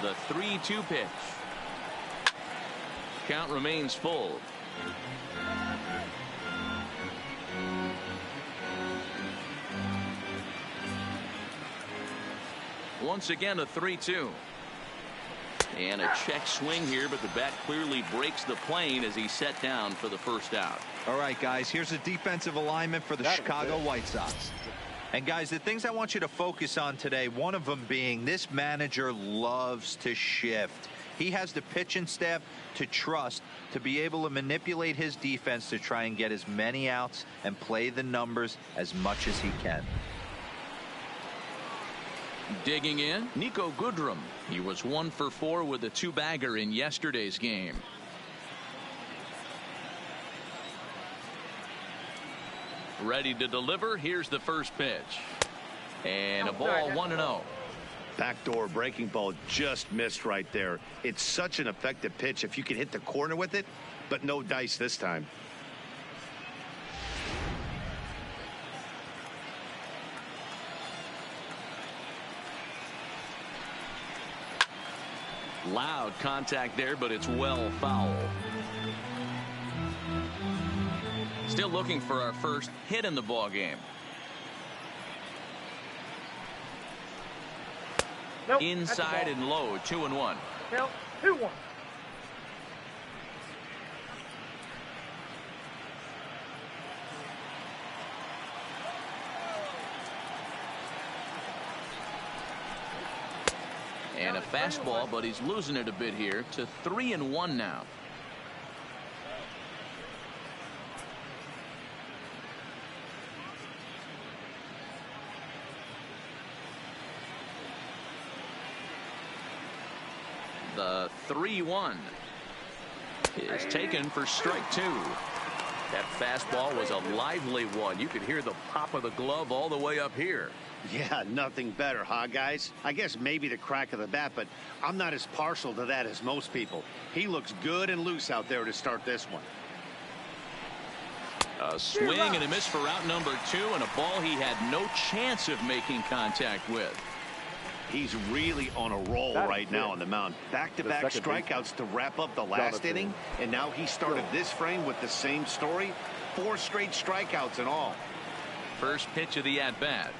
The 3-2 pitch. Count remains full. Once again a 3-2. And a check swing here, but the bat clearly breaks the plane as he's set down for the first out. All right, guys, here's a defensive alignment for the Chicago White Sox. And guys, the things I want you to focus on today, one of them being this manager loves to shift. He has the pitching staff to trust to be able to manipulate his defense to try and get as many outs and play the numbers as much as he can. Digging in, Nico Goodrum. He was 1 for 4 with a 2-bagger in yesterday's game. Ready to deliver. Here's the first pitch. And a ball 1-0. Backdoor breaking ball just missed right there. It's such an effective pitch if you can hit the corner with it, but no dice this time. Loud contact there, but it's well foul. Still looking for our first hit in the ball game. Nope, inside and low, 2-1. Count 2-1. And a fastball, but he's losing it a bit here to 3-1 now. The 3-1 is taken for strike 2. That fastball was a lively one. You could hear the pop of the glove all the way up here. Yeah, nothing better, huh, guys? I guess maybe the crack of the bat, but I'm not as partial to that as most people. He looks good and loose out there to start this one. A swing and a miss for out number 2, and a ball he had no chance of making contact with. He's really on a roll right now on the mound. Back-to-back strikeouts to wrap up the last inning, and now he started this frame with the same story. 4 straight strikeouts in all. First pitch of the at-bat.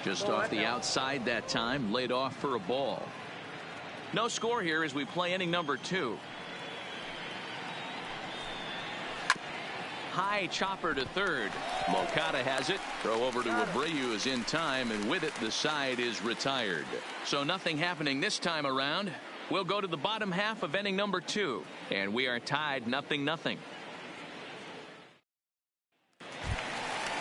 Just off the outside that time, laid off for a ball. No score here as we play inning number 2. High chopper to third. Moncada has it. Throw over to Abreu is in time, and with it the side is retired. So nothing happening this time around. We'll go to the bottom half of inning number 2, and we are tied 0-0.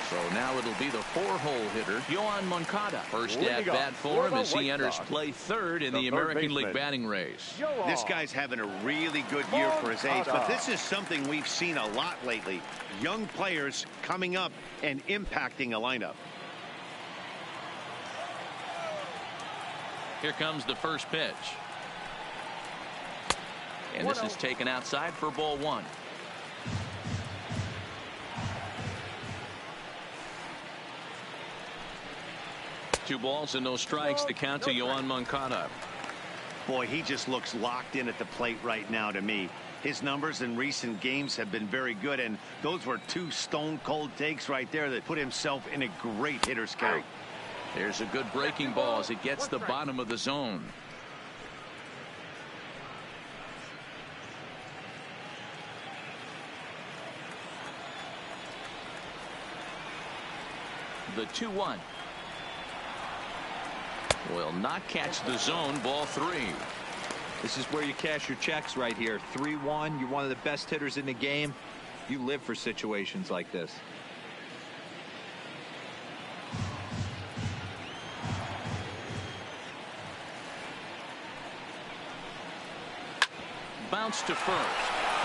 So now it'll be the 4-hole hitter, Yoan Moncada. First at bat for him as he enters play third in the American League batting race. This guy's having a really good year for his age, but this is something we've seen a lot lately. Young players coming up and impacting a lineup. Here comes the first pitch. And this is taken outside for ball 1. Two balls and no strikes. The count to Yoan Moncada. Boy, he just looks locked in at the plate right now to me. His numbers in recent games have been very good, and those were 2 stone-cold takes right there that put himself in a great hitter's count. There's a good breaking ball as it gets the bottom of the zone. the 2-1. Will not catch the zone. Ball 3. This is where you cash your checks right here. 3-1. You're one of the best hitters in the game. You live for situations like this. Bounce to first.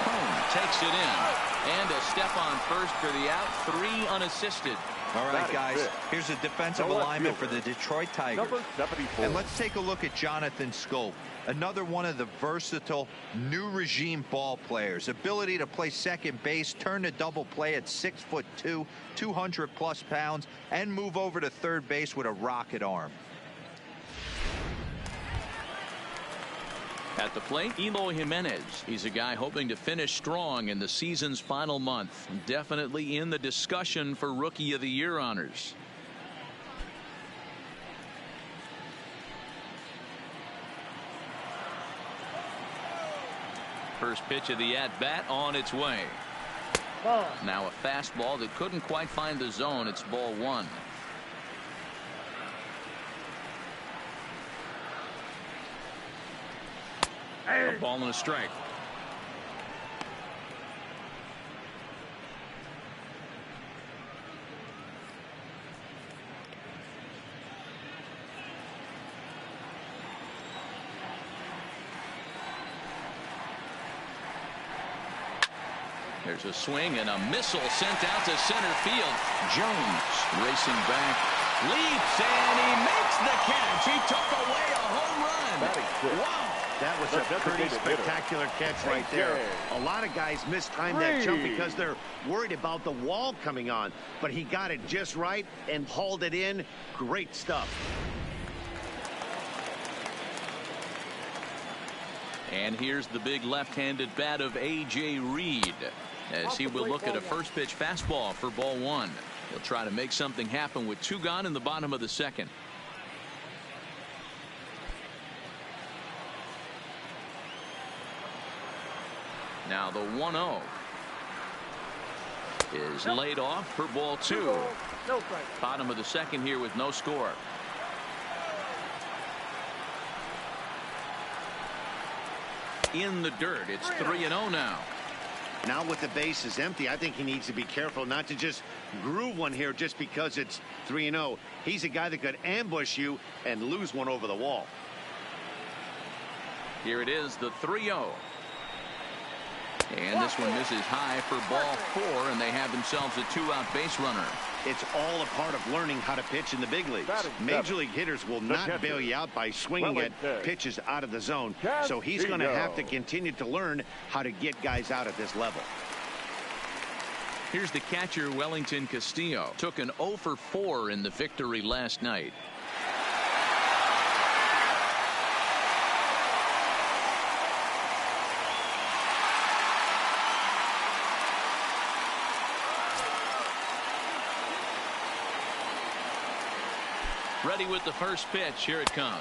Cone takes it in. And a step on first for the out. 3 unassisted. All right, guys, here's a defensive alignment for the Detroit Tigers. Number 74. And let's take a look at Jonathan Scope, another one of the versatile new regime ball players. Ability to play second base, turn to double play at 6'2", 200+ pounds, and move over to third base with a rocket arm. At the plate, Eloy Jimenez. He's a guy hoping to finish strong in the season's final month. Definitely in the discussion for Rookie of the Year honors. First pitch of the at-bat on its way. Now a fastball that couldn't quite find the zone. It's ball 1. A ball and a strike. There's a swing and a missile sent out to center field. Jones racing back, leaps, and he makes the catch. He took away a home run. Wow. That was a pretty spectacular catch right there. A lot of guys mistime that jump because they're worried about the wall coming on. But he got it just right and hauled it in. Great stuff. And here's the big left-handed bat of A.J. Reed, as he will look at a first pitch fastball for ball 1. He'll try to make something happen with 2 gone in the bottom of the second. Now the 1-0 is laid off for ball 2. Bottom of the second here with no score. In the dirt. It's 3-0 now. Now with the bases empty, I think he needs to be careful not to just groove one here just because it's 3-0. He's a guy that could ambush you and lose one over the wall. Here it is, the 3-0. And this one misses high for ball 4, and they have themselves a 2-out base runner. It's all a part of learning how to pitch in the big leagues. Major league hitters will not bail you out by swinging at pitches out of the zone. So he's going to have to continue to learn how to get guys out at this level. Here's the catcher, Wellington Castillo. Took an 0 for 4 in the victory last night. Ready with the first pitch. Here it comes.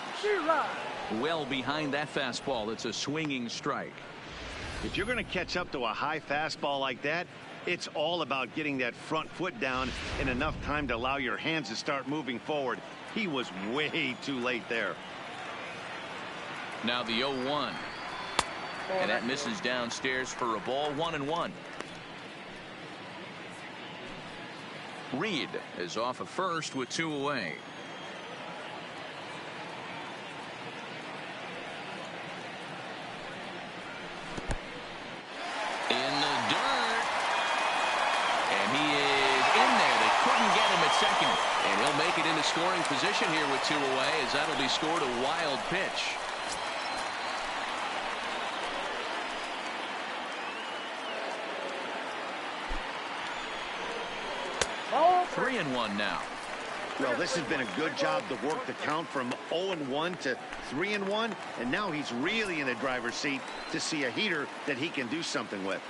Well behind that fastball. It's a swinging strike. If you're going to catch up to a high fastball like that, it's all about getting that front foot down in enough time to allow your hands to start moving forward. He was way too late there. Now the 0-1. And that misses downstairs for a ball. 1-1. Reed is off of first with 2 away. Second, and he'll make it into scoring position here with 2 away, as that'll be scored a wild pitch. Oh, 3-1 now. Well, this has been a good job to work the count from 0-1 to 3-1, and now he's really in the driver's seat to see a heater that he can do something with.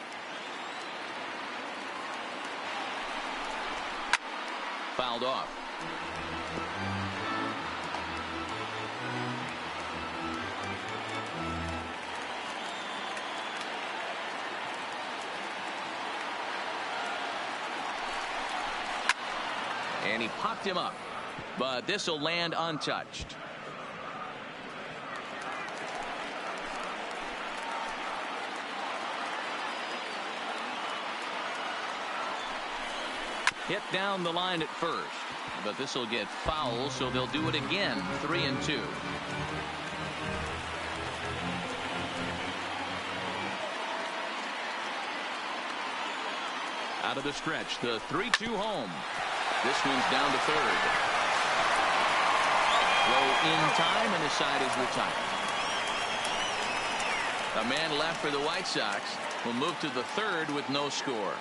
Fouled off. And he popped him up. But this will land untouched. Hit down the line at first. But this will get fouled, so they'll do it again. 3-2. Out of the stretch, the 3-2 home. This one's down to third. Throw in time, and the side is retired. A man left for the White Sox will move to the third with no score.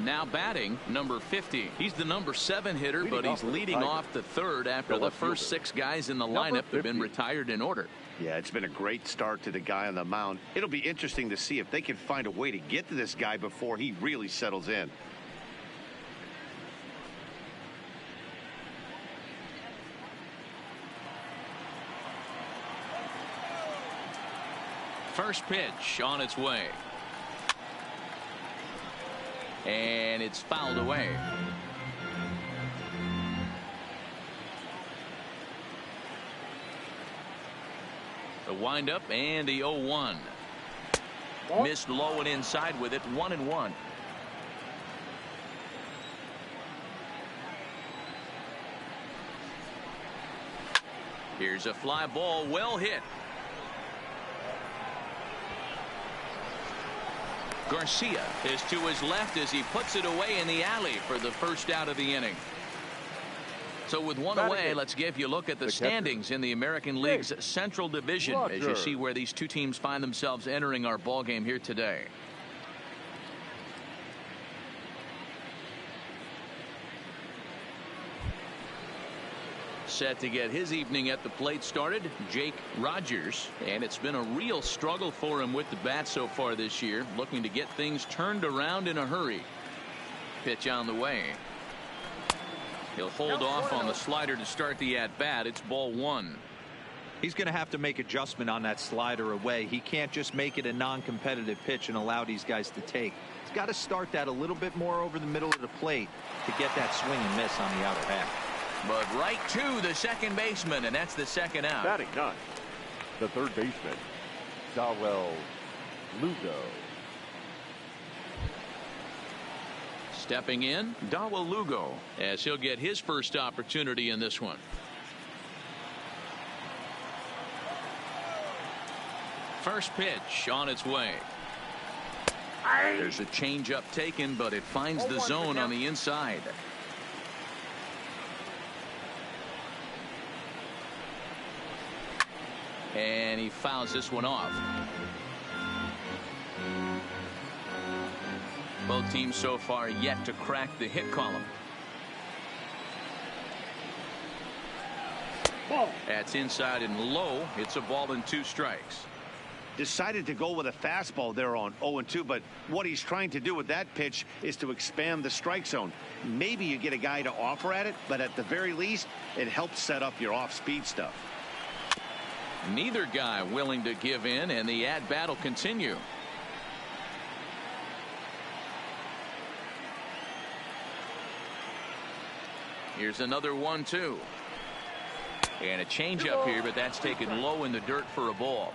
Now batting, number 50. He's the number 7 hitter, but he's leading off the third after the first 6 guys in the lineup have been retired in order. Yeah, it's been a great start to the guy on the mound. It'll be interesting to see if they can find a way to get to this guy before he really settles in. First pitch on its way. And it's fouled away. The windup and the 0-1. Missed low and inside with it. 1-1. Here's a fly ball, well hit. Garcia is to his left as he puts it away in the alley for the first out of the inning. So with one away, let's give you a look at the standings in the American League's Central Division as you see where these two teams find themselves entering our ball game here today. Set to get his evening at the plate started, Jake Rogers, and it's been a real struggle for him with the bat so far this year, looking to get things turned around in a hurry. Pitch on the way. He'll hold off on the slider to start the at bat. It's ball 1. He's going to have to make adjustment on that slider away. He can't just make it a non-competitive pitch and allow these guys to take. He's got to start that a little bit more over the middle of the plate to get that swing and miss on the outer half. But right to the second baseman, and that's the second out. Batting 9, the third baseman, Dawel Lugo. Stepping in, Dawel Lugo, as he'll get his first opportunity in this one. First pitch on its way. There's a changeup taken, but it finds the zone on the inside. And he fouls this one off. Both teams so far yet to crack the hit column. That's inside and low. It's a ball and 2 strikes. Decided to go with a fastball there on 0-2, but what he's trying to do with that pitch is to expand the strike zone. Maybe you get a guy to offer at it, but at the very least, it helps set up your off-speed stuff. Neither guy willing to give in, and the at-bat will continue. Here's another 1-2. And a changeup here, but that's taken low in the dirt for a ball.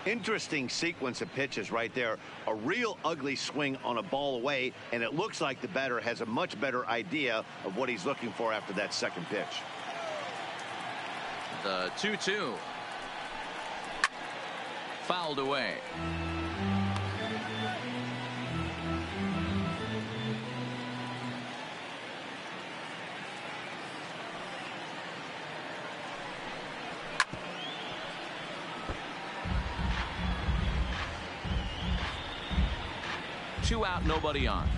Interesting sequence of pitches right there. A real ugly swing on a ball away, and it looks like the batter has a much better idea of what he's looking for after that second pitch. The 2-2. Fouled away. Two out, nobody on.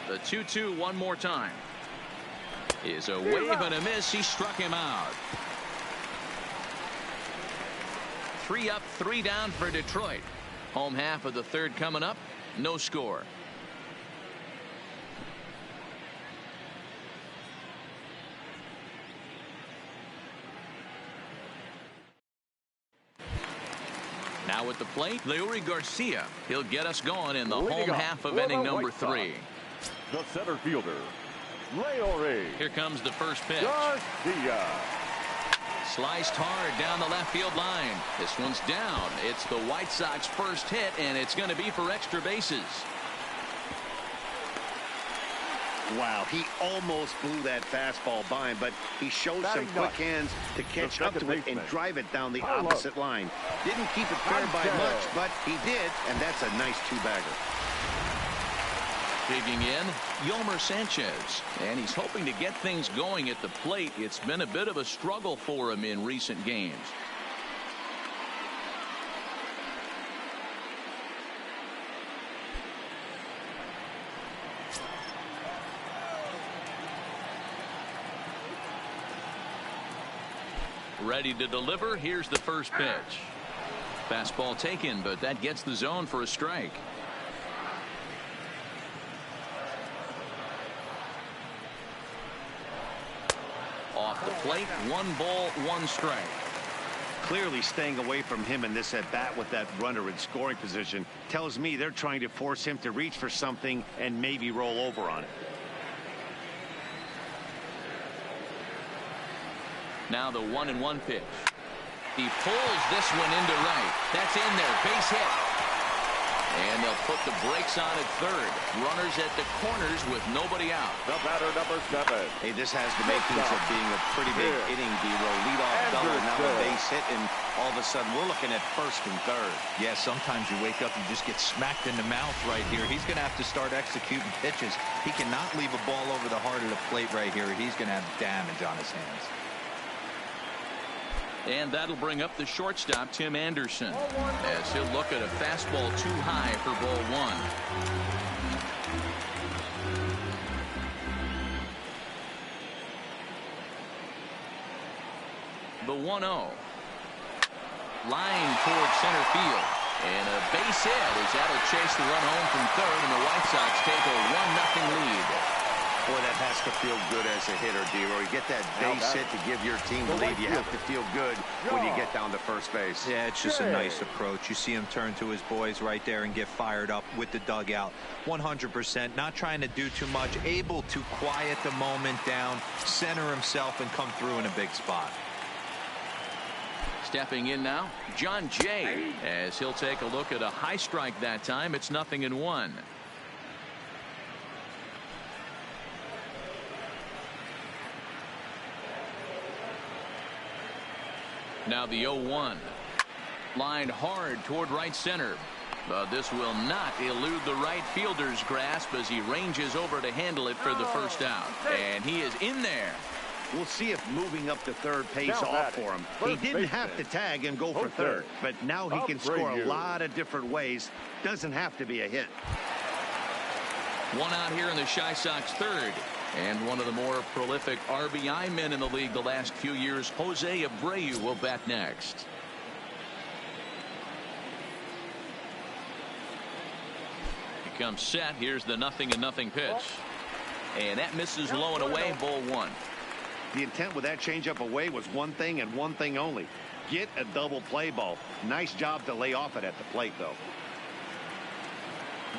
The 2-2 one more time. Is a wave and a miss. He struck him out. 3 up, 3 down for Detroit. Home half of the third coming up. No score. Now at the plate, Leury Garcia. He'll get us going in the home half of inning number 3. The center fielder, Leury. Here comes the first pitch. Garcia. Sliced hard down the left field line. This one's down. It's the White Sox first hit, and it's going to be for extra bases. Wow, he almost blew that fastball by him, but he showed some quick hands to catch up to it and drive it down the opposite line. Didn't keep it fair by much, but he did, and that's a nice two-bagger. Digging in, Yomer Sanchez, and he's hoping to get things going at the plate. It's been a bit of a struggle for him in recent games. Ready to deliver. Here's the first pitch. Fastball taken, but that gets the zone for a strike. Off the plate, 1 ball, 1 strike. Clearly staying away from him in this at-bat with that runner in scoring position tells me they're trying to force him to reach for something and maybe roll over on it. Now the 1-1 pitch. He pulls this one into right. That's in there. Base hit. And they'll put the brakes on at third. Runners at the corners with nobody out. The batter, number 7. Hey, this has the makings of being a pretty big inning, D-Row. Leadoff double, now a base hit, and all of a sudden we're looking at first and third. Yeah, sometimes you wake up and just get smacked in the mouth right here. He's going to have to start executing pitches. He cannot leave a ball over the heart of the plate right here. He's going to have damage on his hands. And that'll bring up the shortstop, Tim Anderson, as he'll look at a fastball too high for ball 1. The 1-0. Line towards center field. And a base hit as that'll chase the run home from third, and the White Sox take a 1-0 lead. Boy, that has to feel good as a hitter, D-Row. You get that base hit to give your team the lead. You have to feel good when you get down to first base. Yeah, it's just a nice approach. You see him turn to his boys right there and get fired up with the dugout. 100%, not trying to do too much, able to quiet the moment down, center himself, and come through in a big spot. Stepping in now, John Jay, as he'll take a look at a high strike that time. It's 0-1. Now the 0-1. Lined hard toward right center. But this will not elude the right fielder's grasp as he ranges over to handle it for the first out. And he is in there. We'll see if moving up to third pays off for him. He didn't have to tag and go for third, but now he can score a lot of different ways. Doesn't have to be a hit. 1 out here in the Chi Sox third. And one of the more prolific RBI men in the league the last few years, Jose Abreu, will bat next. He comes set. Here's the 0-0 pitch. And that misses low and away, ball 1. The intent with that changeup away was one thing and one thing only. Get a double play ball. Nice job to lay off it at the plate, though.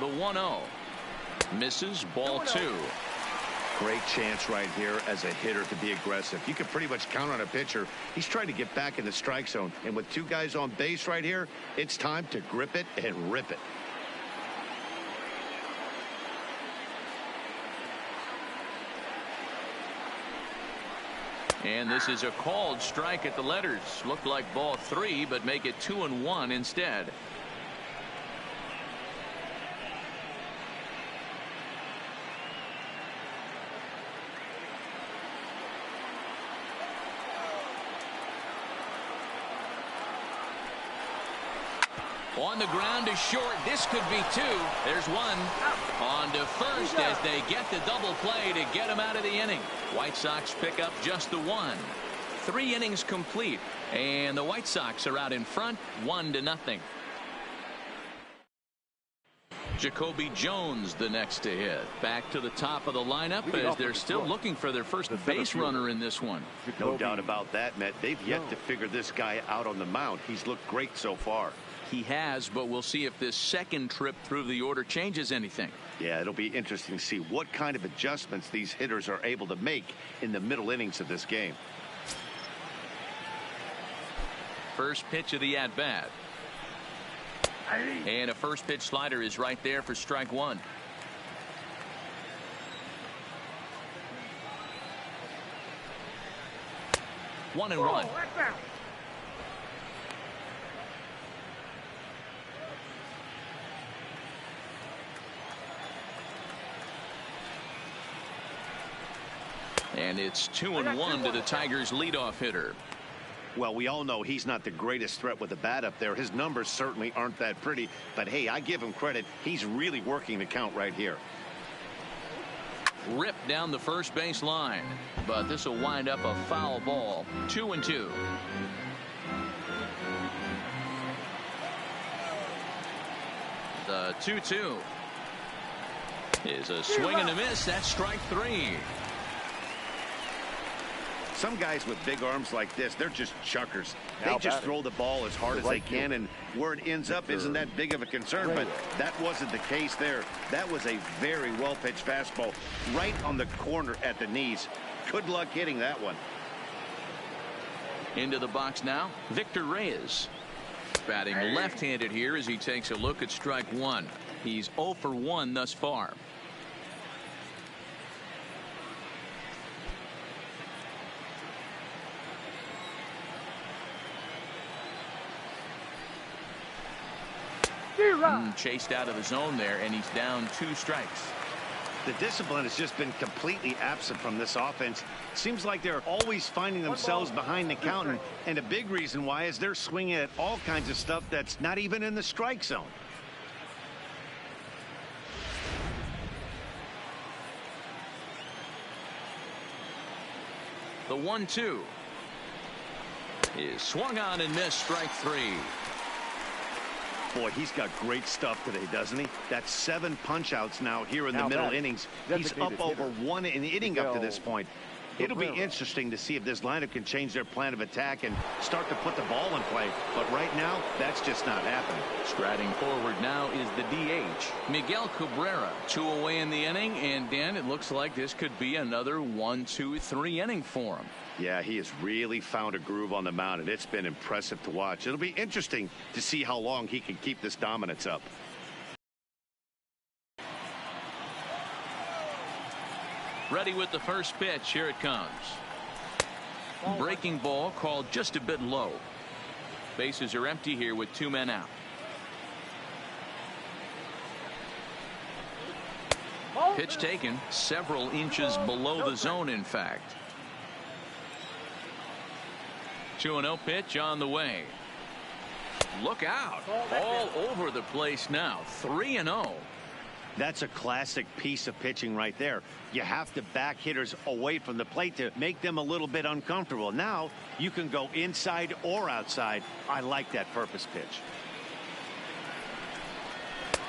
The 1-0. Misses, ball 2. Great chance right here as a hitter to be aggressive. You can pretty much count on a pitcher. He's trying to get back in the strike zone. And with 2 guys on base right here, it's time to grip it and rip it. And this is a called strike at the letters. Looked like ball 3, but make it 2-1 instead. On the ground to short. This could be 2. There's 1. On to first as they get the double play to get him out of the inning. White Sox pick up just the 1. 3 innings complete, and the White Sox are out in front 1-0. Jacoby Jones the next to hit. Back to the top of the lineup as they're still looking for their first base runner in this one. No doubt about that, Matt. They've yet to figure this guy out on the mound. He's looked great so far. He has, but we'll see if this second trip through the order changes anything. Yeah, it'll be interesting to see what kind of adjustments these hitters are able to make in the middle innings of this game. First pitch of the at-bat. And a first pitch slider is right there for strike 1. One and one. And it's 2-1 to the Tigers' leadoff hitter. Well, we all know he's not the greatest threat with the bat up there. His numbers certainly aren't that pretty. But, hey, I give him credit. He's really working the count right here. Ripped down the first base line. But this will wind up a foul ball. 2-2. The 2-2 is a swing and a miss. That's strike 3. Some guys with big arms like this, they're just chuckers. They just throw the ball as hard as they can, and where it ends up isn't that big of a concern, but that wasn't the case there. That was a very well-pitched fastball right on the corner at the knees. Good luck hitting that one. Into the box now, Victor Reyes. Batting left-handed here as he takes a look at strike 1. He's 0 for 1 thus far. Chased out of the zone there, and he's down 2 strikes. The discipline has just been completely absent from this offense. Seems like they're always finding themselves behind the count, and a big reason why is they're swinging at all kinds of stuff that's not even in the strike zone. The 1-2 is swung on and missed. Strike 3. Boy, he's got great stuff today, doesn't he? That's 7 punch-outs now here in the middle innings. He's up over 1 inning up to this point. It'll be interesting to see if this lineup can change their plan of attack and start to put the ball in play. But right now, that's just not happening. Striding forward now is the DH, Miguel Cabrera. 2 away in the inning, and Dan, it looks like this could be another 1-2-3 inning for him. Yeah, he has really found a groove on the mound, and it's been impressive to watch. It'll be interesting to see how long he can keep this dominance up. Ready with the first pitch. Here it comes. Breaking ball called just a bit low. Bases are empty here with 2 men out. Pitch taken several inches below the zone, in fact. 2-0 pitch on the way. Look out. All over the place now. 3-0. That's a classic piece of pitching right there. You have to back hitters away from the plate to make them a little bit uncomfortable. Now you can go inside or outside. I like that purpose pitch.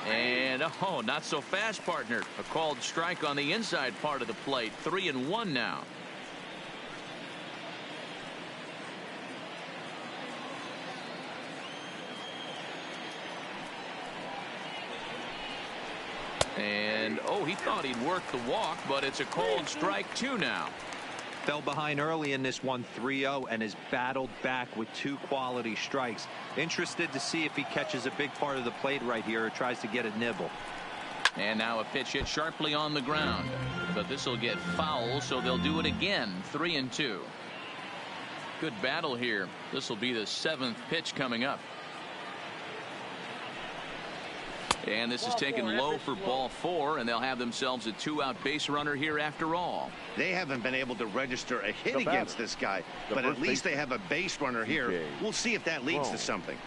And oh, not so fast, partner. A called strike on the inside part of the plate. 3-1 now. And oh, he thought he'd work the walk, but it's a called strike 2 now. Fell behind early in this one, 3-0, and has battled back with 2 quality strikes. Interested to see if he catches a big part of the plate right here or tries to get a nibble. And now a pitch hit sharply on the ground, but this will get foul, so they'll do it again. 3-2. Good battle here. This will be the 7th pitch coming up. And this is taken low for ball 4, and they'll have themselves a 2-out base runner here after all. They haven't been able to register a hit against this guy, but at least they have a base runner here. We'll see if that leads to something.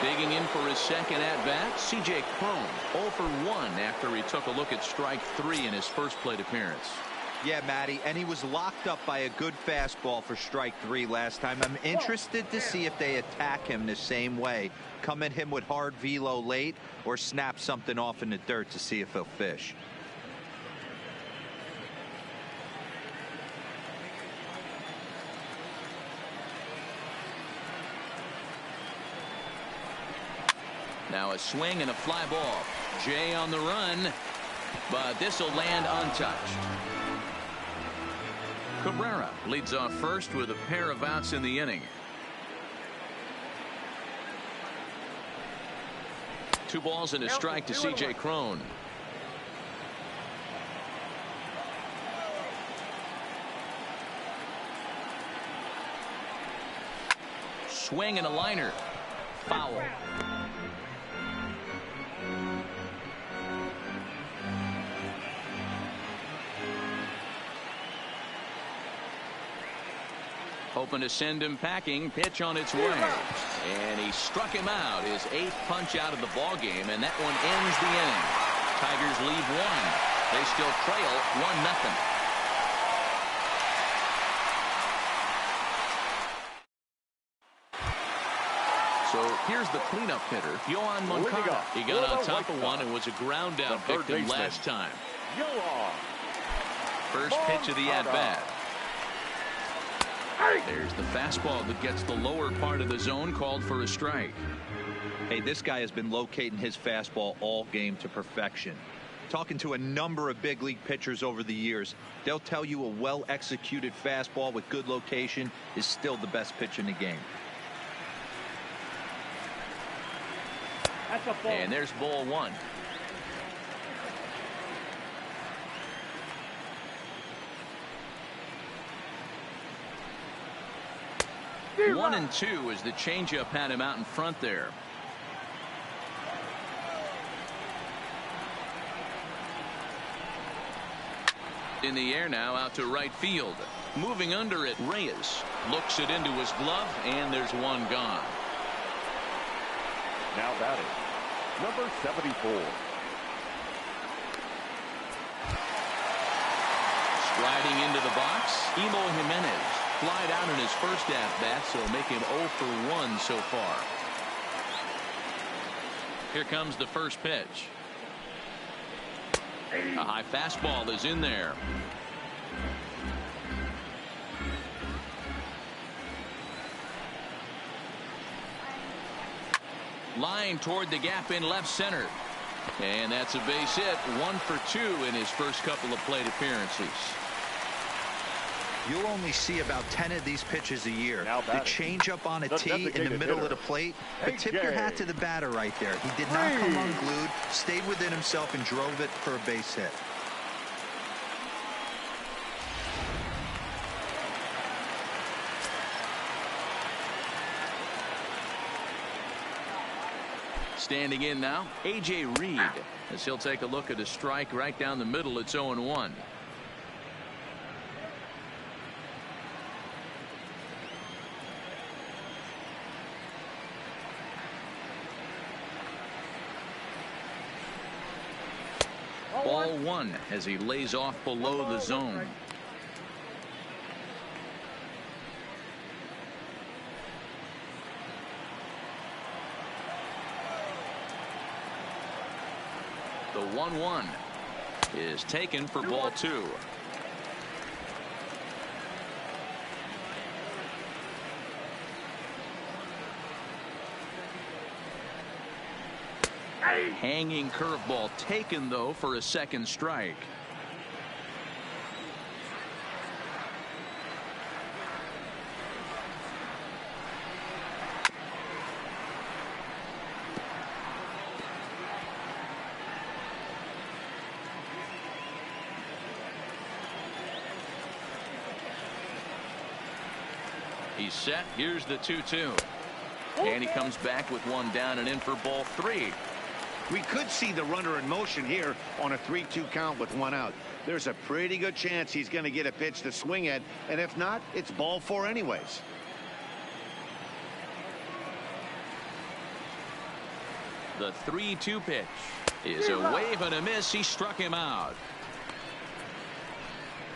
Digging in for his second at-bat, C.J. Cron, 0 for 1 after he took a look at strike 3 in his first plate appearance. Yeah, Matty, and he was locked up by a good fastball for strike 3 last time. I'm interested to see if they attack him the same way. Come at him with hard velo late or snap something off in the dirt to see if he'll fish. Now a swing and a fly ball. Jay on the run, but this will land untouched. Cabrera leads off first with a pair of outs in the inning. 2 balls and a strike to C.J. Cron. Swing and a liner. Foul. Hoping to send him packing. Pitch on its way. And he struck him out. His 8th punch out of the ball game, and that one ends the inning. Tigers leave 1. They still trail 1-0. So here's the cleanup hitter, Yohan Moncada. He got on top of one and was a ground out victim last time. First pitch of the at-bat. There's the fastball that gets the lower part of the zone, called for a strike. Hey, this guy has been locating his fastball all game to perfection. Talking to a number of big league pitchers over the years, they'll tell you a well-executed fastball with good location is still the best pitch in the game. And there's ball 1. One and 2 as the changeup had him out in front there. In the air now, out to right field. Moving under it, Reyes looks it into his glove, and there's one gone. Now batting, number 74. Striding into the box, Emo Jimenez. Flied out in his first at-bat, so make him 0 for 1 so far. Here comes the first pitch. A high fastball is in there. Line toward the gap in left center. And that's a base hit. 1 for 2 in his first couple of plate appearances. You'll only see about 10 of these pitches a year. The changeup on a tee in the middle of the plate. But tip your hat to the batter right there. He did not come unglued, stayed within himself, and drove it for a base hit. Standing in now, A.J. Reed, as he'll take a look at a strike right down the middle. It's 0-1. Ball 1 as he lays off below the zone. The 1-1 is taken for ball 2. Hanging curveball taken, though, for a second strike. He's set. Here's the 2-2. And he comes back with one down and in for ball 3. We could see the runner in motion here on a 3-2 count with 1 out. There's a pretty good chance he's going to get a pitch to swing at, and if not, it's ball 4 anyways. The 3-2 pitch is a wave and a miss. He struck him out.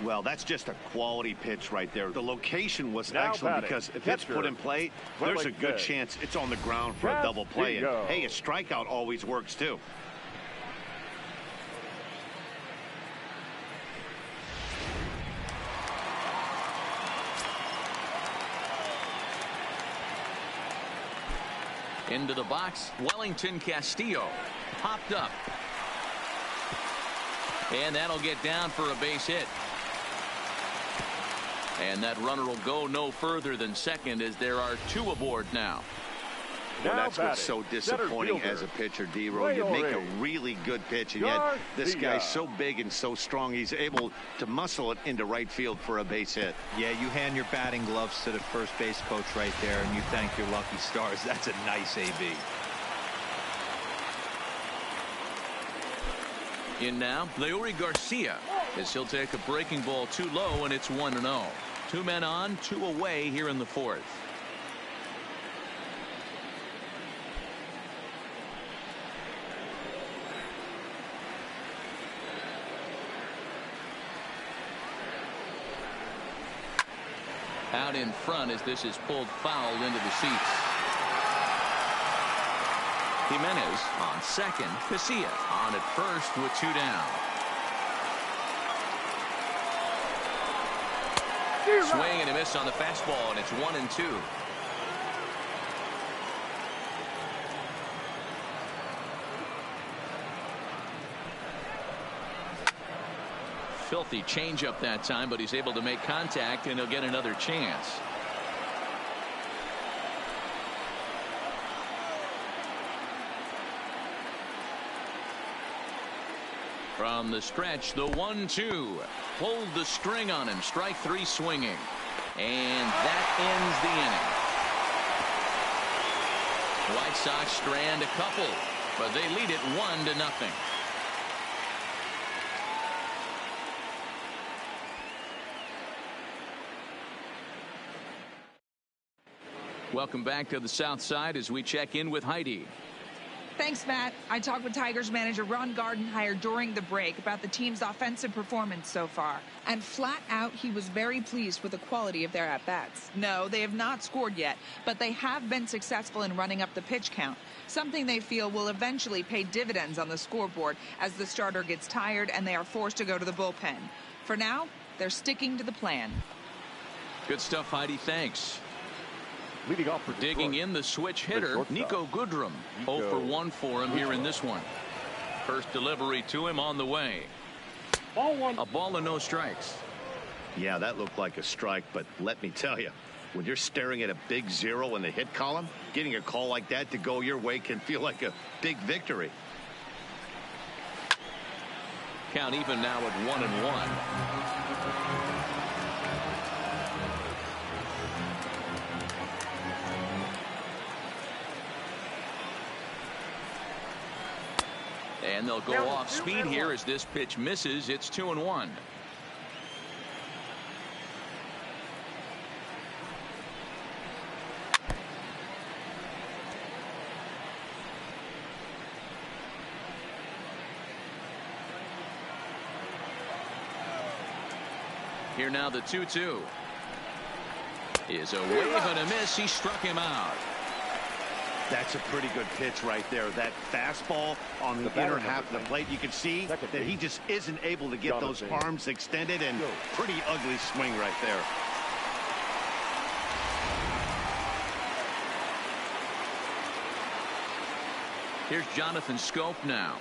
Well, that's just a quality pitch right there. The location was excellent because if it's put in play, there's a good chance it's on the ground for a double play. And hey, a strikeout always works too. Into the box, Wellington Castillo popped up. And that'll get down for a base hit. And that runner will go no further than second as there are 2 aboard now. Well, that's what's so disappointing as a pitcher, D-Row. You make a really good pitch, and yet this guy's so big and so strong, he's able to muscle it into right field for a base hit. Yeah, you hand your batting gloves to the first base coach right there, and you thank your lucky stars. That's a nice AB. In now, Leury Garcia, as he'll take a breaking ball too low, and it's 1-0. 2 men on, 2 away here in the 4th. Out in front as this is pulled foul into the seats. Jimenez on second. Casillas on at first with 2 down. Swing and a miss on the fastball, and it's 1-2. Filthy changeup that time, but he's able to make contact, and he'll get another chance. From the stretch, the 1-2. Pulled the string on him. Strike 3 swinging. And that ends the inning. White Sox strand a couple, but they lead it 1-0. Welcome back to the South Side as we check in with Heidi. Thanks, Matt. I talked with Tigers manager Ron Gardenhire during the break about the team's offensive performance so far. And flat out, he was very pleased with the quality of their at-bats. No, they have not scored yet, but they have been successful in running up the pitch count, something they feel will eventually pay dividends on the scoreboard as the starter gets tired and they are forced to go to the bullpen. For now, they're sticking to the plan. Good stuff, Heidi. Thanks. Leading off for digging in the switch hitter, Nico Goodrum. 0 for 1 for him here in this one. First delivery to him on the way. Ball 1. A ball and no strikes. Yeah, that looked like a strike, but let me tell you, when you're staring at a big 0 in the hit column, getting a call like that to go your way can feel like a big victory. Count even now at 1-1. And they'll go off speed here as this pitch misses. It's 2-1. Here now the 2-2 is a wave and a miss. He struck him out. That's a pretty good pitch right there. That fastball on the inner half of the plate. You can see that he just isn't able to get those arms extended, and pretty ugly swing right there. Here's Jonathan Scope now,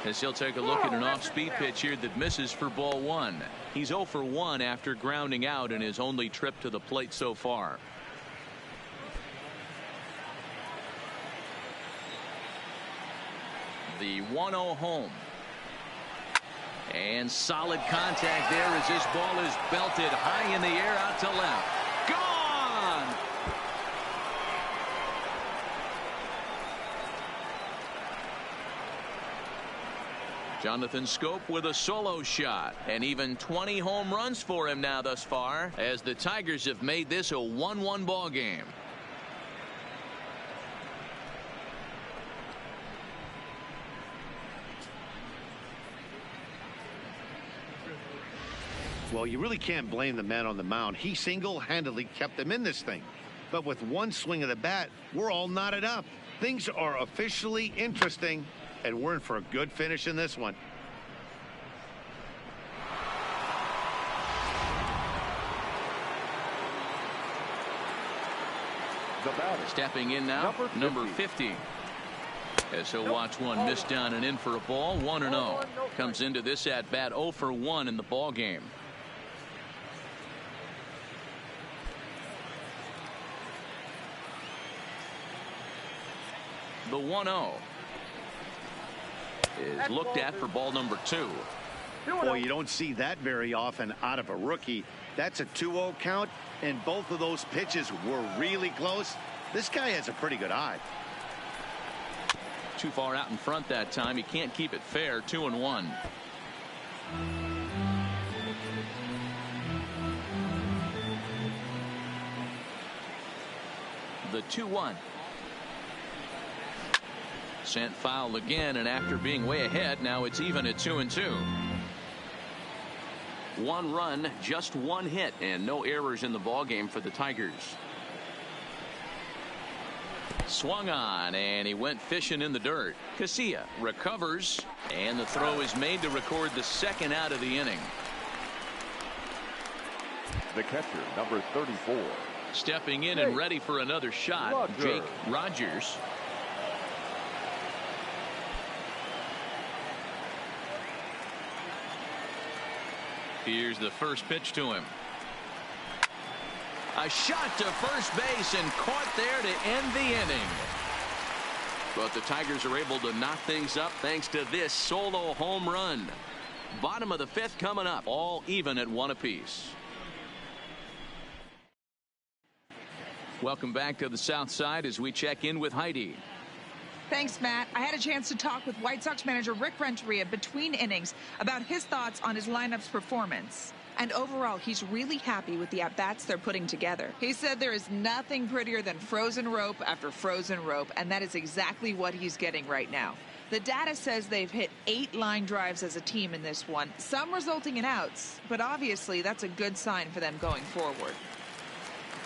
as he'll take a look at an off-speed pitch here that misses for ball 1. He's 0 for 1 after grounding out in his only trip to the plate so far. The 1-0 home. And solid contact there as this ball is belted high in the air out to left. Gone! Jonathan Scope with a solo shot, and even 20 home runs for him now thus far, as the Tigers have made this a 1-1 ball game. Well, you really can't blame the man on the mound. He single-handedly kept them in this thing. But with one swing of the bat, we're all knotted up. Things are officially interesting, and we're in for a good finish in this one. The batter. Stepping in now, number 50. As he'll watch one miss down and in for a ball. 1-0. Comes into this at bat 0 for 1 in the ball game. The 1-0 is looked at for ball number 2. Boy, you don't see that very often out of a rookie. That's a 2-0 count, and both of those pitches were really close. This guy has a pretty good eye. Too far out in front that time. He can't keep it fair. 2-1. The 2-1. Sent foul again, and after being way ahead, now it's even at 2-2. 1 run, just 1 hit, and no errors in the ballgame for the Tigers. Swung on, and he went fishing in the dirt. Casilla recovers, and the throw is made to record the second out of the inning. The catcher, number 34. Stepping in and ready for another shot, Jake Rogers. Here's the first pitch to him. A shot to first base and caught there to end the inning. But the Tigers are able to knock things up thanks to this solo home run. Bottom of the 5th coming up, all even at 1 apiece. Welcome back to the South Side as we check in with Heidi. Thanks, Matt. I had a chance to talk with White Sox manager Rick Renteria between innings about his thoughts on his lineup's performance. And overall, he's really happy with the at-bats they're putting together. He said there is nothing prettier than frozen rope after frozen rope, and that is exactly what he's getting right now. The data says they've hit 8 line drives as a team in this one, some resulting in outs, but obviously that's a good sign for them going forward.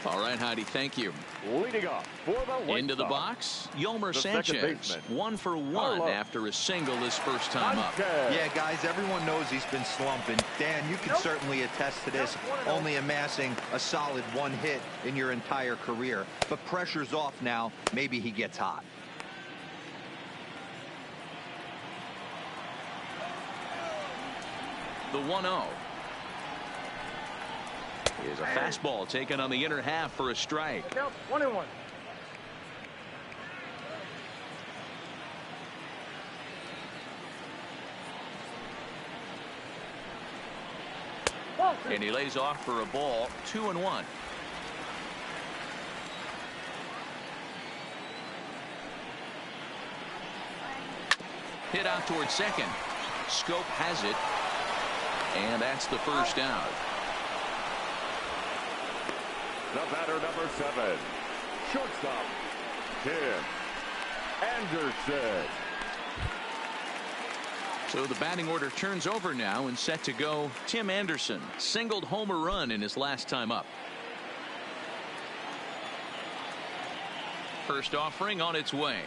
All right, Heidi, thank you. Leading off for the White Into the Sox, box, Yolmer the Sanchez. 1 for 1 after a single his first time up. Yeah, guys, everyone knows he's been slumping. Dan, you can certainly attest to this, only amassing a solid 1 hit in your entire career. But pressure's off now. Maybe he gets hot. The 1-0. Is a fastball taken on the inner half for a strike. 1-1. And he lays off for a ball. 2-1. Hit out towards second. Scope has it, and that's the first out. The batter, number 7, shortstop, Tim Anderson. So the batting order turns over now and set to go. Tim Anderson singled homer run in his last time up. First offering on its way.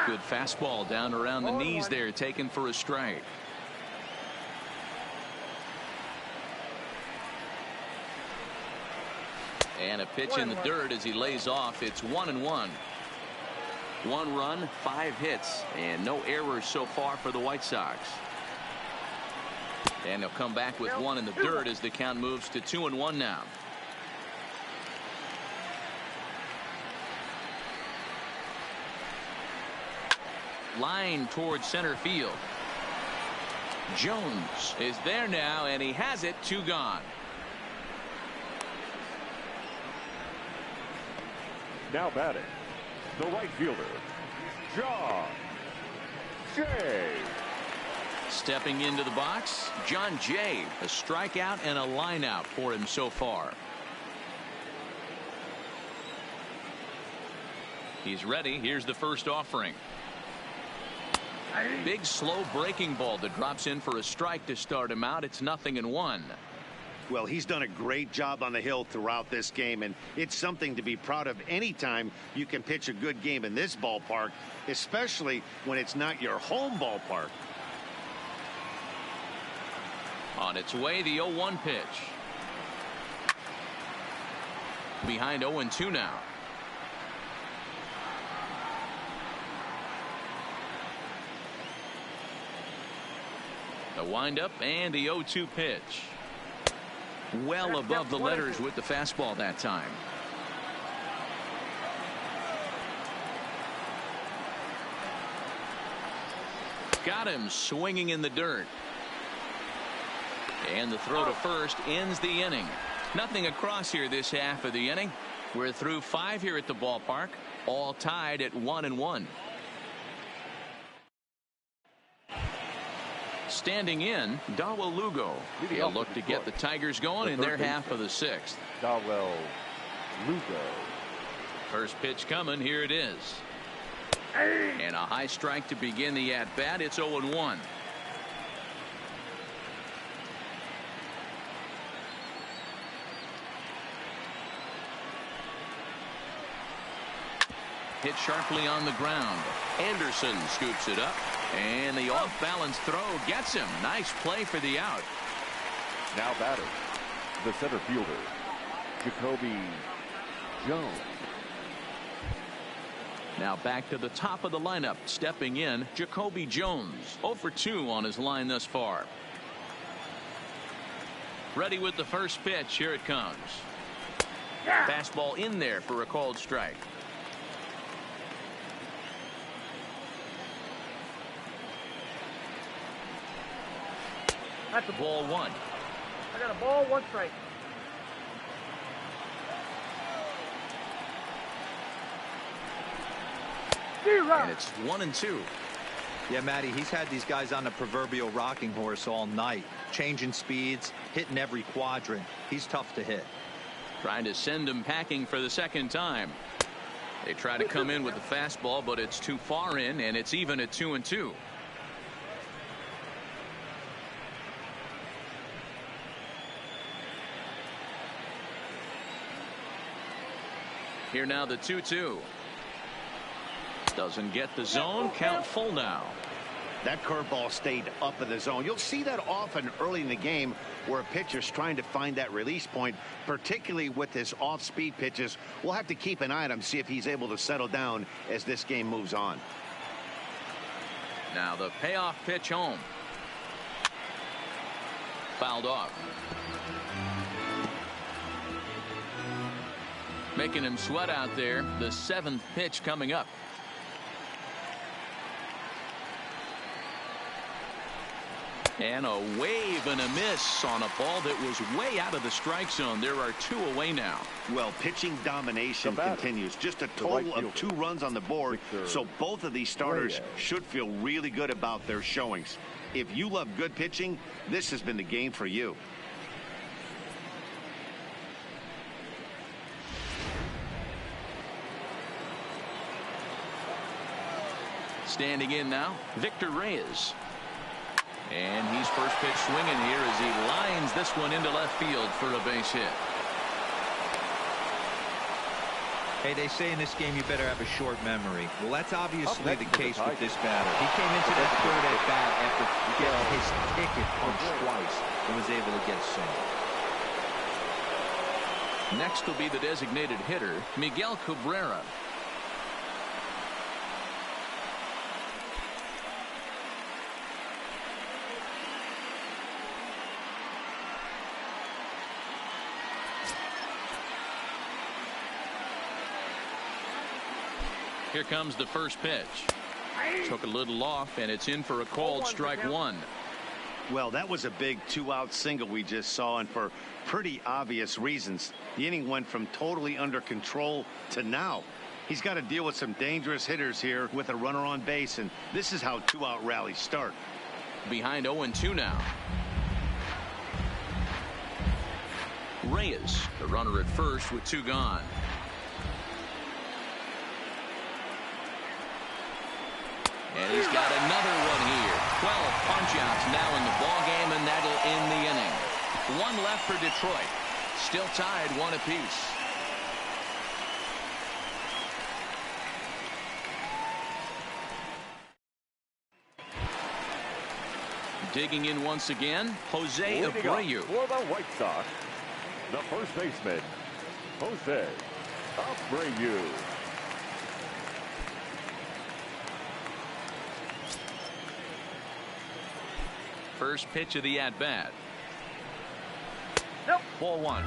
Good fastball down around the knees there, taken for a strike. And a pitch in the dirt as he lays off. It's 1-1. 1 run, 5 hits, and no errors so far for the White Sox. And they'll come back with 1 in the dirt as the count moves to 2-1 now. Line towards center field. Jones is there now, and he has it. 2 gone. Now batting, the right fielder, John Jay. Stepping into the box, John Jay. A strikeout and a line out for him so far. He's ready. Here's the first offering. Big slow breaking ball that drops in for a strike to start him out. It's 0-1. Well, he's done a great job on the hill throughout this game, and it's something to be proud of anytime you can pitch a good game in this ballpark, especially when it's not your home ballpark. On its way, the 0-1 pitch. Behind 0-2 now. The windup and the 0-2 pitch. Well above the letters with the fastball that time. Got him swinging in the dirt. And the throw to first ends the inning. Nothing across here this half of the inning. We're through 5 here at the ballpark, all tied at 1-1. Standing in, Dawel Lugo. He'll look to get the Tigers going in their half of the 6th. Dawel Lugo. First pitch coming. Here it is. And a high strike to begin the at-bat. It's 0-1. Hit sharply on the ground. Anderson scoops it up. And the off-balance throw gets him. Nice play for the out. Now batter, the center fielder, Jacoby Jones. Now back to the top of the lineup. Stepping in, Jacoby Jones. 0 for 2 on his line thus far. Ready with the first pitch. Here it comes. Fastball in there for a called strike. That's a Ball 1. I got a ball, 1 strike. And it's 1-2. Yeah, Matty, he's had these guys on the proverbial rocking horse all night, changing speeds, hitting every quadrant. He's tough to hit. Trying to send him packing for the second time. They try to come in with the fastball, but it's too far in, and it's even at 2-2. Here now the 2-2. Doesn't get the zone. Count full now. That curveball stayed up in the zone. You'll see that often early in the game where a pitcher's trying to find that release point, particularly with his off-speed pitches. We'll have to keep an eye on him, see if he's able to settle down as this game moves on. Now the payoff pitch home. Fouled off. Making him sweat out there. The 7th pitch coming up. And a wave and a miss on a ball that was way out of the strike zone. There are 2 away now. Well, pitching domination continues. Just a total of 2 runs on the board. So both of these starters should feel really good about their showings. If you love good pitching, this has been the game for you. Standing in now, Victor Reyes. And he's first pitch swinging here as he lines this one into left field for a base hit. Hey, they say in this game you better have a short memory. Well, that's obviously the case with this batter. He came into that third at bat after getting his ticket punched twice and was able to get some. Next will be the designated hitter, Miguel Cabrera. Here comes the first pitch. Took a little off, and it's in for a called strike 1. Well, that was a big 2-out single we just saw, and for pretty obvious reasons. The inning went from totally under control to now. He's got to deal with some dangerous hitters here with a runner on base, and this is how 2-out rallies start. Behind 0-2 now. Reyes, the runner at first with 2 gone. And he's got another punch-outs now in the ball game, and that'll end the inning. One left for Detroit. Still tied, one apiece. Digging in once again, Jose Abreu. For the White Sox, the first baseman, Jose Abreu. First pitch of the at-bat. Nope. Ball one.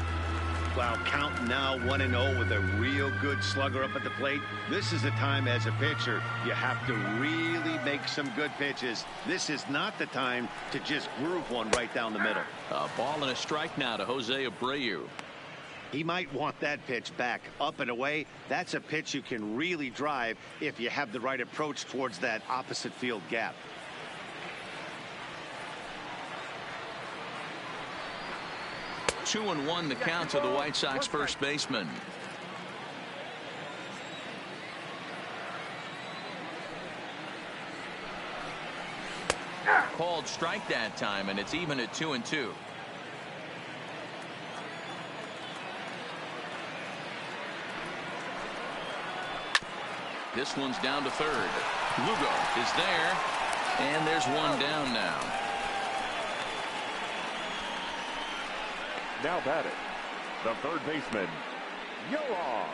Well, count now 1-0 with a real good slugger up at the plate. This is the time as a pitcher you have to really make some good pitches. This is not the time to just groove one right down the middle. A ball and a strike now to Jose Abreu. He might want that pitch back up and away. That's a pitch you can really drive if you have the right approach towards that opposite field gap. 2-1 the count to the White Sox first baseman. Called strike that time, and it's even at 2-2. This one's down to third. Lugo is there, and there's one down now. Now batting, the third baseman, Yoan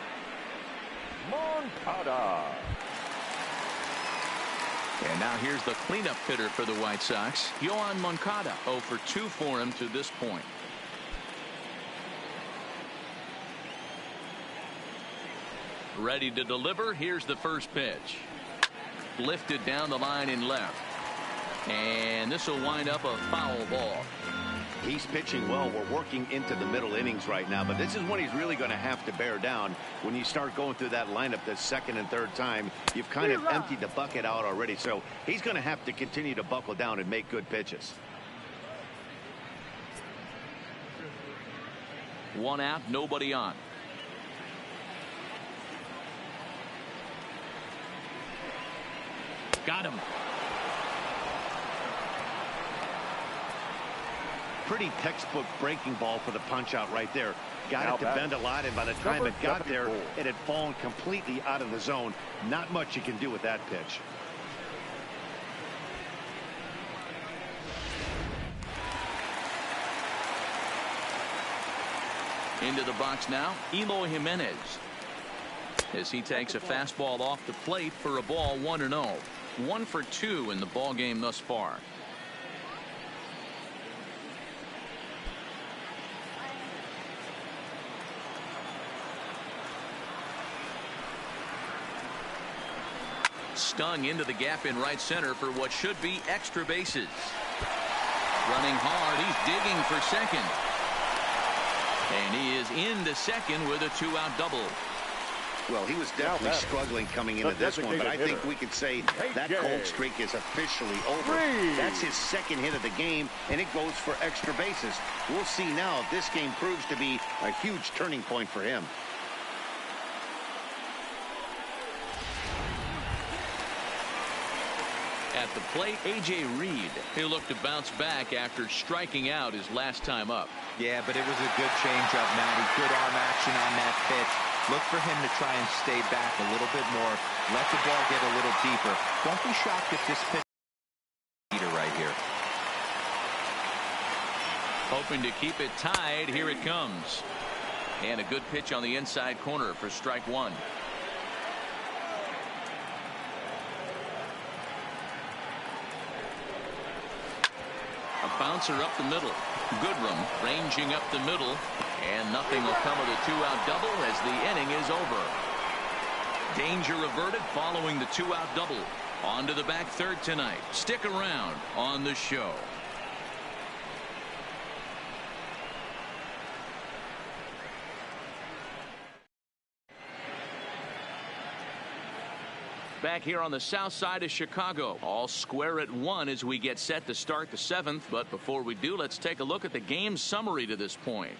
Moncada. And now here's the cleanup hitter for the White Sox, Yoan Moncada. 0 for 2 for him to this point. Ready to deliver. Here's the first pitch. Lifted down the line in left. And this will wind up a foul ball. He's pitching well. We're working into the middle innings right now, but this is when he's really going to have to bear down. When you start going through that lineup the second and third time, you've kind of emptied the bucket out already, so he's going to have to continue to buckle down and make good pitches. One out, nobody on. Got him. Pretty textbook breaking ball for the punch out right there. Got it to bend a lot, and by the time it got there, it had fallen completely out of the zone. Not much you can do with that pitch. Into the box now, Eloy Jimenez. As he takes a fastball off the plate for a ball, 1-0. 1 for 2 in the ball game thus far. Stung into the gap in right center for what should be extra bases. Running hard, he's digging for second. And he is into second with a 2-out double. Well, he was definitely struggling coming into this one, but I think we could say that cold streak is officially over. That's his second hit of the game, and it goes for extra bases. We'll see now if this game proves to be a huge turning point for him. At the plate, A.J. Reed. He'll look to bounce back after striking out his last time up. Yeah, but it was a good changeup, Matty. Good arm action on that pitch. Look for him to try and stay back a little bit more. Let the ball get a little deeper. Don't be shocked if this pitch is right here. Hoping to keep it tied. Here it comes. And a good pitch on the inside corner for strike one. A bouncer up the middle. Goodrum ranging up the middle. And nothing will come of the 2-out double as the inning is over. Danger averted following the 2-out double. On to the back third tonight. Stick around on the show. Back here on the south side of Chicago, all square at 1 as we get set to start the 7th. But before we do, let's take a look at the game summary to this point.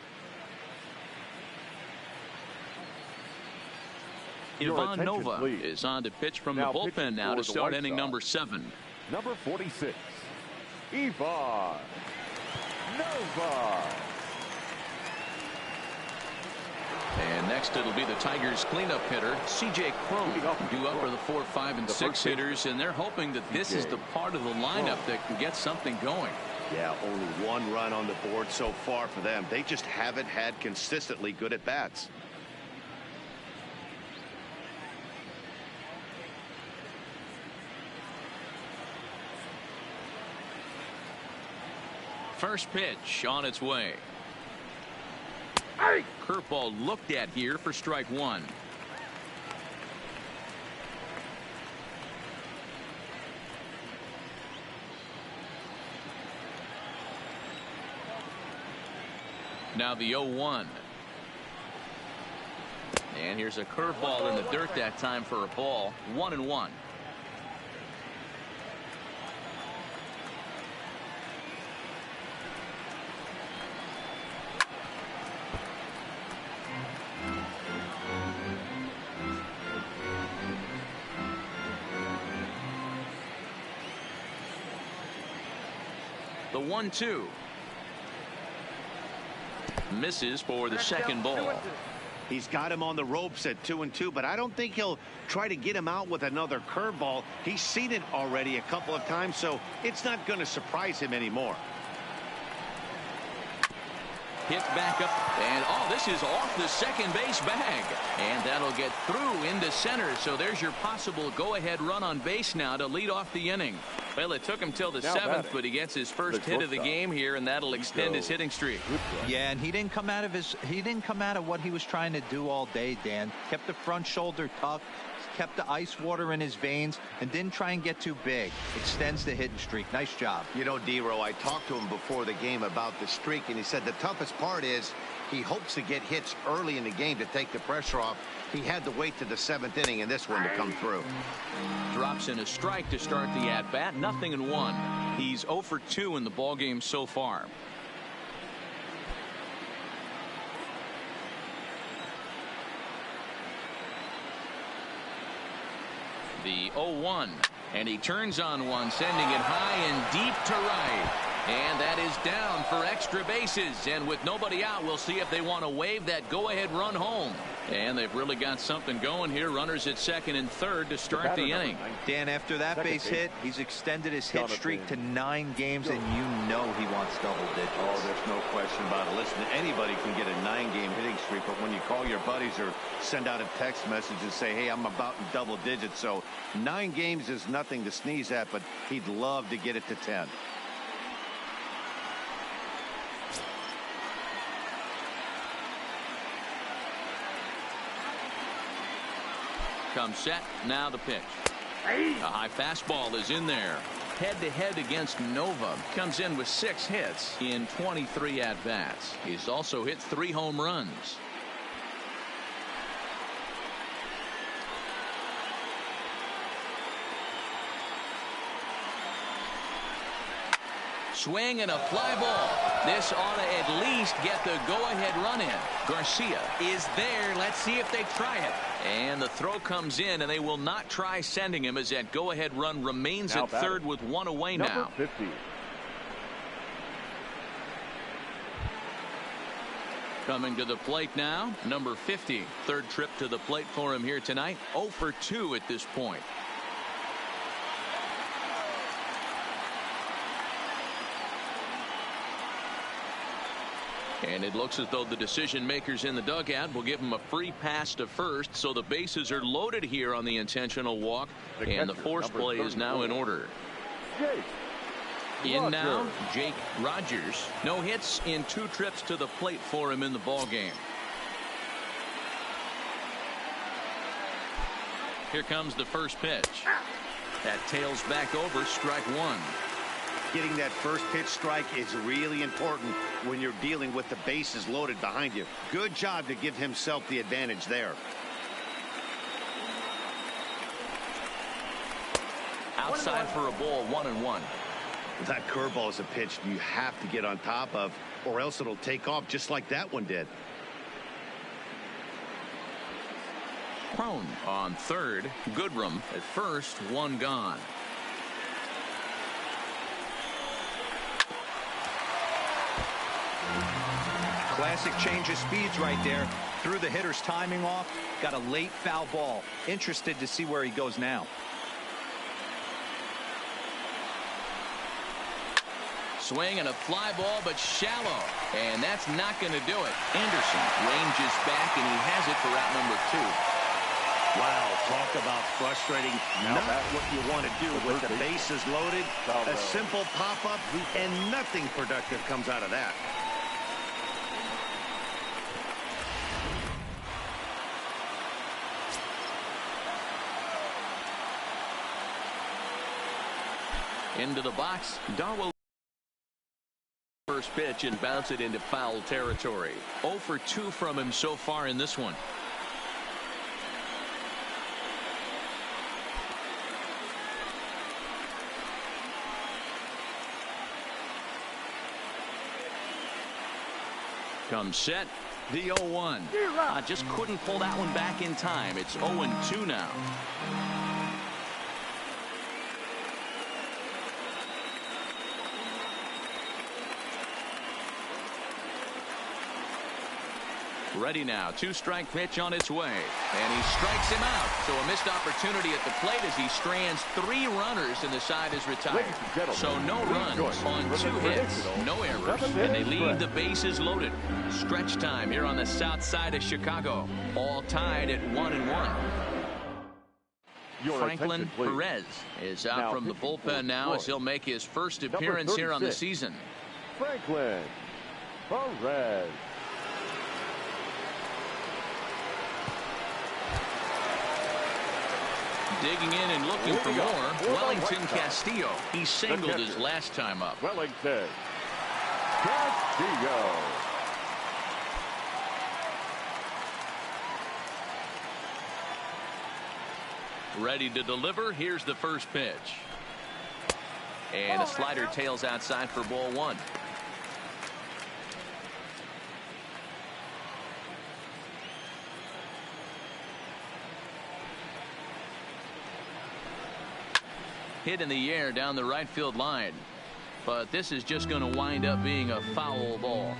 Ivan Nova is on to pitch from the bullpen now to start inning number 7. Number 46, Ivan Nova. And next it'll be the Tigers cleanup hitter, C.J. Cron, due up for the 4, 5, and 6 hitters, and they're hoping that this is the part of the lineup that can get something going. Yeah, only 1 run on the board so far for them. They just haven't had consistently good at-bats. First pitch on its way. Curveball looked at here for strike 1. Now the 0-1. And here's a curveball in the dirt that time for a ball. 1-1. The 1-2. Misses for the second ball. He's got him on the ropes at 2-2, but I don't think he'll try to get him out with another curveball. He's seen it already a couple of times, so it's not going to surprise him anymore. Hit back up, and this is off the second base bag, and that'll get through into center. So there's your possible go-ahead run on base now to lead off the inning. Well, it took him till the 7th, but he gets his first hit of the game here, and that'll extend his hitting streak. Yeah, and he didn't come out of what he was trying to do all day, Dan. Kept the front shoulder tucked, kept the ice water in his veins, and didn't try and get too big. Extends the hitting streak. Nice job. You know, D-Row, I talked to him before the game about the streak, and he said the toughest part is he hopes to get hits early in the game to take the pressure off. He had to wait to the 7th inning in this one to come through. Drops in a strike to start the at-bat. 0-1. He's 0 for 2 in the ballgame so far. The 0-1, and he turns on one, sending it high and deep to right, and that is down for extra bases. And with nobody out, we'll see if they want to wave that go-ahead run home. And they've really got something going here. Runners at 2nd and 3rd to start the inning. Dan, after that base hit, he's extended his hit streak to 9 games, and you know he wants double digits. Oh, there's no question about it. Listen, anybody can get a 9-game hitting streak, but when you call your buddies or send out a text message and say, hey, I'm about in double digits, so 9 games is nothing to sneeze at, but he'd love to get it to 10. Comes set. Now the pitch. A high fastball is in there. Head-to-head against Nova. Comes in with 6 hits in 23 at-bats. He's also hit 3 home runs. Swing and a fly ball. This ought to at least get the go-ahead run in. Garcia is there. Let's see if they try it. And the throw comes in, and they will not try sending him as that go-ahead run remains at 3rd with 1 away now. Number 50. Coming to the plate now, number 50. 3rd trip to the plate for him here tonight. 0 for 2 at this point. And it looks as though the decision makers in the dugout will give him a free pass to first, so the bases are loaded here on the intentional walk, and the force play is now in order. In now, Jake Rogers. No hits in 2 trips to the plate for him in the ball game. Here comes the first pitch. That tails back over, strike 1. Getting that first pitch strike is really important when you're dealing with the bases loaded behind you. Good job to give himself the advantage there. Outside for a ball, 1-1. That curveball is a pitch you have to get on top of, or else it'll take off just like that one did. Crone on 3rd. Goodrum at 1st. 1 gone. Classic change of speeds right there. Threw the hitter's timing off. Got a late foul ball. Interested to see where he goes now. Swing and a fly ball, but shallow. And that's not going to do it. Anderson ranges back, and he has it for route number 2. Wow, talk about frustrating. Not what you want to do with the bases loaded. A simple pop-up, and nothing productive comes out of that. Into the box, Darwell. First pitch and bounce it into foul territory. 0 for 2 from him so far in this one. Comes set. The 0-1. Just couldn't pull that one back in time. It's 0-2 now. Ready now. 2-strike pitch on its way. And he strikes him out. So a missed opportunity at the plate as he strands 3 runners and the side is retired. So no runs on 2 hits. No errors. And they leave the bases loaded. Stretch time here on the south side of Chicago. All tied at 1-1. Franklin Perez is out from the bullpen now as he'll make his first appearance here on the season. Franklin Perez. Digging in and looking for more. Wellington Castillo. He singled his last time up. Wellington Castillo. Ready to deliver. Here's the first pitch. And a slider tails outside for ball 1. Hit in the air down the right field line. But this is just going to wind up being a foul ball.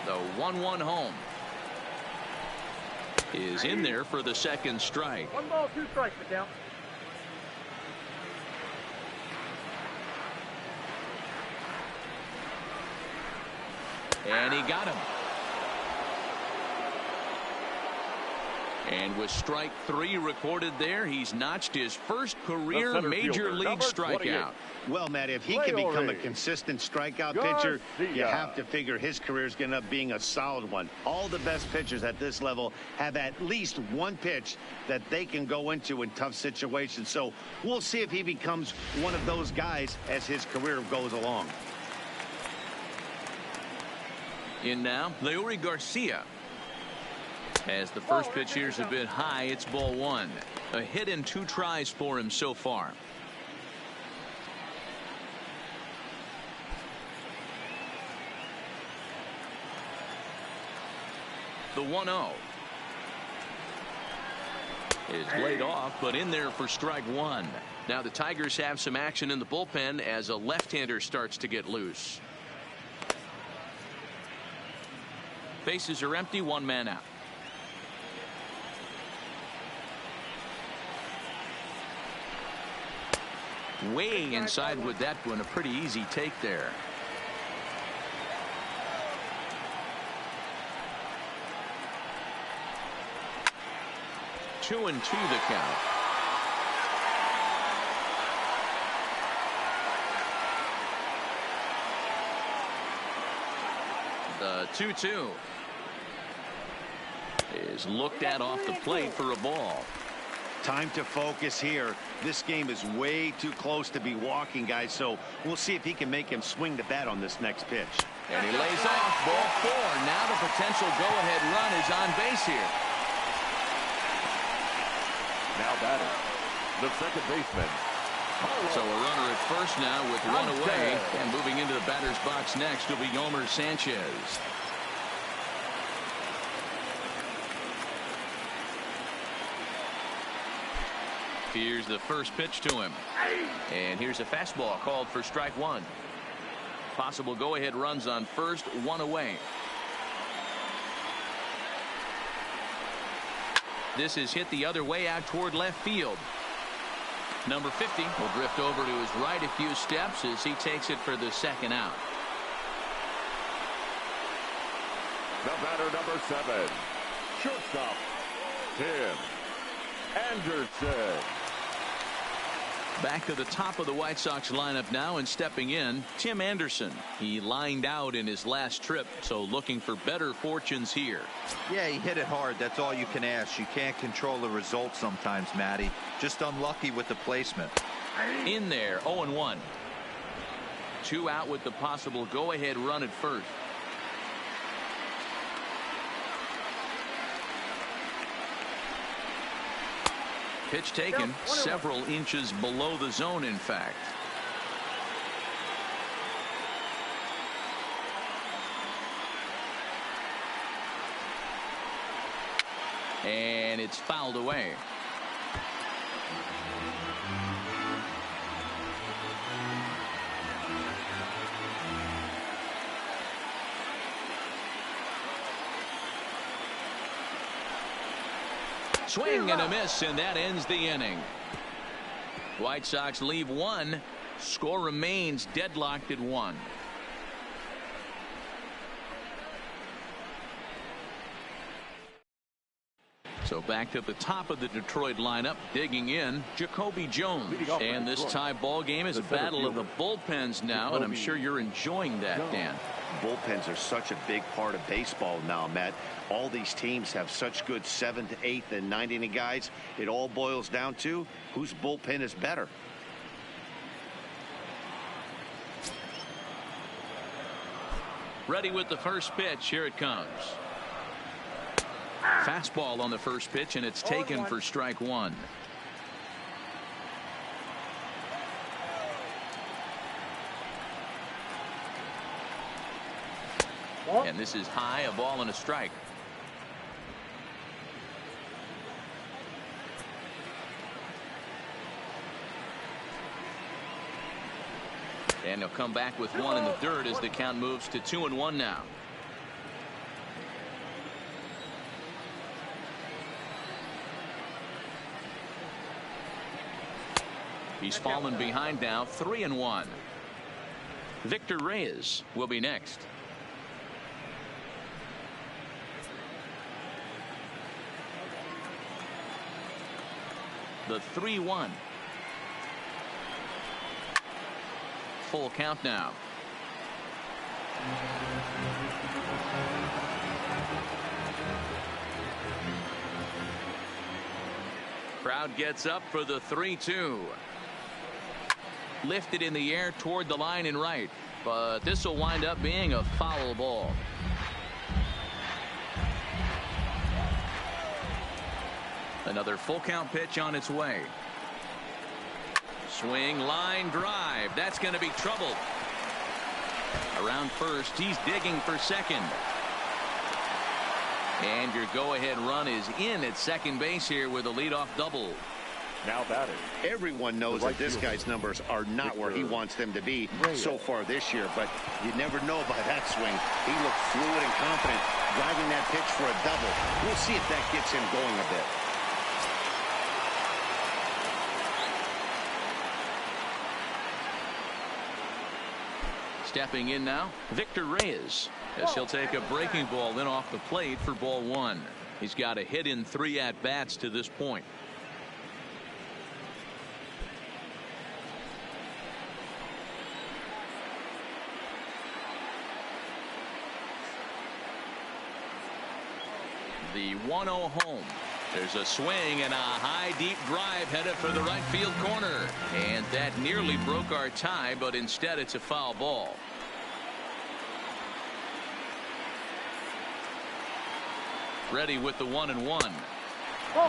The 1-1 home is in there for the second strike. 1 ball, 2 strikes, it down. And he got him. And with strike 3 recorded there, he's notched his first career major league strikeout. Well, Matt, if he can become a consistent strikeout pitcher, you have to figure his career is going to end up being a solid one. All the best pitchers at this level have at least one pitch that they can go into in tough situations. So we'll see if he becomes one of those guys as his career goes along. In now, Leury Garcia. As the first pitch here's a bit high, it's ball 1. A hit and 2 tries for him so far. The 1-0 is laid off, but in there for strike 1. Now the Tigers have some action in the bullpen as a left-hander starts to get loose. Bases are empty, 1 man out. Way inside with that one. A pretty easy take there. Two and 2 the count. The 2-2 is looked at off the plate for a ball. Time to focus here. This game is way too close to be walking, guys, so we'll see if he can make him swing the bat on this next pitch. And he lays off ball 4. Now the potential go-ahead run is on base here. Now batting, the second baseman. So a runner at first now with 1 away, and moving into the batter's box next will be Yomer Sanchez. Here's the first pitch to him. And here's a fastball called for strike one. Possible go-ahead runs on first, one away. This is hit the other way out toward left field. Number 50 will drift over to his right a few steps as he takes it for the second out. The batter, number 7, shortstop, Tim Anderson. Back to the top of the White Sox lineup now, and stepping in, Tim Anderson. He lined out in his last trip, so looking for better fortunes here. Yeah, he hit it hard. That's all you can ask. You can't control the result sometimes, Matty. Just unlucky with the placement. In there, 0-1. 2 out with the possible go-ahead run at first. Pitch taken several inches below the zone, in fact. And it's fouled away. Swing and a miss, and that ends the inning. White Sox leave 1. Score remains deadlocked at 1. So back to the top of the Detroit lineup, digging in, Jacoby Jones. And this tie ball game is a battle of the bullpens now, and I'm sure you're enjoying that, Dan. Bullpens are such a big part of baseball now, Matt. All these teams have such good 7th, 8th, and 9th inning guys. It all boils down to whose bullpen is better. Ready with the first pitch. Here it comes. Fastball on the first pitch, and it's taken for strike one. And this is high, a ball and a strike. And he'll come back with one in the dirt as the count moves to 2-1 now. He's fallen behind now, 3-1. Victor Reyes will be next. The 3-1. Full count now. Crowd gets up for the 3-2. Lifted in the air toward the line and right, but this will wind up being a foul ball. Another full count pitch on its way. Swing, line drive. That's going to be trouble. Around first, he's digging for second. And your go-ahead run is in at second base here with a leadoff double. Now batting. Everyone knows that this guy's numbers are not where he wants them to be so far this year, but you never know by that swing. He looked fluid and confident driving that pitch for a double. We'll see if that gets him going a bit. Stepping in now, Victor Reyes, as he'll take a breaking ball in off the plate for ball one. He's got a hit in 3 at-bats to this point. The 1-0 home. There's a swing and a high deep drive headed for the right field corner, and that nearly broke our tie, but instead it's a foul ball. Ready with the 1-1.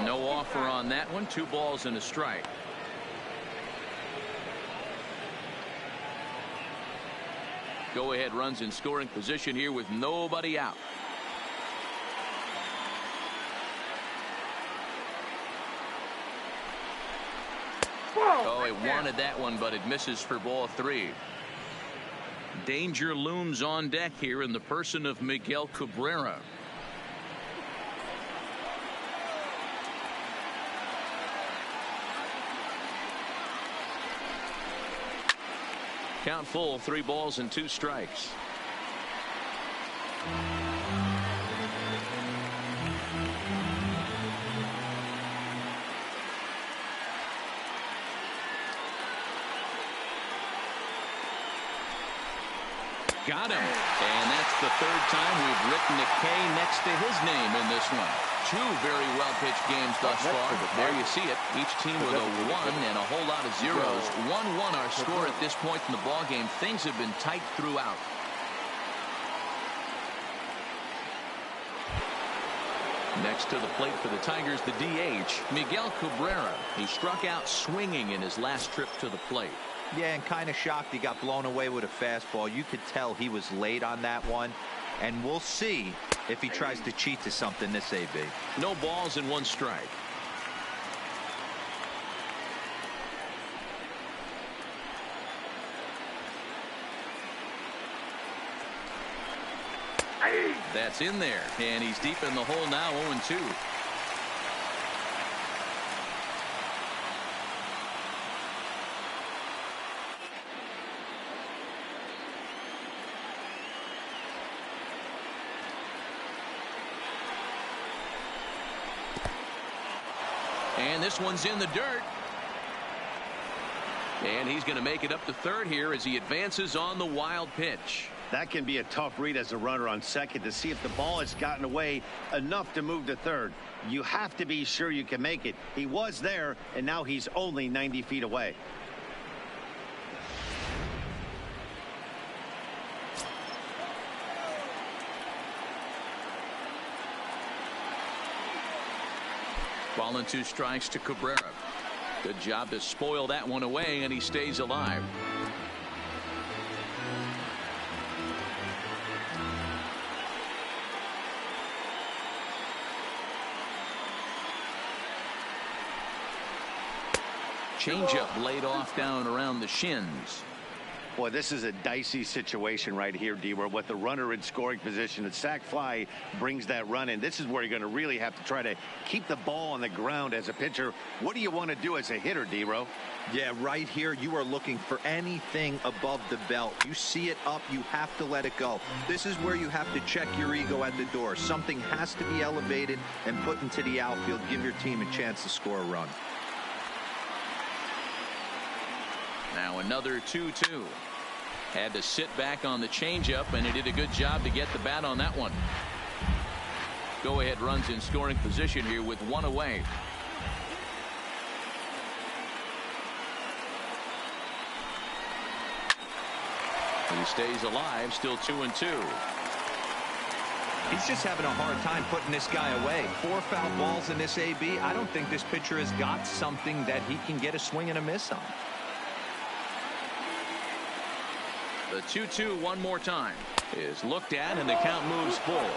No offer on that one. 2 balls and a strike. Go ahead runs in scoring position here with nobody out. Oh, he wanted that one, but it misses for ball 3. Danger looms on deck here in the person of Miguel Cabrera. Count full, 3 balls and 2 strikes. Got him. And that's the 3rd time we've written a K next to his name in this one. 2 very well-pitched games thus far. There you see it. Each team with a 1 and a whole lot of zeros. 1-1 our score at this point in the ballgame. Things have been tight throughout. Next to the plate for the Tigers, the DH, Miguel Cabrera. He struck out swinging in his last trip to the plate. Yeah, and kind of shocked he got blown away with a fastball. You could tell he was late on that one. And we'll see if he tries to cheat to something this AB. No balls and 1 strike. That's in there. And he's deep in the hole now, 0-2. And this one's in the dirt. And he's going to make it up to 3rd here as he advances on the wild pitch. That can be a tough read as a runner on second to see if the ball has gotten away enough to move to 3rd. You have to be sure you can make it. He was there, and now he's only 90 feet away. Ball and 2 strikes to Cabrera. Good job to spoil that one away, and he stays alive. Changeup laid off down around the shins. Boy, this is a dicey situation right here, D-Row, with the runner in scoring position. The sac fly brings that run in. This is where you're going to really have to try to keep the ball on the ground as a pitcher. What do you want to do as a hitter, D-Row? Yeah, right here, you are looking for anything above the belt. You see it up, you have to let it go. This is where you have to check your ego at the door. Something has to be elevated and put into the outfield. Give your team a chance to score a run. Now another 2-2. Had to sit back on the changeup, and he did a good job to get the bat on that one. Go-ahead runs in scoring position here with 1 away. He stays alive, still 2-2. He's just having a hard time putting this guy away. 4 foul balls in this AB. I don't think this pitcher has got something that he can get a swing and a miss on. The 2-2 one more time is looked at, and the count moves full.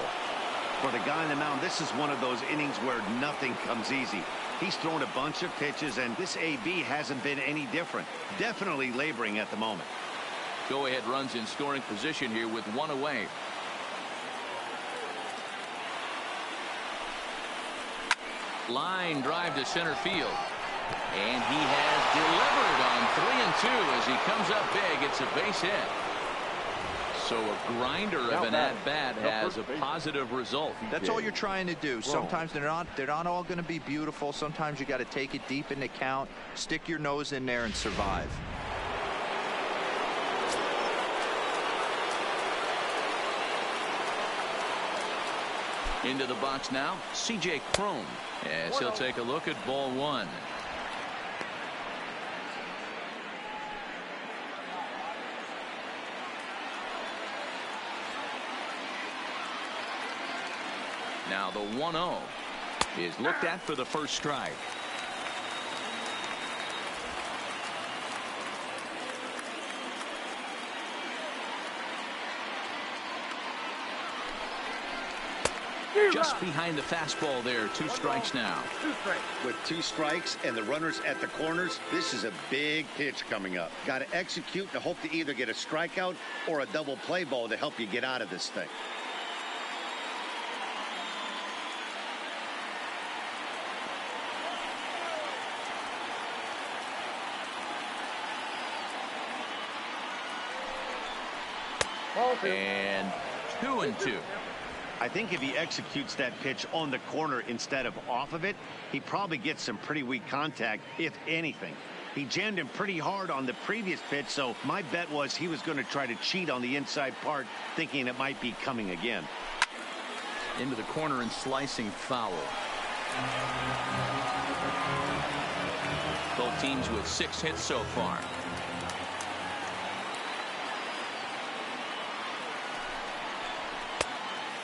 For the guy on the mound, this is one of those innings where nothing comes easy. He's thrown a bunch of pitches, and this AB hasn't been any different. Definitely laboring at the moment. Go-ahead runs in scoring position here with 1 away. Line drive to center field. And he has delivered on 3-2 as he comes up big. It's a base hit. So a grinder of an at-bat has a positive result. That's all you're trying to do. Sometimes they're not all going to be beautiful. Sometimes you got to take it deep in the count, stick your nose in there, and survive. Into the box now, C.J. Cron, as he'll take a look at ball 1. Now the 1-0 is looked at for the first strike. Just behind the fastball there. 2 strikes now. 2 strikes. With 2 strikes and the runners at the corners, this is a big pitch coming up. Got to execute and hope to either get a strikeout or a double play ball to help you get out of this thing. And 2-2. I think if he executes that pitch on the corner instead of off of it, he probably gets some pretty weak contact, if anything. He jammed him pretty hard on the previous pitch, so my bet was he was going to try to cheat on the inside part, thinking it might be coming again. Into the corner and slicing foul. Both teams with 6 hits so far.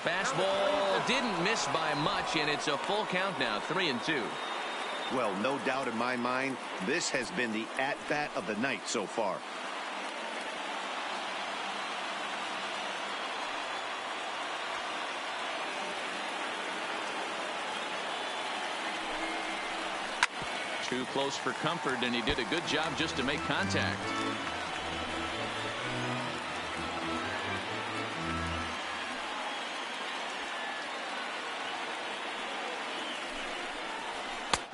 Fastball didn't miss by much, and it's a full count now, 3-2. Well, no doubt in my mind, this has been the at-bat of the night so far. Too close for comfort, and he did a good job just to make contact.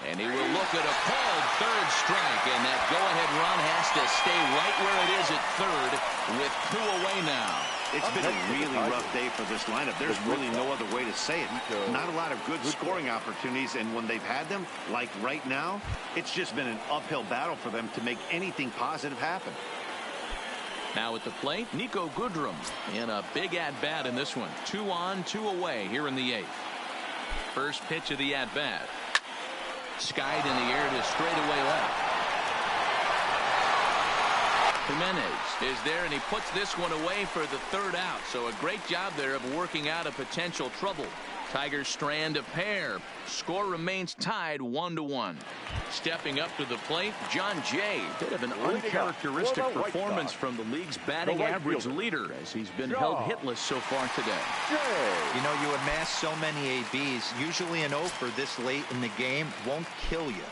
And he will look at a called 3rd strike, and that go-ahead run has to stay right where it is at 3rd with 2 away now. It's been a really rough day for this lineup. There's really no other way to say it. Not a lot of good scoring opportunities, and when they've had them, like right now, it's just been an uphill battle for them to make anything positive happen. Now at the plate, Nico Goodrum in a big at-bat in this one. 2 on, 2 away here in the 8th. First pitch of the at-bat. Skied in the air to straightaway left. Jimenez is there, and he puts this one away for the 3rd out. So a great job there of working out a potential trouble. Tigers strand a pair. Score remains tied 1-1. Stepping up to the plate, John Jay. Bit of an uncharacteristic performance from the league's batting average leader, as he's been held hitless so far today. You know, you amass so many ABs. Usually an offer this late in the game won't kill you.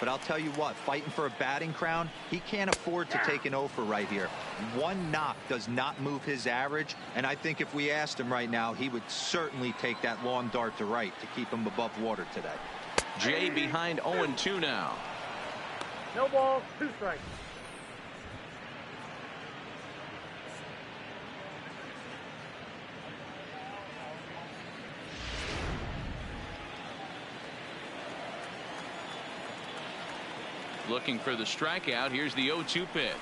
But I'll tell you what, fighting for a batting crown, he can't afford to take an offer right here. 1 knock does not move his average, and I think if we asked him right now, he would certainly take that long dart to right to keep him above water today. Jay behind 0-2 now. No ball, 2 strikes. Looking for the strikeout. Here's the 0-2 pitch.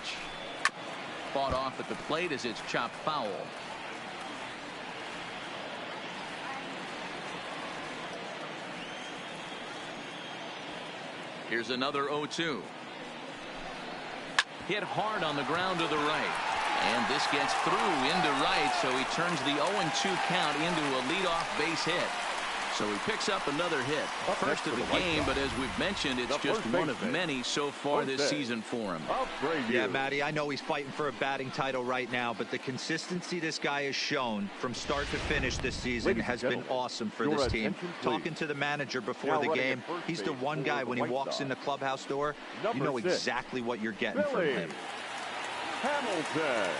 Fought off at the plate as it's chopped foul. Here's another 0-2. Hit hard on the ground to the right. And this gets through into right, so he turns the 0-2 count into a leadoff base hit. So he picks up another hit. First of the game, but as we've mentioned, it's just one of many so far this season for him. Yeah, Matty, I know he's fighting for a batting title right now, but the consistency this guy has shown from start to finish this season has been awesome for this team. Talking to the manager before the game, he's the one guy when he walks in the clubhouse door, you know exactly what you're getting from him. Hamilton.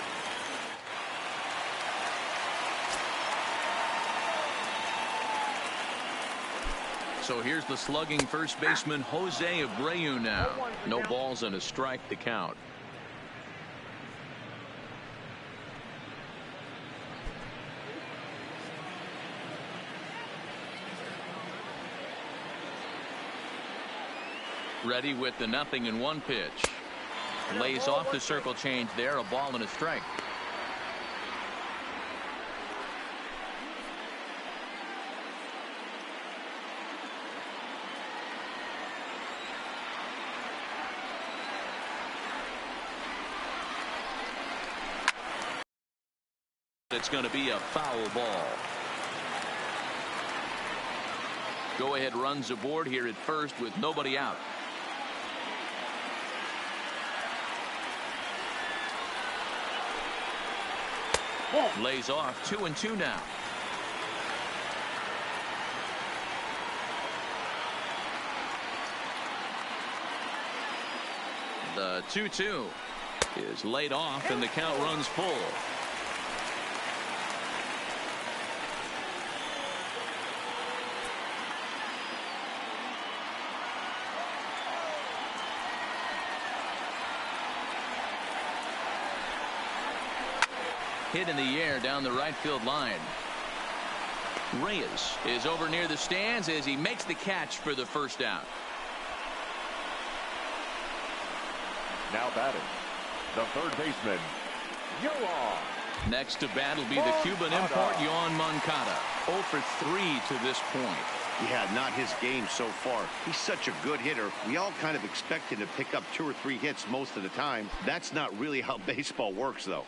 So here's the slugging first baseman Jose Abreu now. No balls and a strike to count. Ready with the 0-1 pitch. Lays off the circle change there. A ball and a strike. It's going to be a foul ball. Go ahead runs aboard here at first with nobody out. Lays off 2-2 now. The 2-2 is laid off, and the count runs full. Hit in the air down the right field line. Reyes is over near the stands as he makes the catch for the first out. Now batting, the third baseman, Yoan. Next to bat will be the Cuban import, Yoan Moncada. 0 for 3 to this point. Yeah, not his game so far. He's such a good hitter. We all kind of expect him to pick up 2 or 3 hits most of the time. That's not really how baseball works, though.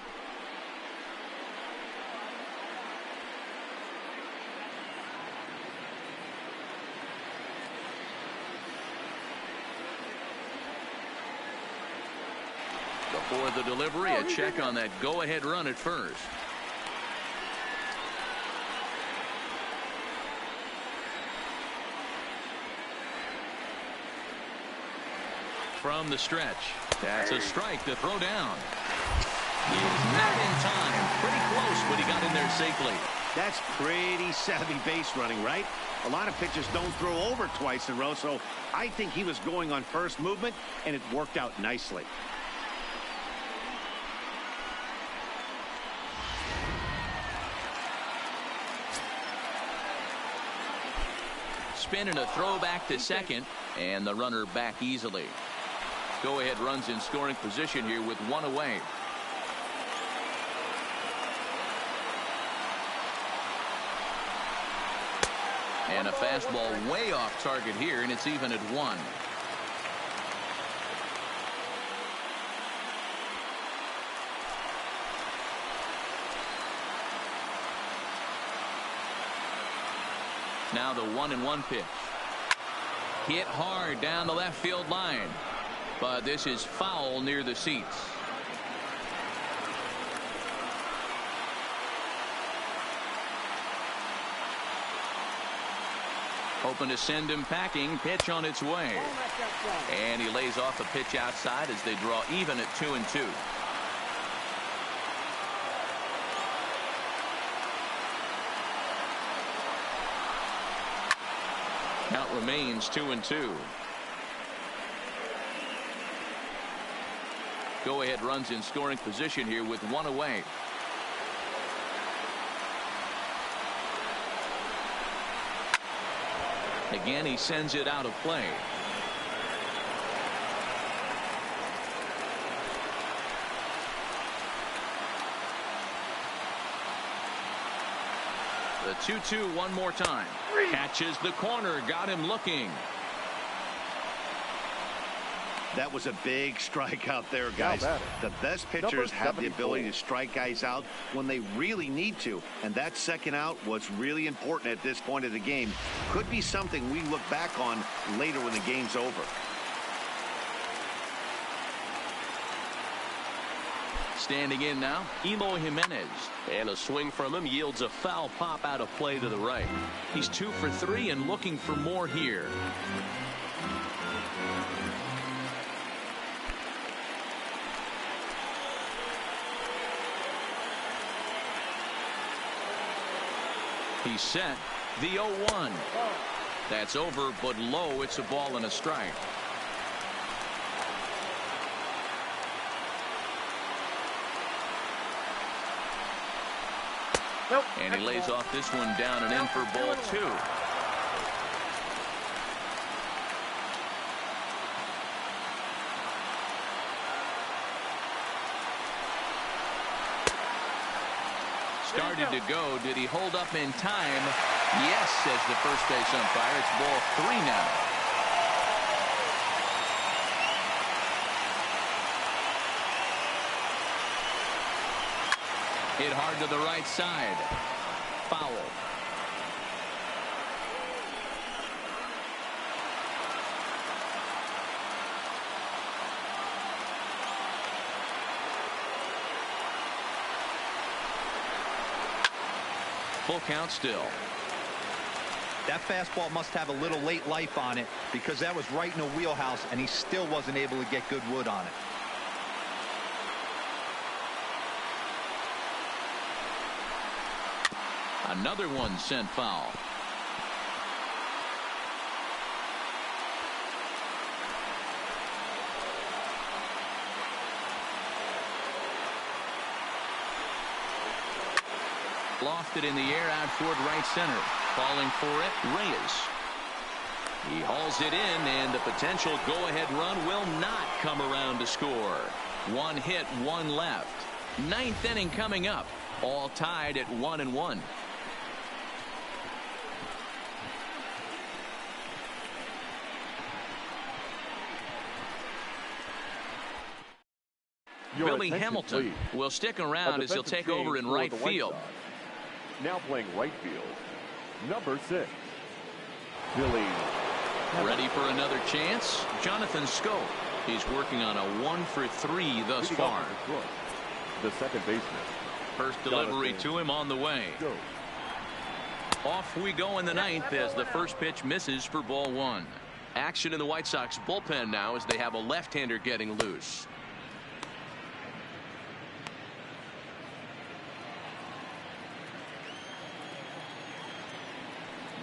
Before the delivery, a check on that go-ahead run at first. From the stretch, that's a strike to throw down. He's not in time. Pretty close, but he got in there safely. That's pretty savvy base running, right? A lot of pitchers don't throw over twice in a row, so I think he was going on first movement, and it worked out nicely. Spin and a throw back to second, and the runner back easily. Go-ahead runs in scoring position here with 1 away. And a fastball way off target here, and it's even at 1. Now the 1-1 pitch. Hit hard down the left field line. But this is foul near the seats. Hoping to send him packing. Pitch on its way. And he lays off a pitch outside as they draw even at 2-2. Count remains 2-2. Go-ahead runs in scoring position here with 1 away. Again, he sends it out of play. The 2-2 one more time. Catches the corner. Got him looking. That was a big strikeout there, guys. The best pitchers have the ability to strike guys out when they really need to. And that second out was really important at this point of the game. Could be something we look back on later when the game's over. Standing in now, Eloy Jimenez. And a swing from him yields a foul pop out of play to the right. He's 2 for 3 and looking for more here. He's set. The 0-1. That's over, but low. It's a ball and a strike. Nope. And he lays off this one down and in for ball 2. Started to go. Did he hold up in time? Yes, says the first base umpire. It's ball 3 now. Hit hard to the right side. Foul. Full count still. That fastball must have a little late life on it because that was right in the wheelhouse, and he still wasn't able to get good wood on it. Another one sent foul. Lofted in the air out toward right center. Falling for it, Reyes. He hauls it in, and the potential go-ahead run will not come around to score. One hit, one left. Ninth inning coming up. All tied at 1-1. Billy Hamilton will stick around as he'll take over in right field. Now playing right field, number 6, Billy. Ready for another chance? Jonathan Scope. He's working on a 1-for-3 thus far. The second baseman. First delivery to him on the way. Off we go in the ninth as the first pitch misses for ball 1. Action in the White Sox bullpen now as they have a left-hander getting loose.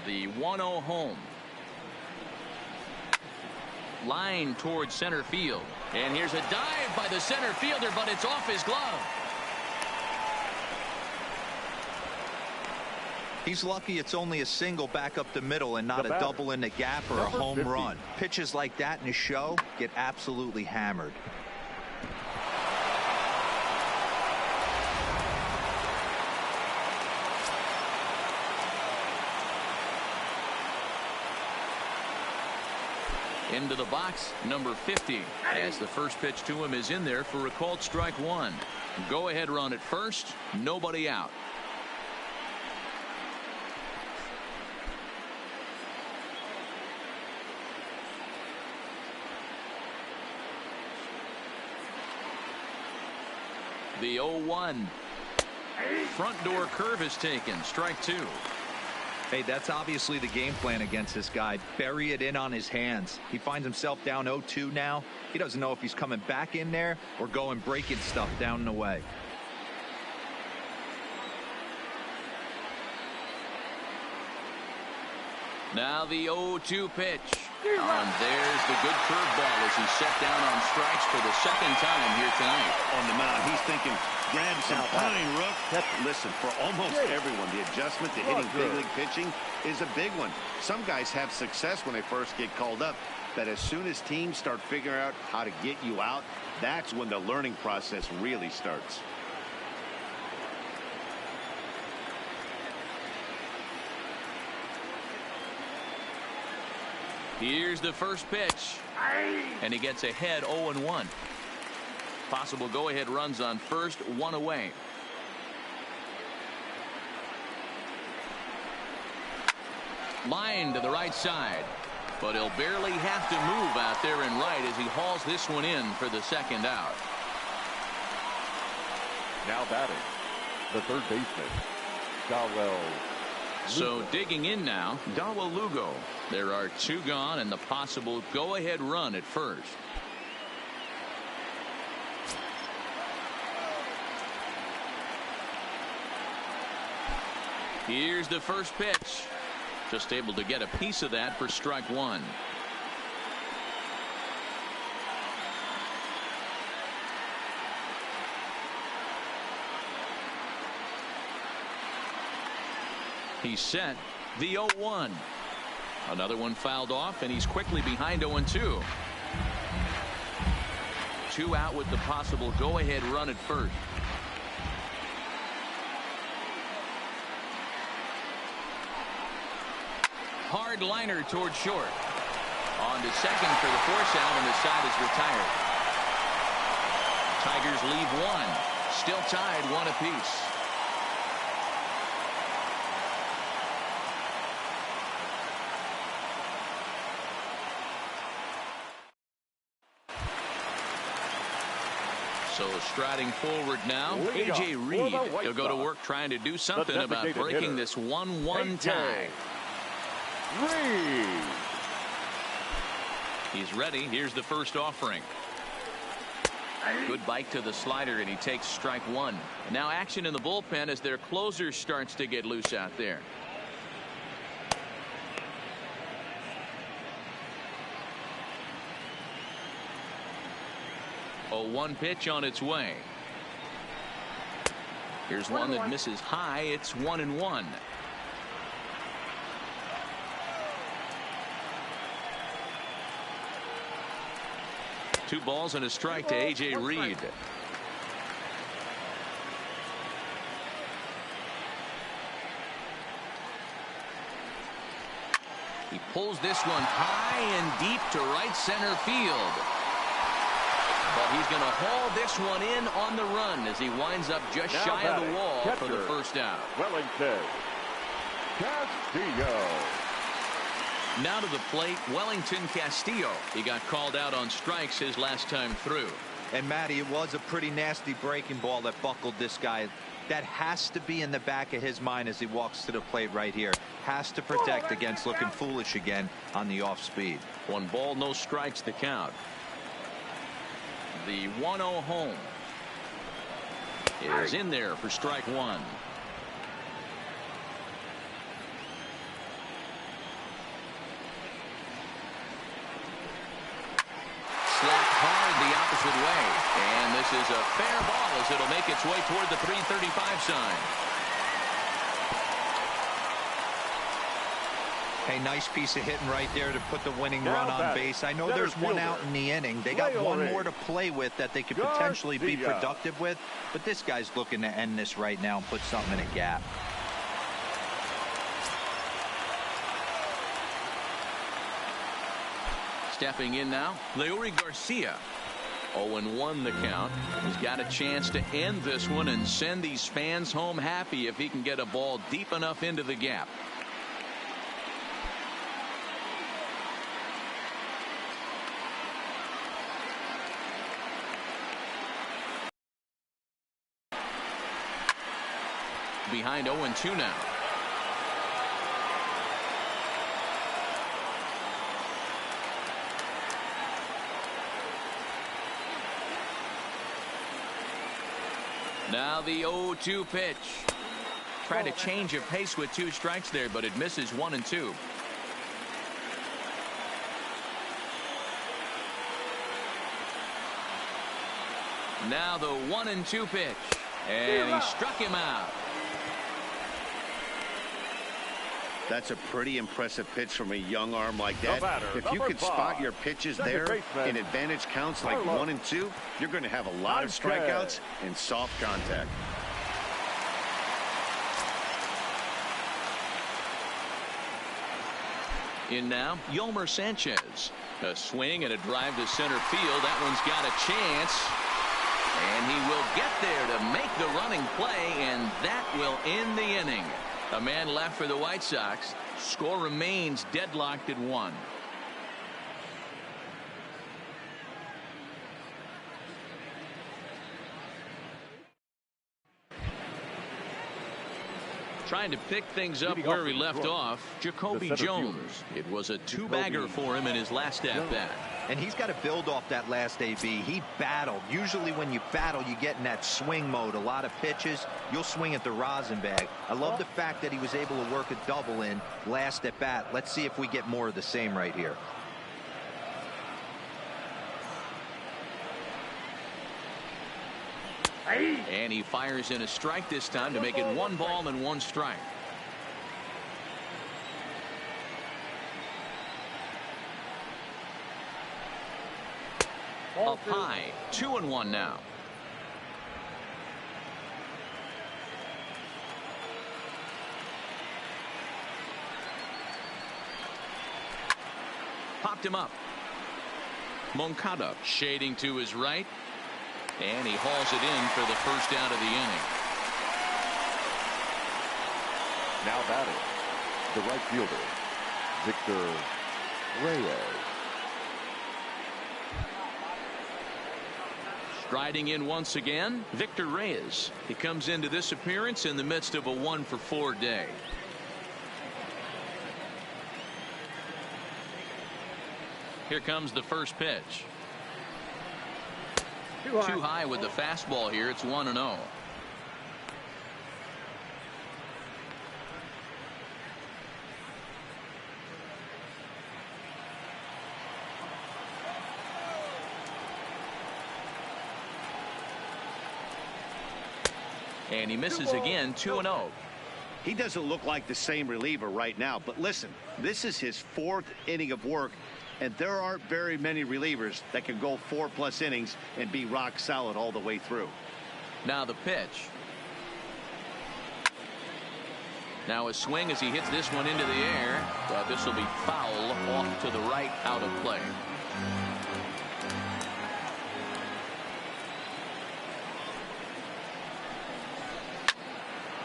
The 1-0 home. Line towards center field. And here's a dive by the center fielder, but it's off his glove. He's lucky it's only a single back up the middle and not a double in the gap or a home run. Pitches like that in a show get absolutely hammered. Into the box, number 50, as the first pitch to him is in there for a called strike 1. Go ahead run at first, nobody out. The 0-1. Front door curve is taken, strike 2. Hey, that's obviously the game plan against this guy. Bury it in on his hands. He finds himself down 0-2 now. He doesn't know if he's coming back in there or going breaking stuff down and away. Now the 0-2 pitch. And there's the good curveball as he's set down on strikes for the second time here tonight. On the mound, he's thinking, grab some pine, Rook. Listen, for almost everyone, the adjustment to hitting big league pitching is a big one. Some guys have success when they first get called up, but as soon as teams start figuring out how to get you out, that's when the learning process really starts. Here's the first pitch. And he gets ahead 0-1. Possible go-ahead runs on first, one away. Line to the right side. But he'll barely have to move out there in right as he hauls this one in for the second out. Now batting, the third baseman, Darwell. So digging in now, Darwell Lugo. There are 2 gone and the possible go-ahead run at first. Here's the first pitch. Just able to get a piece of that for strike 1. He's set. The 0-1. Another one fouled off, and he's quickly behind 0-2. 2 out with the possible go-ahead run at first. Hard liner toward short. On to second for the force out, and the side is retired. Tigers leave 1. Still tied 1 apiece. So striding forward now, A.J. Reed. He'll go to work trying to do something about breaking this 1-1 tie. Reed. He's ready. Here's the first offering. Good bite to the slider, and he takes strike one. Now action in the bullpen as their closer starts to get loose out there. A 1 pitch on its way. Here's one that misses high. It's 1-1. Two balls and a strike to A.J. Reed. He pulls this one high and deep to right center field. But he's going to haul this one in on the run as he winds up just shy of the wall for the first out. Wellington Castillo. Now to the plate, Wellington Castillo. He got called out on strikes his last time through. And Matty, it was a pretty nasty breaking ball that buckled this guy. That has to be in the back of his mind as he walks to the plate right here. Has to protect against looking foolish again on the off speed. 1 ball, no strikes to count. The 1-0 home is in there for strike one. Slapped hard the opposite way, and this is a fair ball as it'll make its way toward the 335 sign. Hey, nice piece of hitting right there to put the winning run on base. I know there's one out in the inning. They got one more to play with that they could potentially be productive with, but this guy's looking to end this right now and put something in a gap. Stepping in now, Leury Garcia. 0-1 the count. He's got a chance to end this one and send these fans home happy if he can get a ball deep enough into the gap. Behind 0-2 now. Now the 0-2 pitch. Tried to change of pace with 2 strikes there, but it misses 1 and 2. Now the 1-2 pitch. And he struck him out. That's a pretty impressive pitch from a young arm like that. If you could spot your pitches there in advantage counts like 1 and 2, you're going to have a lot of strikeouts and soft contact. In now, Yolmer Sanchez. A swing and a drive to center field. That one's got a chance. And he will get there to make the running play, and that will end the inning. A man left for the White Sox. Score remains deadlocked at 1. Trying to pick things up where he left off, Jacoby Jones. It was a 2-bagger for him in his last at-bat. And he's got to build off that last AB. He battled. Usually when you battle, you get in that swing mode. A lot of pitches, you'll swing at the rosin bag. I love the fact that he was able to work a double in last at bat. Let's see if we get more of the same right here. And he fires in a strike this time to make it 1 ball and 1 strike. Up high, 2-1 now. Popped him up. Moncada shading to his right. And he hauls it in for the first out of the inning. Now batting, the right fielder, Victor Reyes. Striding in once again, Victor Reyes. He comes into this appearance in the midst of a 1-for-4 day. Here comes the first pitch. Too high with the fastball here. It's 1-0. And he misses again. 2-0. He doesn't look like the same reliever right now, but listen, this is his 4th inning of work, and there aren't very many relievers that can go 4+ innings and be rock solid all the way through. Now the pitch. Now a swing as he hits this one into the air, but this will be foul off to the right, out of play.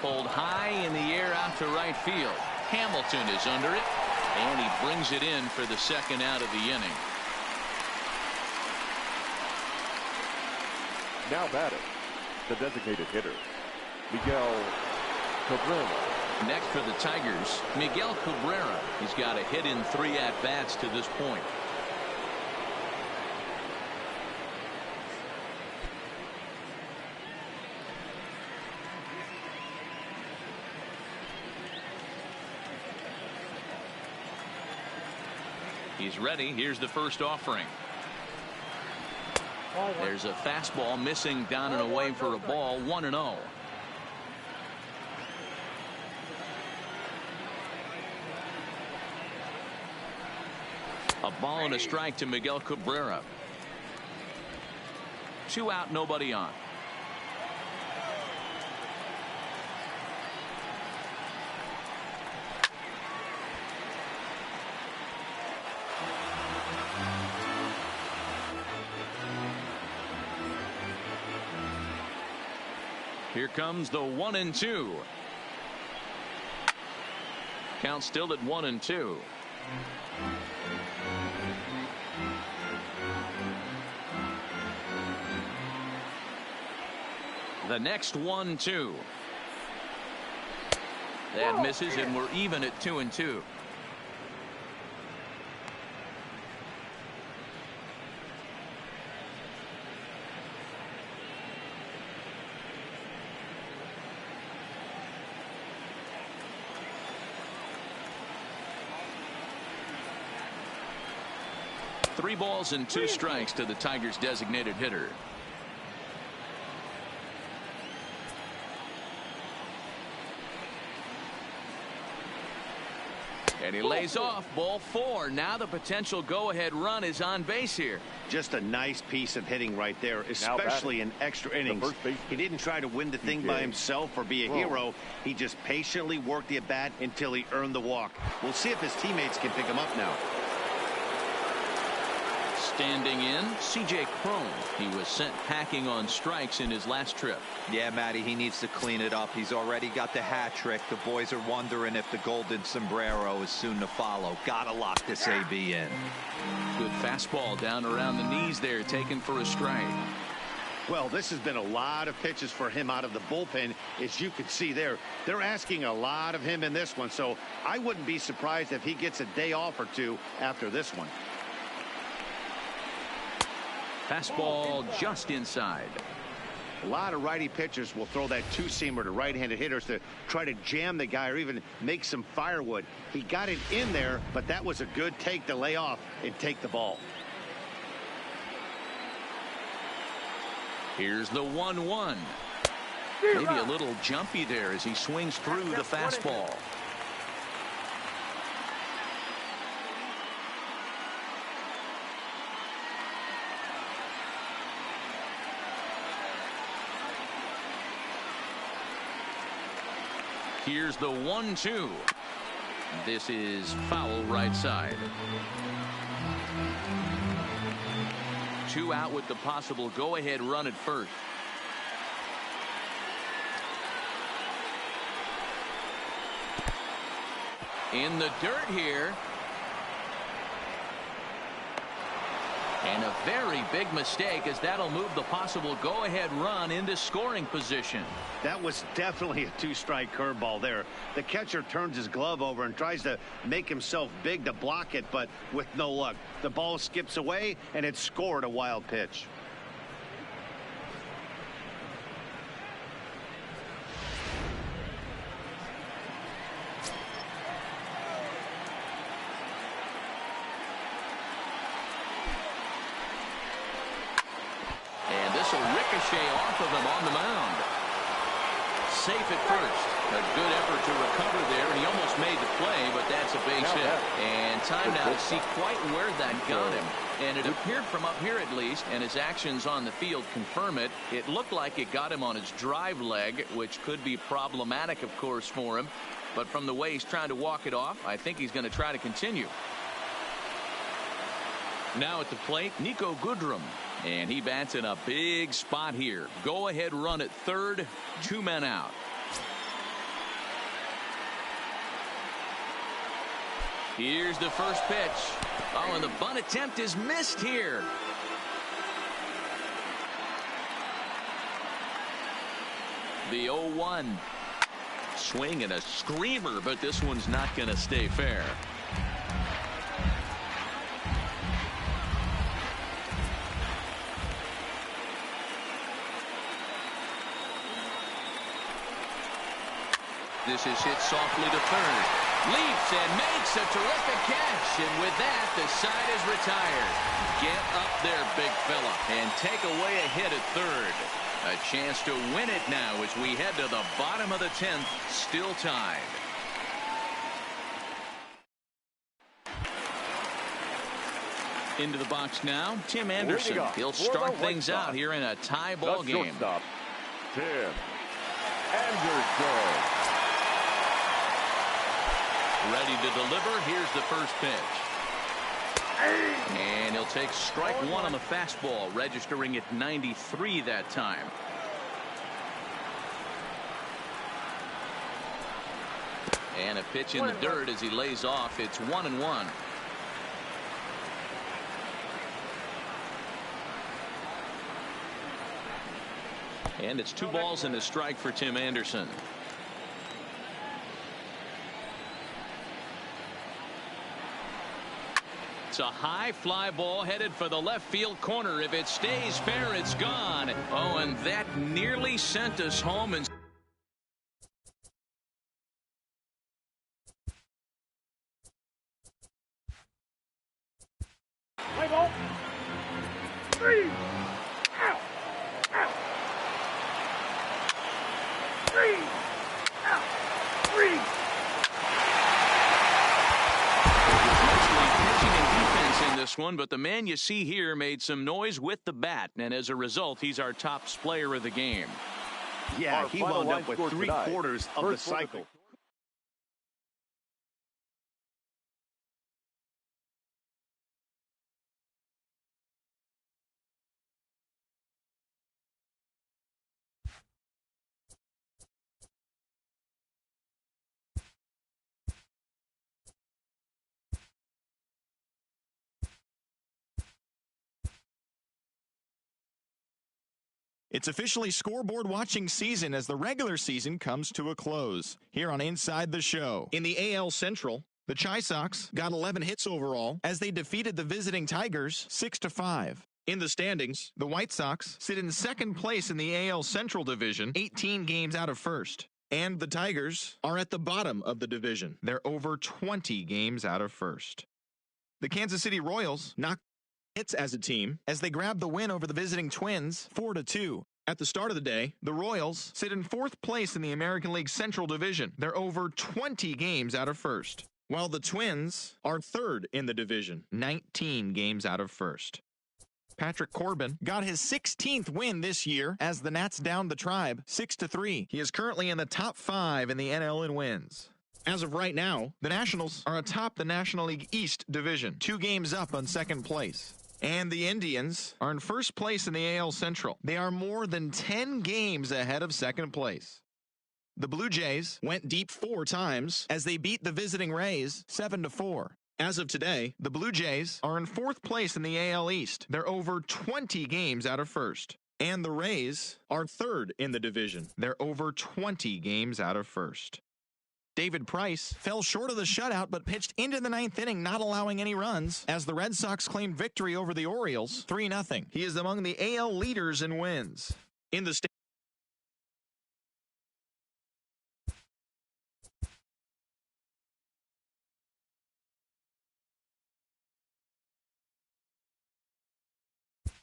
Pulled high in the air out to right field. Hamilton is under it, and he brings it in for the second out of the inning. Now batting, the designated hitter, Miguel Cabrera. Next for the Tigers, Miguel Cabrera. He's got a hit in 3 at-bats to this point. He's ready. Here's the first offering. There's a fastball missing down and away for a ball. 1-0. A ball and a strike to Miguel Cabrera. 2 out, nobody on. Here comes the 1-2. Count still at 1-2. The next 1-2. That misses, and we're even at 2-2. Three balls and 2 strikes to the Tigers' designated hitter. And he lays off. Ball 4. Now the potential go-ahead run is on base here. Just a nice piece of hitting right there, especially in extra innings. He didn't try to win the thing by himself or be a hero. He just patiently worked the at-bat until he earned the walk. We'll see if his teammates can pick him up now. Standing in, C.J. Cron. He was sent packing on strikes in his last trip. Yeah, Matty, he needs to clean it up. He's already got the hat trick. The boys are wondering if the golden sombrero is soon to follow. Gotta lock this AB in. Good fastball down around the knees there, taken for a strike. Well, this has been a lot of pitches for him out of the bullpen. As you can see there, they're asking a lot of him in this one, so I wouldn't be surprised if he gets a day off or 2 after this one. Fastball just inside. A lot of righty pitchers will throw that 2-seamer to right-handed hitters to try to jam the guy or even make some firewood. He got it in there, but that was a good take to lay off and take the ball. Here's the 1-1. Maybe a little jumpy there as he swings through the fastball. Here's the 1-2. This is foul right side. 2 out with the possible go-ahead run at first. In the dirt here. And a very big mistake, as that'll move the possible go-ahead run into scoring position. That was definitely a two-strike curveball there. The catcher turns his glove over and tries to make himself big to block it, but with no luck. The ball skips away, and it scored a wild pitch. Ricochet off of him on the mound. Safe at first. A good effort to recover there, and he almost made the play, but that's a base hit. And time now to see quite where that got him. And it appeared from up here at least, and his actions on the field confirm it. It looked like it got him on his drive leg, which could be problematic, of course, for him. But from the way he's trying to walk it off, I think he's going to try to continue. Now at the plate, Nico Goodrum. And he bats in a big spot here. Go-ahead run at third, 2 men out. Here's the first pitch. Oh, and the bunt attempt is missed here. The 0-1. Swing and a screamer, but this one's not going to stay fair. This is hit softly to third. Leaps and makes a terrific catch. And with that, the side is retired. Get up there, big fella, and take away a hit at third. A chance to win it now as we head to the bottom of the 10th, still tied. Into the box now, Tim Anderson. He'll start things out here in a tie ball game. Tim Anderson. Ready to deliver. Here's the first pitch. And he'll take strike one on the fastball, registering at 93 that time. And a pitch in the dirt as he lays off. It's 1-1. And it's 2 balls and a strike for Tim Anderson. It's a high fly ball headed for the left field corner. If it stays fair, it's gone. Oh, and that nearly sent us home. And Play ball. 3. Out. Out. 3. Out. 3. In this one, but the man you see here made some noise with the bat, and as a result, he's our top player of the game. Yeah, he wound up with 3/4 of the cycle. It's officially scoreboard watching season as the regular season comes to a close. Here on Inside the Show. In the AL Central, the Chi Sox got 11 hits overall as they defeated the visiting Tigers 6-5. In the standings, the White Sox sit in second place in the AL Central Division, 18 games out of first. And the Tigers are at the bottom of the division. They're over 20 games out of first. The Kansas City Royals knocked hits as a team as they grab the win over the visiting Twins 4-2. At the start of the day, the Royals sit in fourth place in the American League Central Division. They're over 20 games out of first, while the Twins are third in the division, 19 games out of first. Patrick Corbin got his 16th win this year as the Nats downed the Tribe 6-3. He is currently in the top 5 in the NL in wins. As of right now, the Nationals are atop the National League East Division, 2 games up on second place. And the Indians are in first place in the AL Central. They are more than 10 games ahead of second place. The Blue Jays went deep 4 times as they beat the visiting Rays 7-4. As of today, the Blue Jays are in 4th place in the AL East. They're over 20 games out of first. And the Rays are 3rd in the division. They're over 20 games out of first. David Price fell short of the shutout but pitched into the 9th inning, not allowing any runs, as the Red Sox claimed victory over the Orioles 3-0. He is among the AL leaders in wins. In the state.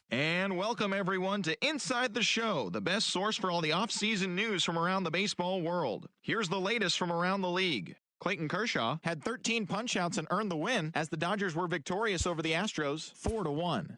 And welcome everyone to Inside the Show, the best source for all the off-season news from around the baseball world. Here's the latest from around the league. Clayton Kershaw had 13 punch-outs and earned the win as the Dodgers were victorious over the Astros 4-1.